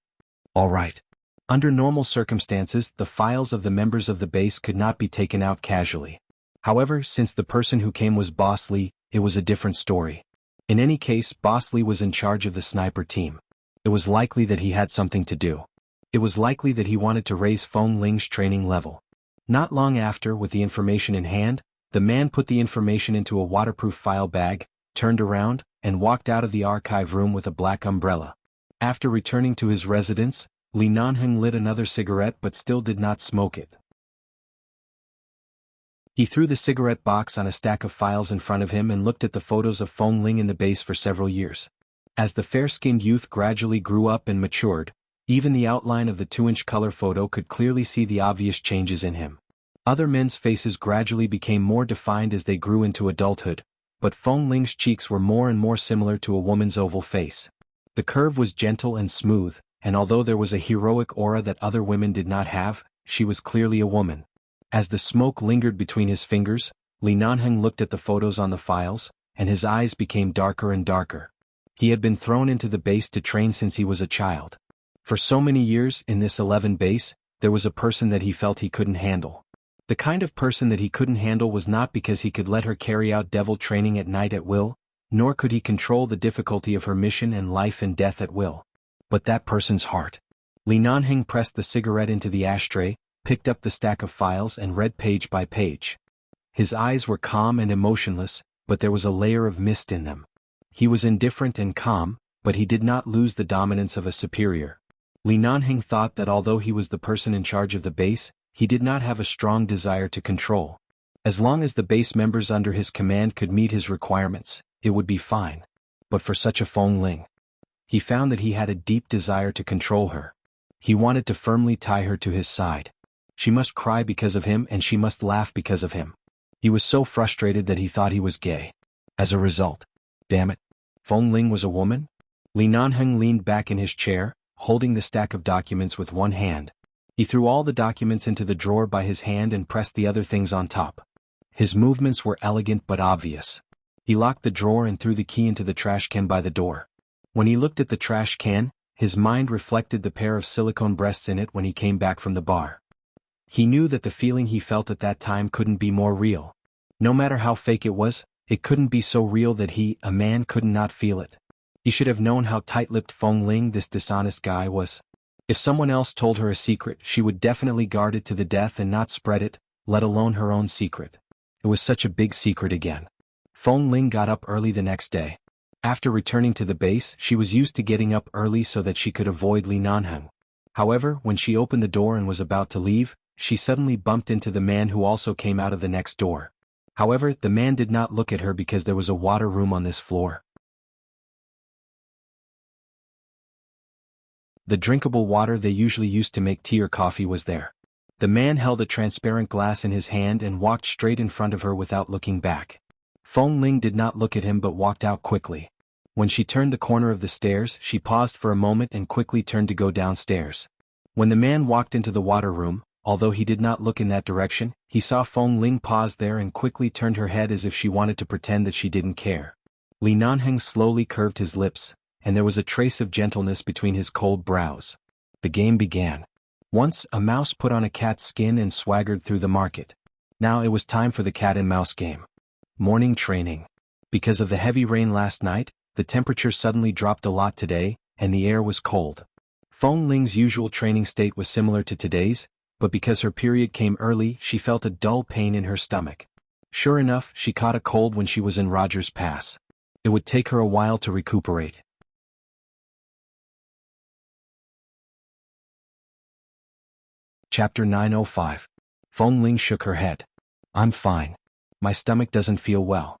right." Under normal circumstances, the files of the members of the base could not be taken out casually. However, since the person who came was Boss Lee, it was a different story. In any case, Boss Lee was in charge of the sniper team. It was likely that he had something to do. It was likely that he wanted to raise Feng Ling's training level. Not long after, with the information in hand, the man put the information into a waterproof file bag, turned around, and walked out of the archive room with a black umbrella. After returning to his residence, Li Nanheng lit another cigarette but still did not smoke it. He threw the cigarette box on a stack of files in front of him and looked at the photos of Feng Ling in the base for several years. As the fair-skinned youth gradually grew up and matured, even the outline of the 2-inch color photo could clearly see the obvious changes in him. Other men's faces gradually became more defined as they grew into adulthood, but Feng Ling's cheeks were more and more similar to a woman's oval face. The curve was gentle and smooth, and although there was a heroic aura that other women did not have, she was clearly a woman. As the smoke lingered between his fingers, Li Nanheng looked at the photos on the files, and his eyes became darker and darker. He had been thrown into the base to train since he was a child. For so many years, in this 11 base, there was a person that he felt he couldn't handle. The kind of person that he couldn't handle was not because he could let her carry out devil training at night at will, nor could he control the difficulty of her mission and life and death at will. But that person's heart. Li Nanheng pressed the cigarette into the ashtray, picked up the stack of files and read page by page. His eyes were calm and emotionless, but there was a layer of mist in them. He was indifferent and calm, but he did not lose the dominance of a superior. Li Nanheng thought that although he was the person in charge of the base, he did not have a strong desire to control. As long as the base members under his command could meet his requirements, it would be fine. But for such a Feng Ling, he found that he had a deep desire to control her. He wanted to firmly tie her to his side. She must cry because of him and she must laugh because of him. He was so frustrated that he thought he was gay. As a result, damn it, Feng Ling was a woman? Li Nanheng leaned back in his chair, holding the stack of documents with one hand. He threw all the documents into the drawer by his hand and pressed the other things on top. His movements were elegant but obvious. He locked the drawer and threw the key into the trash can by the door. When he looked at the trash can, his mind reflected the pair of silicone breasts in it when he came back from the bar. He knew that the feeling he felt at that time couldn't be more real. No matter how fake it was, it couldn't be so real that he, a man, could not feel it. He should have known how tight-lipped Feng Ling, this dishonest guy, was. If someone else told her a secret, she would definitely guard it to the death and not spread it, let alone her own secret. It was such a big secret again. Feng Ling got up early the next day. After returning to the base, she was used to getting up early so that she could avoid Li Nanheng. However, when she opened the door and was about to leave, she suddenly bumped into the man who also came out of the next door. However, the man did not look at her because there was a water room on this floor. The drinkable water they usually used to make tea or coffee was there. The man held a transparent glass in his hand and walked straight in front of her without looking back. Feng Ling did not look at him but walked out quickly. When she turned the corner of the stairs, she paused for a moment and quickly turned to go downstairs. When the man walked into the water room, although he did not look in that direction, he saw Feng Ling pause there and quickly turned her head as if she wanted to pretend that she didn't care. Li Nanheng slowly curved his lips, and there was a trace of gentleness between his cold brows. The game began. Once, a mouse put on a cat's skin and swaggered through the market. Now it was time for the cat and mouse game. Morning training. Because of the heavy rain last night, the temperature suddenly dropped a lot today, and the air was cold. Feng Ling's usual training state was similar to today's, but because her period came early, she felt a dull pain in her stomach. Sure enough, she caught a cold when she was in Rogers Pass. It would take her a while to recuperate. Chapter 905. Feng Ling shook her head. I'm fine. My stomach doesn't feel well.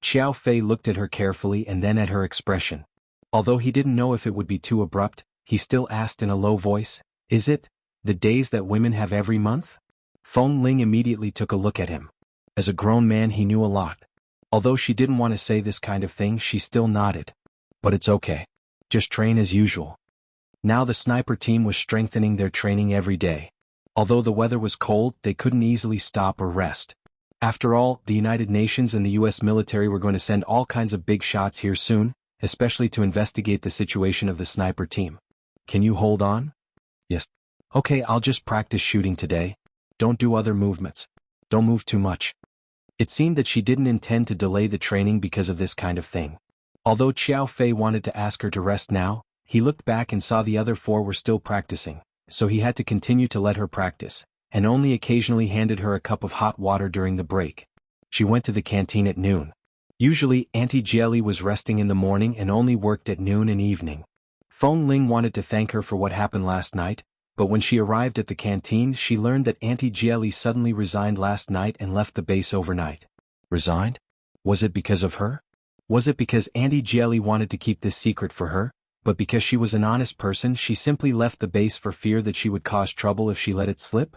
Xiao Fei looked at her carefully and then at her expression. Although he didn't know if it would be too abrupt, he still asked in a low voice, Is it the days that women have every month? Feng Ling immediately took a look at him. As a grown man, he knew a lot. Although she didn't want to say this kind of thing, she still nodded. But it's okay. Just train as usual. Now the sniper team was strengthening their training every day. Although the weather was cold, they couldn't easily stop or rest. After all, the United Nations and the US military were going to send all kinds of big shots here soon, especially to investigate the situation of the sniper team. Can you hold on? Yes. Okay, I'll just practice shooting today. Don't do other movements. Don't move too much. It seemed that she didn't intend to delay the training because of this kind of thing. Although Xiao Fei wanted to ask her to rest now, he looked back and saw the other four were still practicing, so he had to continue to let her practice, and only occasionally handed her a cup of hot water during the break. She went to the canteen at noon. Usually, Auntie Jelly was resting in the morning and only worked at noon and evening. Feng Ling wanted to thank her for what happened last night, but when she arrived at the canteen, she learned that Auntie Jelly suddenly resigned last night and left the base overnight. Resigned? Was it because of her? Was it because Auntie Jelly wanted to keep this secret for her, but because she was an honest person she simply left the base for fear that she would cause trouble if she let it slip?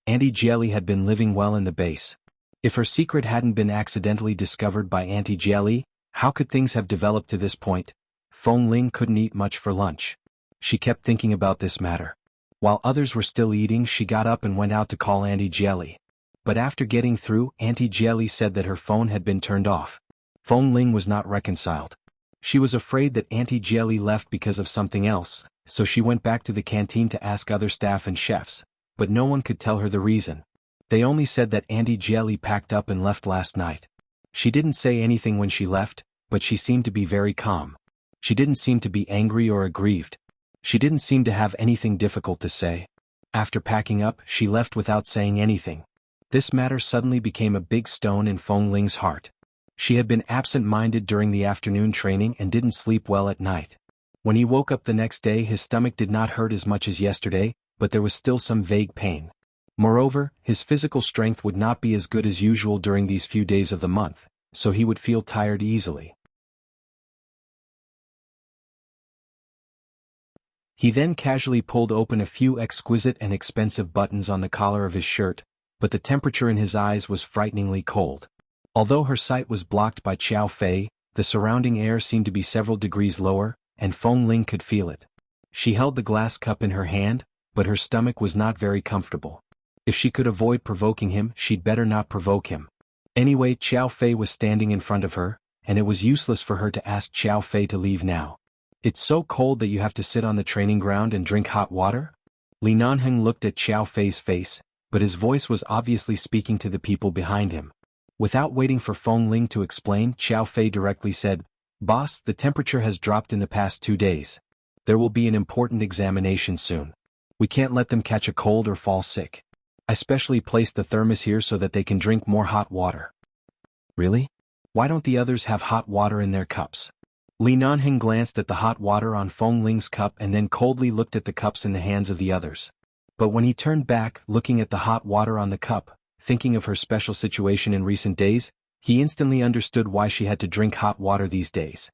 Auntie Jelly had been living well in the base. If her secret hadn't been accidentally discovered by Auntie Jelly, how could things have developed to this point? Feng Ling couldn't eat much for lunch. She kept thinking about this matter. While others were still eating, she got up and went out to call Auntie Jelly. But after getting through, Auntie Jelly said that her phone had been turned off. Feng Ling was not reconciled. She was afraid that Auntie Jelly left because of something else, so she went back to the canteen to ask other staff and chefs, but no one could tell her the reason. They only said that Auntie Jelly packed up and left last night. She didn't say anything when she left, but she seemed to be very calm. She didn't seem to be angry or aggrieved. She didn't seem to have anything difficult to say. After packing up, she left without saying anything. This matter suddenly became a big stone in Feng Ling's heart. She had been absent-minded during the afternoon training and didn't sleep well at night. When he woke up the next day, his stomach did not hurt as much as yesterday, but there was still some vague pain. Moreover, his physical strength would not be as good as usual during these few days of the month, so he would feel tired easily. He then casually pulled open a few exquisite and expensive buttons on the collar of his shirt, but the temperature in his eyes was frighteningly cold. Although her sight was blocked by Xiao Fei, the surrounding air seemed to be several degrees lower, and Feng Ling could feel it. She held the glass cup in her hand, but her stomach was not very comfortable. If she could avoid provoking him, she'd better not provoke him. Anyway, Qiao Fei was standing in front of her, and it was useless for her to ask Qiao Fei to leave now. It's so cold that you have to sit on the training ground and drink hot water? Li Nanheng looked at Qiao Fei's face, but his voice was obviously speaking to the people behind him. Without waiting for Feng Ling to explain, Qiao Fei directly said, "Boss, the temperature has dropped in the past 2 days. There will be an important examination soon. We can't let them catch a cold or fall sick. I specially placed the thermos here so that they can drink more hot water." "Really? Why don't the others have hot water in their cups?" Li Nanheng glanced at the hot water on Feng Ling's cup and then coldly looked at the cups in the hands of the others. But when he turned back, looking at the hot water on the cup, thinking of her special situation in recent days, he instantly understood why she had to drink hot water these days.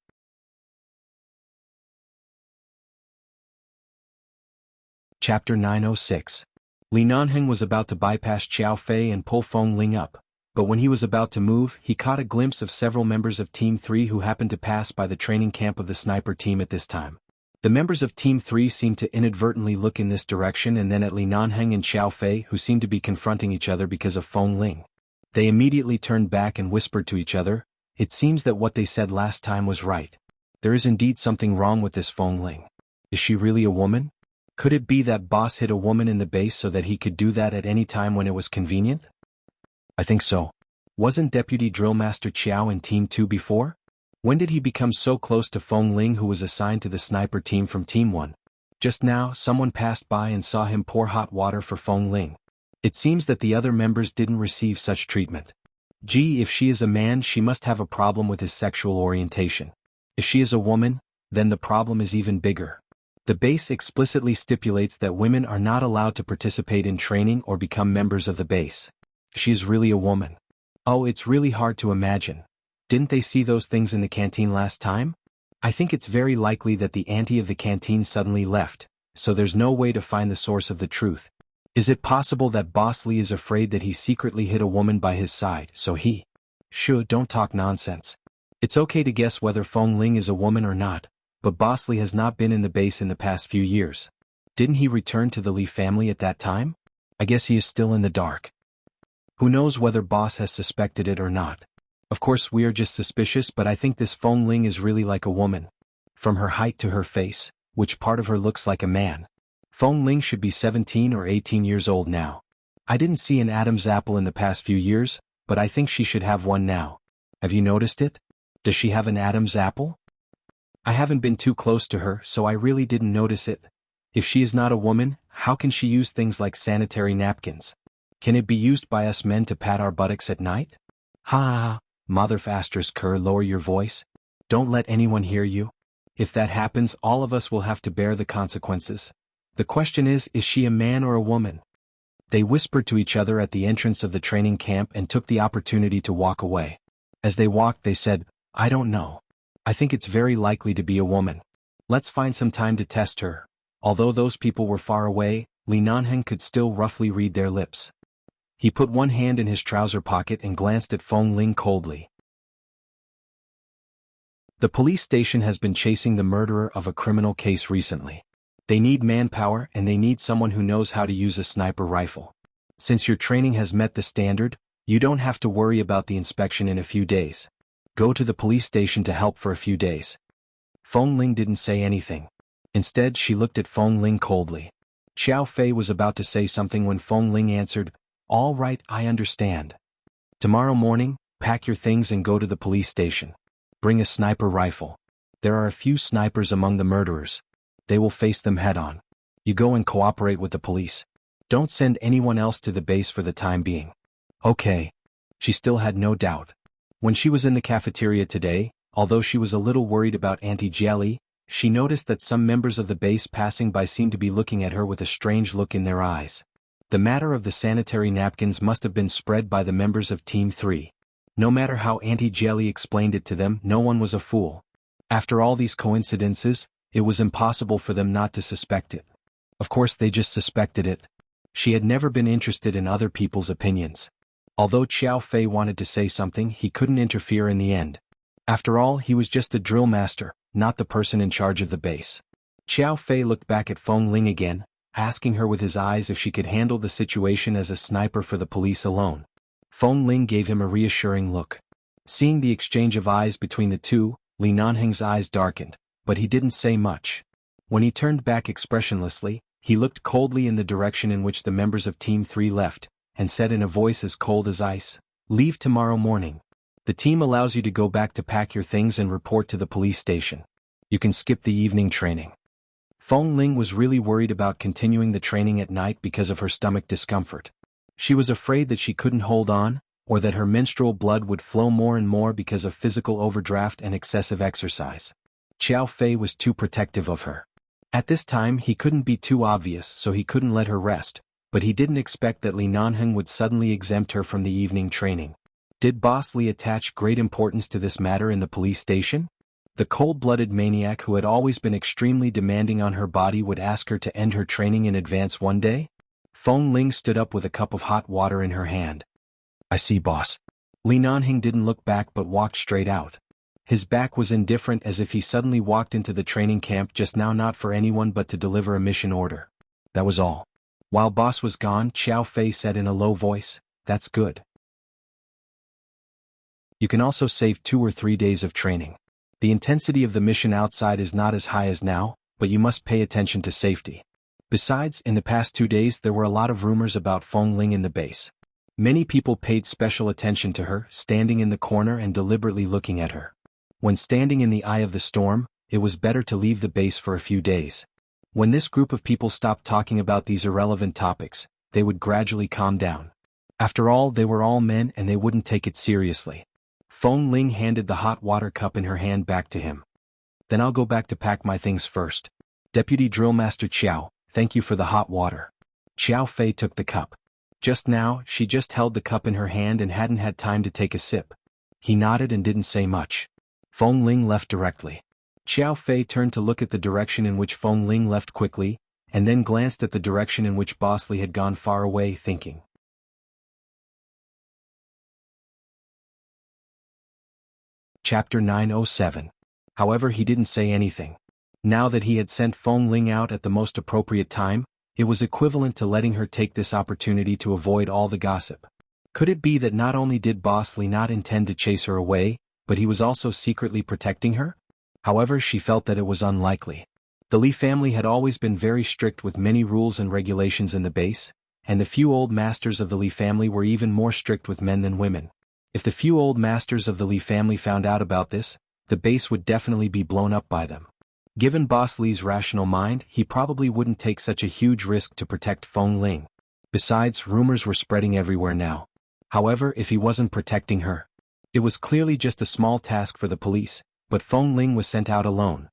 Chapter 906. Li Nanheng was about to bypass Qiao Fei and pull Feng Ling up, but when he was about to move, he caught a glimpse of several members of Team 3 who happened to pass by the training camp of the sniper team at this time. The members of Team 3 seemed to inadvertently look in this direction and then at Li Nanheng and Qiao Fei, who seemed to be confronting each other because of Feng Ling. They immediately turned back and whispered to each other. It seems that what they said last time was right. There is indeed something wrong with this Feng Ling. Is she really a woman? Could it be that boss hid a woman in the base so that he could do that at any time when it was convenient? I think so. Wasn't Deputy Drill Master Qiao in Team 2 before? When did he become so close to Feng Ling, who was assigned to the sniper team from Team 1? Just now, someone passed by and saw him pour hot water for Feng Ling. It seems that the other members didn't receive such treatment. Gee, if she is a man, she must have a problem with his sexual orientation. If she is a woman, then the problem is even bigger. The base explicitly stipulates that women are not allowed to participate in training or become members of the base. She is really a woman. Oh, it's really hard to imagine. Didn't they see those things in the canteen last time? I think it's very likely that the auntie of the canteen suddenly left, so there's no way to find the source of the truth. Is it possible that Boss Li is afraid that he secretly hid a woman by his side, so he... Shoo, don't talk nonsense. It's okay to guess whether Feng Ling is a woman or not, but Boss Li has not been in the base in the past few years. Didn't he return to the Li family at that time? I guess he is still in the dark. Who knows whether Boss has suspected it or not. Of course we are just suspicious, but I think this Feng Ling is really like a woman. From her height to her face, which part of her looks like a man? Feng Ling should be 17 or 18 years old now. I didn't see an Adam's apple in the past few years, but I think she should have one now. Have you noticed it? Does she have an Adam's apple? I haven't been too close to her, so I really didn't notice it. If she is not a woman, how can she use things like sanitary napkins? Can it be used by us men to pat our buttocks at night? Ha ha ha. Mother Kerr, lower your voice. Don't let anyone hear you. If that happens, all of us will have to bear the consequences. The question is she a man or a woman? They whispered to each other at the entrance of the training camp and took the opportunity to walk away. As they walked, they said, I don't know. I think it's very likely to be a woman. Let's find some time to test her. Although those people were far away, Li Nanheng could still roughly read their lips. He put one hand in his trouser pocket and glanced at Feng Ling coldly. The police station has been chasing the murderer of a criminal case recently. They need manpower and they need someone who knows how to use a sniper rifle. Since your training has met the standard, you don't have to worry about the inspection in a few days. Go to the police station to help for a few days. Feng Ling didn't say anything. Instead, she looked at Feng Ling coldly. Qiao Fei was about to say something when Feng Ling answered, All right, I understand. Tomorrow morning, pack your things and go to the police station. Bring a sniper rifle. There are a few snipers among the murderers. They will face them head-on. You go and cooperate with the police. Don't send anyone else to the base for the time being. Okay. She still had no doubt. When she was in the cafeteria today, although she was a little worried about Auntie Jelly, she noticed that some members of the base passing by seemed to be looking at her with a strange look in their eyes. The matter of the sanitary napkins must have been spread by the members of Team 3. No matter how Auntie Jelly explained it to them, no one was a fool. After all these coincidences, it was impossible for them not to suspect it. Of course they just suspected it. She had never been interested in other people's opinions. Although Qiao Fei wanted to say something, he couldn't interfere in the end. After all, he was just a drill master, not the person in charge of the base. Qiao Fei looked back at Feng Ling again. asking her with his eyes if she could handle the situation as a sniper for the police alone. Feng Ling gave him a reassuring look. Seeing the exchange of eyes between the two, Li Nanheng's eyes darkened, but he didn't say much. When he turned back expressionlessly, he looked coldly in the direction in which the members of Team 3 left, and said in a voice as cold as ice, "Leave tomorrow morning. The team allows you to go back to pack your things and report to the police station. You can skip the evening training." Feng Ling was really worried about continuing the training at night because of her stomach discomfort. She was afraid that she couldn't hold on, or that her menstrual blood would flow more and more because of physical overdraft and excessive exercise. Qiao Fei was too protective of her. At this time he couldn't be too obvious, so he couldn't let her rest, but he didn't expect that Li Nanheng would suddenly exempt her from the evening training. Did Boss Li attach great importance to this matter in the police station? The cold-blooded maniac who had always been extremely demanding on her body would ask her to end her training in advance one day? Feng Ling stood up with a cup of hot water in her hand. "I see, boss." Li Nanheng didn't look back but walked straight out. His back was indifferent, as if he suddenly walked into the training camp just now not for anyone but to deliver a mission order. That was all. While boss was gone, Qiao Fei said in a low voice, "That's good. You can also save 2 or 3 days of training. The intensity of the mission outside is not as high as now, but you must pay attention to safety." Besides, in the past 2 days there were a lot of rumors about Feng Ling in the base. Many people paid special attention to her, standing in the corner and deliberately looking at her. When standing in the eye of the storm, it was better to leave the base for a few days. When this group of people stopped talking about these irrelevant topics, they would gradually calm down. After all, they were all men and they wouldn't take it seriously. Feng Ling handed the hot water cup in her hand back to him. "Then I'll go back to pack my things first. Deputy Drill Master Qiao, thank you for the hot water." Qiao Fei took the cup. Just now, she just held the cup in her hand and hadn't had time to take a sip. He nodded and didn't say much. Feng Ling left directly. Qiao Fei turned to look at the direction in which Feng Ling left quickly, and then glanced at the direction in which Boss Li had gone far away, thinking. Chapter 907. However, he didn't say anything. Now that he had sent Feng Ling out at the most appropriate time, it was equivalent to letting her take this opportunity to avoid all the gossip. Could it be that not only did Boss Li not intend to chase her away, but he was also secretly protecting her? However, she felt that it was unlikely. The Li family had always been very strict with many rules and regulations in the base, and the few old masters of the Li family were even more strict with men than women. If the few old masters of the Li family found out about this, the base would definitely be blown up by them. Given Boss Li's rational mind, he probably wouldn't take such a huge risk to protect Feng Ling. Besides, rumors were spreading everywhere now. However, if he wasn't protecting her, it was clearly just a small task for the police, but Feng Ling was sent out alone.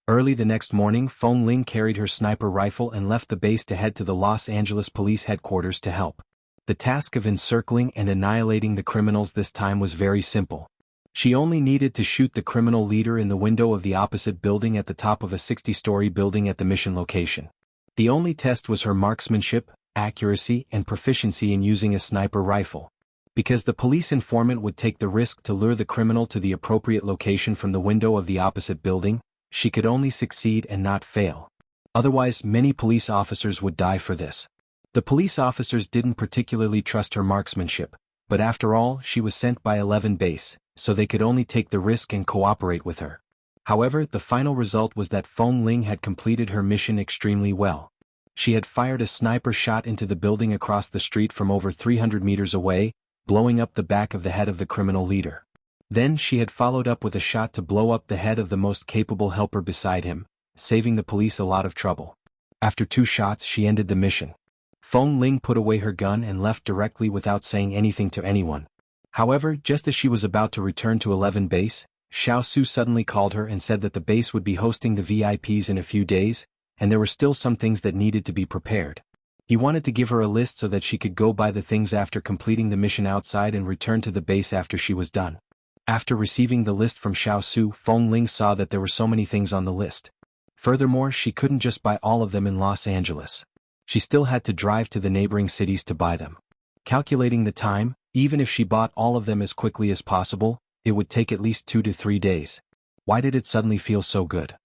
Early the next morning, Feng Ling carried her sniper rifle and left the base to head to the Los Angeles police headquarters to help. The task of encircling and annihilating the criminals this time was very simple. She only needed to shoot the criminal leader in the window of the opposite building at the top of a 60-story building at the mission location. The only test was her marksmanship, accuracy, and proficiency in using a sniper rifle. Because the police informant would take the risk to lure the criminal to the appropriate location from the window of the opposite building, she could only succeed and not fail. Otherwise, many police officers would die for this. The police officers didn't particularly trust her marksmanship, but after all, she was sent by 11 base, so they could only take the risk and cooperate with her. However, the final result was that Feng Ling had completed her mission extremely well. She had fired a sniper shot into the building across the street from over 300 meters away, blowing up the back of the head of the criminal leader. Then she had followed up with a shot to blow up the head of the most capable helper beside him, saving the police a lot of trouble. After 2 shots, she ended the mission. Feng Ling put away her gun and left directly without saying anything to anyone. However, just as she was about to return to 11 base, Xiao Su suddenly called her and said that the base would be hosting the VIPs in a few days, and there were still some things that needed to be prepared. He wanted to give her a list so that she could go buy the things after completing the mission outside and return to the base after she was done. After receiving the list from Xiao Su, Feng Ling saw that there were so many things on the list. Furthermore, she couldn't just buy all of them in Los Angeles. She still had to drive to the neighboring cities to buy them. Calculating the time, even if she bought all of them as quickly as possible, it would take at least 2 to 3 days. Why did it suddenly feel so good?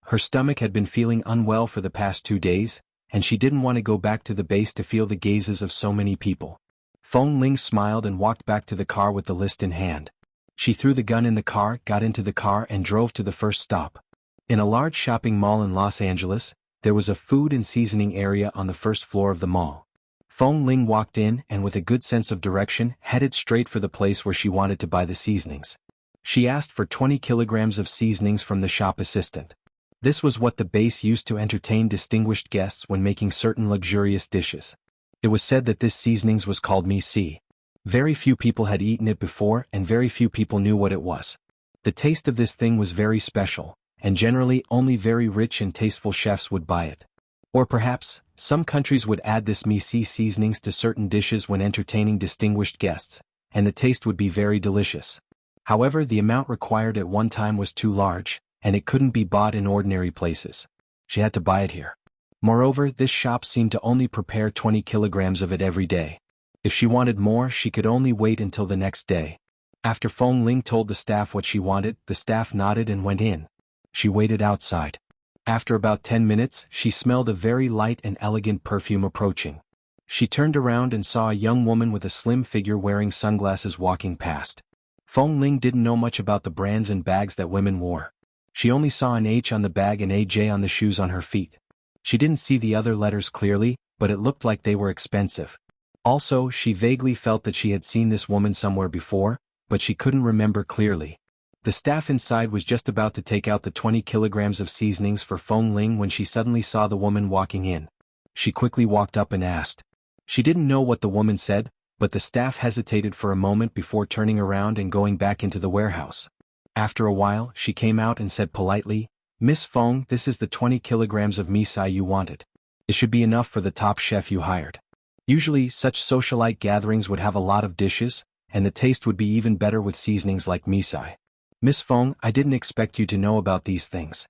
Her stomach had been feeling unwell for the past 2 days, and she didn't want to go back to the base to feel the gazes of so many people. Feng Ling smiled and walked back to the car with the list in hand. She threw the gun in the car, got into the car and drove to the first stop. In a large shopping mall in Los Angeles, there was a food and seasoning area on the first floor of the mall. Feng Ling walked in and with a good sense of direction headed straight for the place where she wanted to buy the seasonings. She asked for 20 kilograms of seasonings from the shop assistant. This was what the base used to entertain distinguished guests when making certain luxurious dishes. It was said that this seasonings was called mi-si. Very few people had eaten it before and very few people knew what it was. The taste of this thing was very special, and generally only very rich and tasteful chefs would buy it. Or perhaps, some countries would add this mi-si seasonings to certain dishes when entertaining distinguished guests, and the taste would be very delicious. However, the amount required at one time was too large, and it couldn't be bought in ordinary places. She had to buy it here. Moreover, this shop seemed to only prepare 20 kilograms of it every day. If she wanted more, she could only wait until the next day. After Feng Ling told the staff what she wanted, the staff nodded and went in. She waited outside. After about 10 minutes, she smelled a very light and elegant perfume approaching. She turned around and saw a young woman with a slim figure wearing sunglasses walking past. Feng Ling didn't know much about the brands and bags that women wore. She only saw an H on the bag and a J on the shoes on her feet. She didn't see the other letters clearly, but it looked like they were expensive. Also, she vaguely felt that she had seen this woman somewhere before, but she couldn't remember clearly. The staff inside was just about to take out the 20 kilograms of seasonings for Feng Ling when she suddenly saw the woman walking in. She quickly walked up and asked. She didn't know what the woman said, but the staff hesitated for a moment before turning around and going back into the warehouse. After a while, she came out and said politely, "Miss Feng, this is the 20 kilograms of mi-si you wanted. It should be enough for the top chef you hired." Usually, such socialite gatherings would have a lot of dishes, and the taste would be even better with seasonings like mi-si. "Miss Feng, I didn't expect you to know about these things."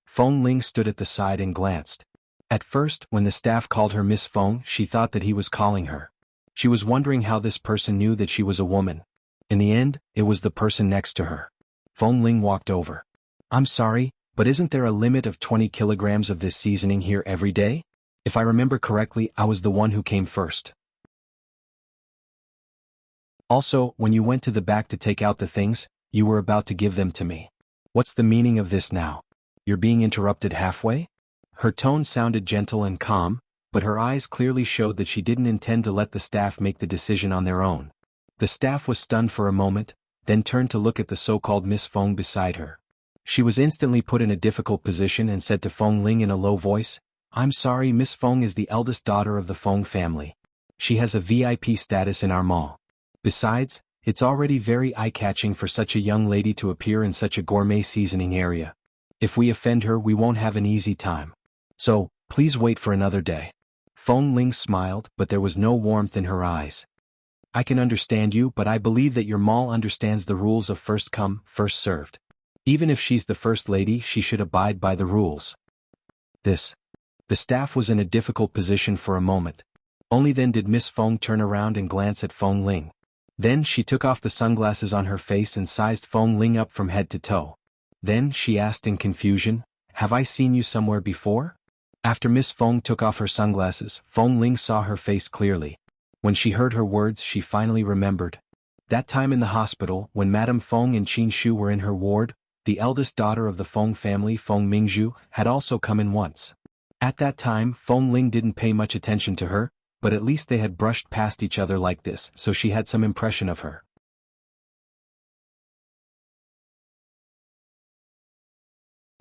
Feng Ling stood at the side and glanced. At first, when the staff called her Miss Feng, she thought that he was calling her. She was wondering how this person knew that she was a woman. In the end, it was the person next to her. Feng Ling walked over. "I'm sorry, but isn't there a limit of 20 kilograms of this seasoning here every day? If I remember correctly, I was the one who came first. Also, when you went to the back to take out the things, you were about to give them to me. What's the meaning of this now? You're being interrupted halfway?" Her tone sounded gentle and calm, but her eyes clearly showed that she didn't intend to let the staff make the decision on their own. The staff was stunned for a moment, then turned to look at the so-called Miss Feng beside her. She was instantly put in a difficult position and said to Feng Ling in a low voice, "I'm sorry, Miss Feng is the eldest daughter of the Feng family. She has a VIP status in our mall. Besides, it's already very eye-catching for such a young lady to appear in such a gourmet seasoning area. If we offend her, we won't have an easy time. So, please wait for another day." Feng Ling smiled, but there was no warmth in her eyes. "I can understand you, but I believe that your mall understands the rules of first come, first served. Even if she's the first lady, she should abide by the rules." The staff was in a difficult position for a moment. Only then did Miss Feng turn around and glance at Feng Ling. Then she took off the sunglasses on her face and sized Feng Ling up from head to toe. Then she asked in confusion, "Have I seen you somewhere before?" After Miss Feng took off her sunglasses, Feng Ling saw her face clearly. When she heard her words, she finally remembered. That time in the hospital, when Madame Feng and Qin Shu were in her ward, the eldest daughter of the Feng family, Feng Mingzhu, had also come in once. At that time, Feng Ling didn't pay much attention to her, but at least they had brushed past each other like this, so she had some impression of her.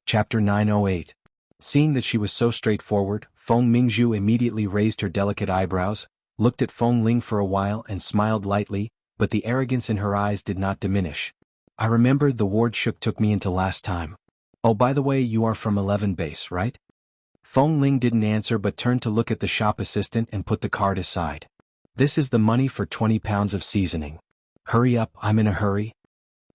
Chapter 908. Seeing that she was so straightforward, Feng Mingzhu immediately raised her delicate eyebrows, looked at Feng Ling for a while and smiled lightly, but the arrogance in her eyes did not diminish. "I remember the ward Shook took me into last time. Oh, by the way, you are from 11 base, right?" Feng Ling didn't answer but turned to look at the shop assistant and put the card aside. "This is the money for 20 pounds of seasoning. Hurry up, I'm in a hurry."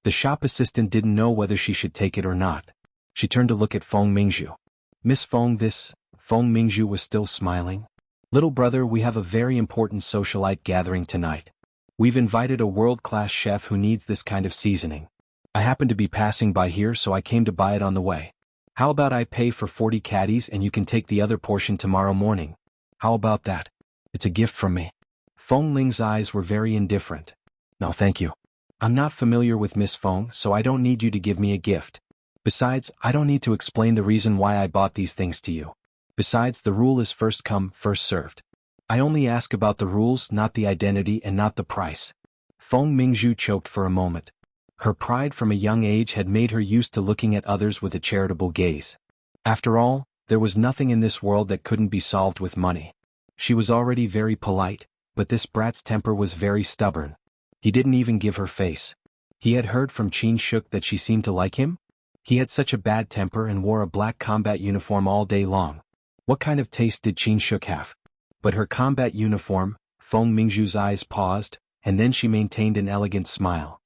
The shop assistant didn't know whether she should take it or not. She turned to look at Feng Mingzhu. "Miss Feng, this..." Feng Mingzhu was still smiling. "Little brother, we have a very important socialite gathering tonight. We've invited a world-class chef who needs this kind of seasoning. I happened to be passing by here, so I came to buy it on the way." How about I pay for 40 caddies and you can take the other portion tomorrow morning? How about that? It's a gift from me. Feng Ling's eyes were very indifferent. No, thank you. I'm not familiar with Miss Feng, so I don't need you to give me a gift. Besides, I don't need to explain the reason why I bought these things to you. Besides, the rule is first come, first served. I only ask about the rules, not the identity and not the price. Feng Mingzhu choked for a moment. Her pride from a young age had made her used to looking at others with a charitable gaze. After all, there was nothing in this world that couldn't be solved with money. She was already very polite, but this brat's temper was very stubborn. He didn't even give her face. He had heard from Qin Shuk that she seemed to like him? He had such a bad temper and wore a black combat uniform all day long. What kind of taste did Qin Shuk have? But her combat uniform, Feng Mingzhu's eyes paused, and then she maintained an elegant smile.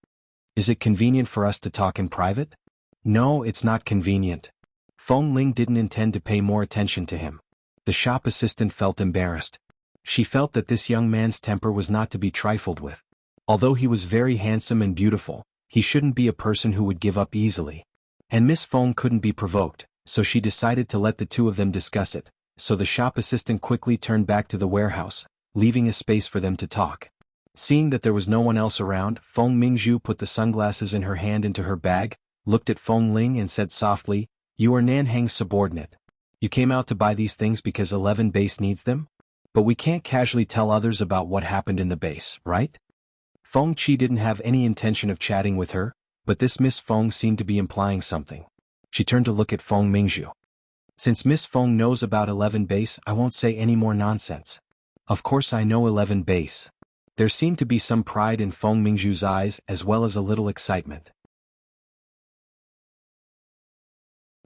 Is it convenient for us to talk in private? No, it's not convenient. Feng Ling didn't intend to pay more attention to him. The shop assistant felt embarrassed. She felt that this young man's temper was not to be trifled with. Although he was very handsome and beautiful, he shouldn't be a person who would give up easily. And Miss Feng couldn't be provoked, so she decided to let the two of them discuss it. So the shop assistant quickly turned back to the warehouse, leaving a space for them to talk. Seeing that there was no one else around, Feng Mingzhu put the sunglasses in her hand into her bag, looked at Feng Ling and said softly, "You are Nanhang's subordinate. You came out to buy these things because 11 base needs them? But we can't casually tell others about what happened in the base, right?" Feng Qi didn't have any intention of chatting with her, but this Miss Feng seemed to be implying something. She turned to look at Feng Mingzhu. "Since Miss Feng knows about 11 base, I won't say any more nonsense. Of course I know 11 base." There seemed to be some pride in Feng Mingzhu's eyes as well as a little excitement.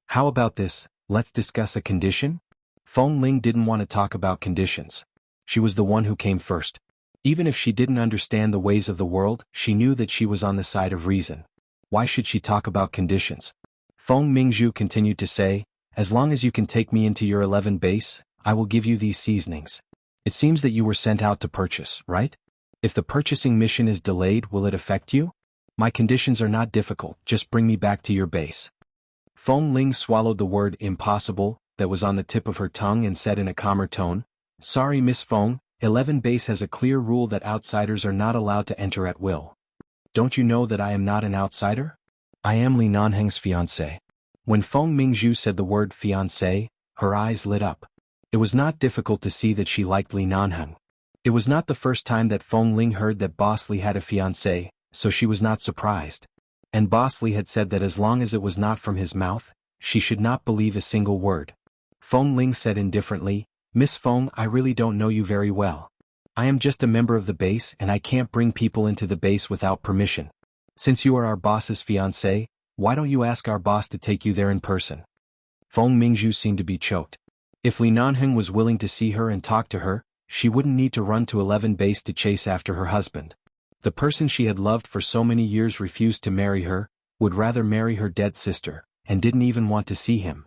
"How about this, let's discuss a condition?" Feng Ling didn't want to talk about conditions. She was the one who came first. Even if she didn't understand the ways of the world, she knew that she was on the side of reason. Why should she talk about conditions? Feng Mingzhu continued to say, "As long as you can take me into your 11 base, I will give you these seasonings. It seems that you were sent out to purchase, right? If the purchasing mission is delayed, will it affect you? My conditions are not difficult, just bring me back to your base." Feng Ling swallowed the word impossible that was on the tip of her tongue and said in a calmer tone, "Sorry Miss Feng, 11 base has a clear rule that outsiders are not allowed to enter at will. Don't you know that I am not an outsider? I am Li Nanheng's fiancé." When Feng Mingzhu said the word fiancé, her eyes lit up. It was not difficult to see that she liked Li Nanheng. It was not the first time that Feng Ling heard that Boss Li had a fiancé, so she was not surprised. And Boss Li had said that as long as it was not from his mouth, she should not believe a single word. Feng Ling said indifferently, "Miss Feng, I really don't know you very well. I am just a member of the base and I can't bring people into the base without permission. Since you are our boss's fiancé, why don't you ask our boss to take you there in person?" Feng Mingzhu seemed to be choked. If Li Nanheng was willing to see her and talk to her, she wouldn't need to run to 11 base to chase after her husband. The person she had loved for so many years refused to marry her, would rather marry her dead sister, and didn't even want to see him.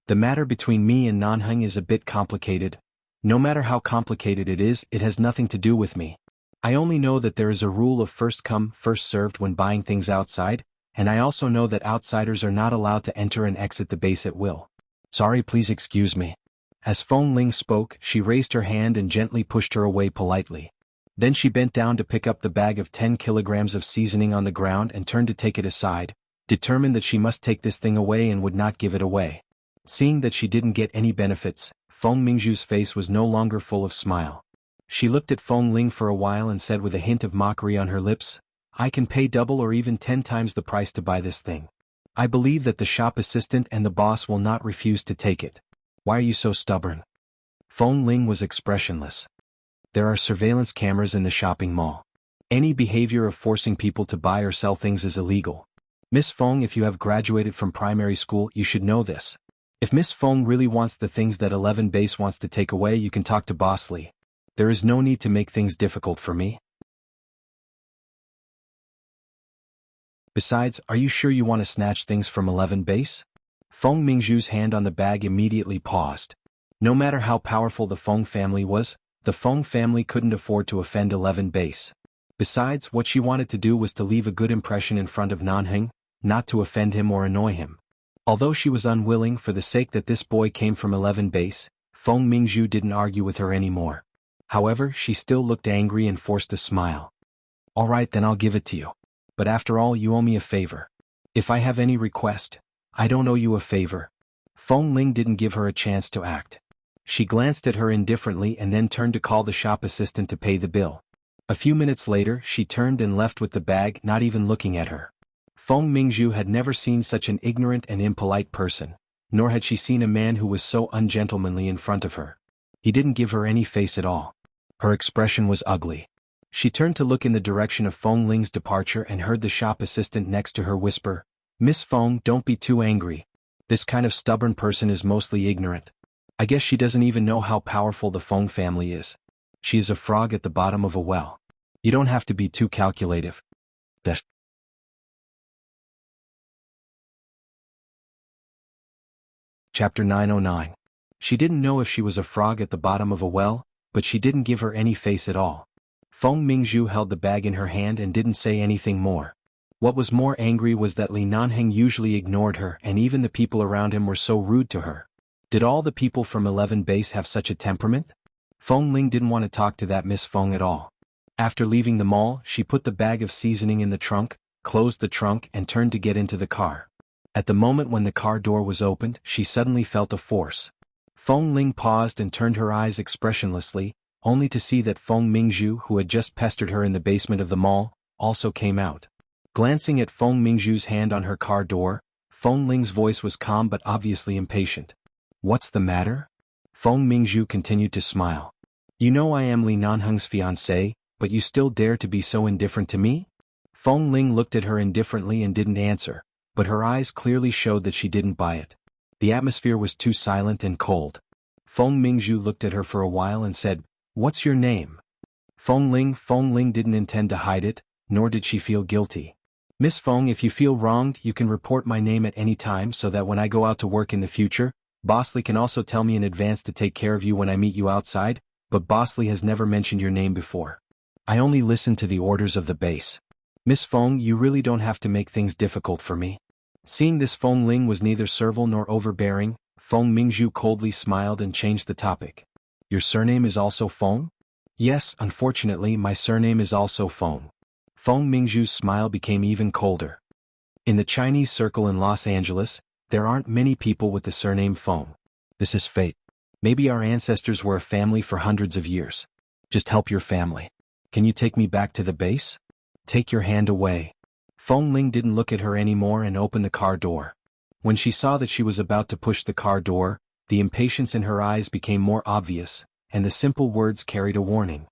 "The matter between me and Nanheng is a bit complicated. No matter how complicated it is, it has nothing to do with me. I only know that there is a rule of first come, first served when buying things outside, and I also know that outsiders are not allowed to enter and exit the base at will. Sorry, please excuse me." As Feng Ling spoke, she raised her hand and gently pushed her away politely. Then she bent down to pick up the bag of 10 kilograms of seasoning on the ground and turned to take it aside, determined that she must take this thing away and would not give it away. Seeing that she didn't get any benefits, Feng Mingzhu's face was no longer full of smile. She looked at Feng Ling for a while and said with a hint of mockery on her lips, "I can pay double or even 10 times the price to buy this thing. I believe that the shop assistant and the boss will not refuse to take it. Why are you so stubborn?" Feng Ling was expressionless. There are surveillance cameras in the shopping mall. Any behavior of forcing people to buy or sell things is illegal. Miss Feng, if you have graduated from primary school, you should know this. If Miss Feng really wants the things that 11 base wants to take away, you can talk to Boss Li. There is no need to make things difficult for me. Besides, are you sure you want to snatch things from 11 base? Feng Mingzhu's hand on the bag immediately paused. No matter how powerful the Feng family was, the Feng family couldn't afford to offend 11 base. Besides, what she wanted to do was to leave a good impression in front of Nanheng, not to offend him or annoy him. Although she was unwilling for the sake that this boy came from 11 base, Feng Mingzhu didn't argue with her anymore. However, she still looked angry and forced a smile. All right, then I'll give it to you. But after all, you owe me a favor. If I have any request, I don't owe you a favor. Feng Ling didn't give her a chance to act. She glanced at her indifferently and then turned to call the shop assistant to pay the bill. A few minutes later, she turned and left with the bag, not even looking at her. Feng Mingzhu had never seen such an ignorant and impolite person, nor had she seen a man who was so ungentlemanly in front of her. He didn't give her any face at all. Her expression was ugly. She turned to look in the direction of Feng Ling's departure and heard the shop assistant next to her whisper, "Miss Feng, don't be too angry. This kind of stubborn person is mostly ignorant. I guess she doesn't even know how powerful the Feng family is. She is a frog at the bottom of a well. You don't have to be too calculative." That. Chapter 909. She didn't know if she was a frog at the bottom of a well, but she didn't give her any face at all. Feng Mingzhu held the bag in her hand and didn't say anything more. What was more angry was that Li Nanheng usually ignored her, and even the people around him were so rude to her. Did all the people from 11 base have such a temperament? Feng Ling didn't want to talk to that Miss Feng at all. After leaving the mall, she put the bag of seasoning in the trunk, closed the trunk and turned to get into the car. At the moment when the car door was opened, she suddenly felt a force. Feng Ling paused and turned her eyes expressionlessly, only to see that Feng Mingzhu, who had just pestered her in the basement of the mall, also came out. Glancing at Feng Mingzhu's hand on her car door, Feng Ling's voice was calm but obviously impatient. "What's the matter?" Feng Mingzhu continued to smile. "You know I am Li Nanheng's fiancé, but you still dare to be so indifferent to me?" Feng Ling looked at her indifferently and didn't answer, but her eyes clearly showed that she didn't buy it. The atmosphere was too silent and cold. Feng Mingzhu looked at her for a while and said, "What's your name?" Feng Ling didn't intend to hide it, nor did she feel guilty. "Miss Feng, if you feel wronged, you can report my name at any time so that when I go out to work in the future, Bosley can also tell me in advance to take care of you when I meet you outside, but Bosley has never mentioned your name before. I only listen to the orders of the base. Miss Feng, you really don't have to make things difficult for me." Seeing this, Feng Ling was neither servile nor overbearing. Feng Mingzhu coldly smiled and changed the topic. "Your surname is also Feng?" "Yes, unfortunately my surname is also Feng." Feng Mingzhu's smile became even colder. In the Chinese circle in Los Angeles, there aren't many people with the surname Feng. This is fate. Maybe our ancestors were a family for hundreds of years. Just help your family. Can you take me back to the base? Take your hand away. Feng Ling didn't look at her anymore and opened the car door. When she saw that she was about to push the car door, the impatience in her eyes became more obvious, and the simple words carried a warning.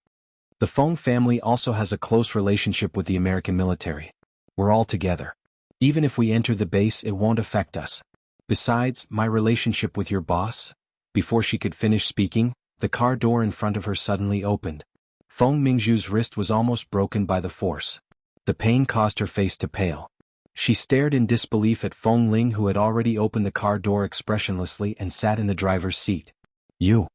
The Feng family also has a close relationship with the American military. We're all together. Even if we enter the base, it won't affect us. Besides, my relationship with your boss? Before she could finish speaking, the car door in front of her suddenly opened. Feng Mingzhu's wrist was almost broken by the force. The pain caused her face to pale. She stared in disbelief at Feng Ling, who had already opened the car door expressionlessly and sat in the driver's seat. "You."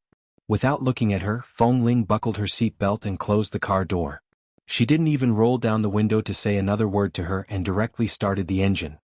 Without looking at her, Feng Ling buckled her seat belt and closed the car door. She didn't even roll down the window to say another word to her and directly started the engine.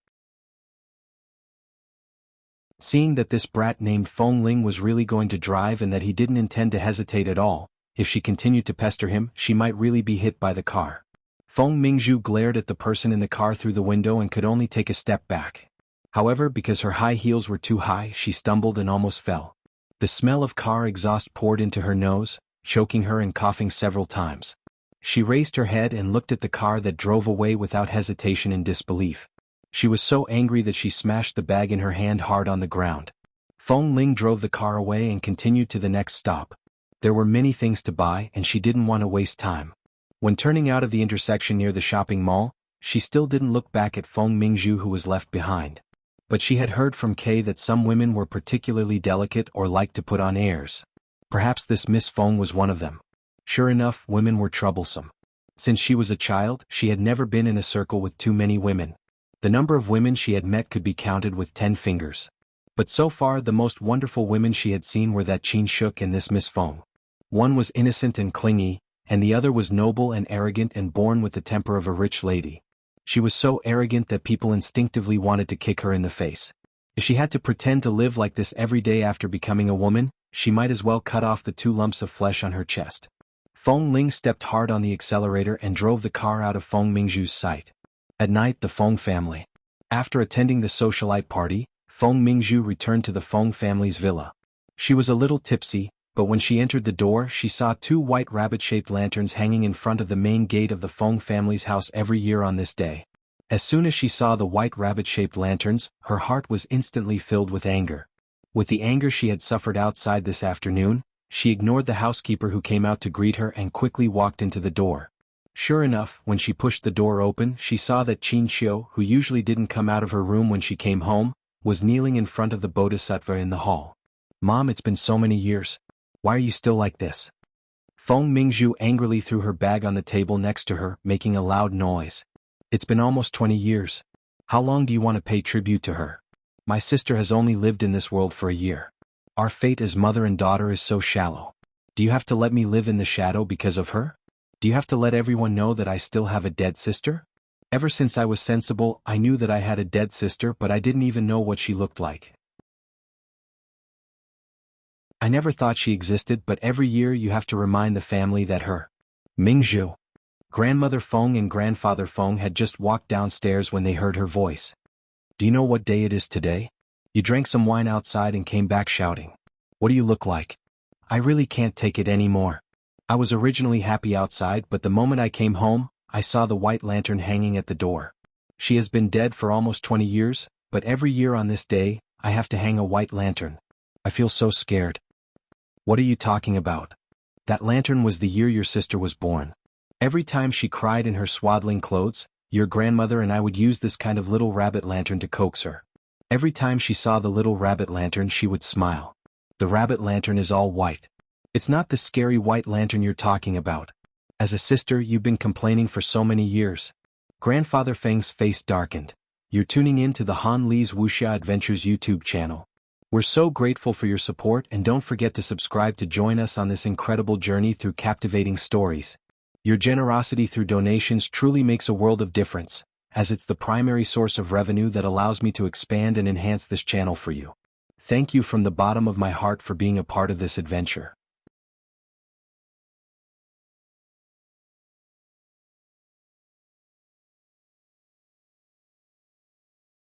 Seeing that this brat named Feng Ling was really going to drive and that he didn't intend to hesitate at all, if she continued to pester him, she might really be hit by the car. Feng Mingzhu glared at the person in the car through the window and could only take a step back. However, because her high heels were too high, she stumbled and almost fell. The smell of car exhaust poured into her nose, choking her and coughing several times. She raised her head and looked at the car that drove away without hesitation and disbelief. She was so angry that she smashed the bag in her hand hard on the ground. Feng Ling drove the car away and continued to the next stop. There were many things to buy and she didn't want to waste time. When turning out of the intersection near the shopping mall, she still didn't look back at Feng Mingzhu, who was left behind. But she had heard from Kay that some women were particularly delicate or liked to put on airs. Perhaps this Miss Feng was one of them. Sure enough, women were troublesome. Since she was a child, she had never been in a circle with too many women. The number of women she had met could be counted with 10 fingers. But so far the most wonderful women she had seen were that Qin Shuk and this Miss Feng. One was innocent and clingy, and the other was noble and arrogant and born with the temper of a rich lady. She was so arrogant that people instinctively wanted to kick her in the face. If she had to pretend to live like this every day after becoming a woman, she might as well cut off the 2 lumps of flesh on her chest. Feng Ling stepped hard on the accelerator and drove the car out of Feng Mingzhu's sight. At night, the Feng family. After attending the socialite party, Feng Mingzhu returned to the Feng family's villa. She was a little tipsy, but when she entered the door she saw 2 white rabbit-shaped lanterns hanging in front of the main gate of the Feng family's house every year on this day. As soon as she saw the white rabbit-shaped lanterns, her heart was instantly filled with anger. With the anger she had suffered outside this afternoon, she ignored the housekeeper who came out to greet her and quickly walked into the door. Sure enough, when she pushed the door open, she saw that Qin Xiu, who usually didn't come out of her room when she came home, was kneeling in front of the bodhisattva in the hall. "Mom, it's been so many years. Why are you still like this?" Feng Mingzhu angrily threw her bag on the table next to her, making a loud noise. "It's been almost 20 years. How long do you want to pay tribute to her? My sister has only lived in this world for a year. Our fate as mother and daughter is so shallow. Do you have to let me live in the shadow because of her? Do you have to let everyone know that I still have a dead sister? Ever since I was sensible, I knew that I had a dead sister, but I didn't even know what she looked like. I never thought she existed, but every year you have to remind the family that her." Mingzhu. Grandmother Feng and Grandfather Feng had just walked downstairs when they heard her voice. "Do you know what day it is today? You drank some wine outside and came back shouting. What do you look like? I really can't take it anymore. I was originally happy outside, but the moment I came home, I saw the white lantern hanging at the door. She has been dead for almost 20 years, but every year on this day, I have to hang a white lantern. I feel so scared." "What are you talking about? That lantern was the year your sister was born. Every time she cried in her swaddling clothes, your grandmother and I would use this kind of little rabbit lantern to coax her. Every time she saw the little rabbit lantern she would smile. The rabbit lantern is all white. It's not the scary white lantern you're talking about. As a sister you've been complaining for so many years." Grandfather Feng's face darkened. "You're tuning in to the Han Li's Wuxia Adventures YouTube channel. We're so grateful for your support, and don't forget to subscribe to join us on this incredible journey through captivating stories. Your generosity through donations truly makes a world of difference, as it's the primary source of revenue that allows me to expand and enhance this channel for you. Thank you from the bottom of my heart for being a part of this adventure."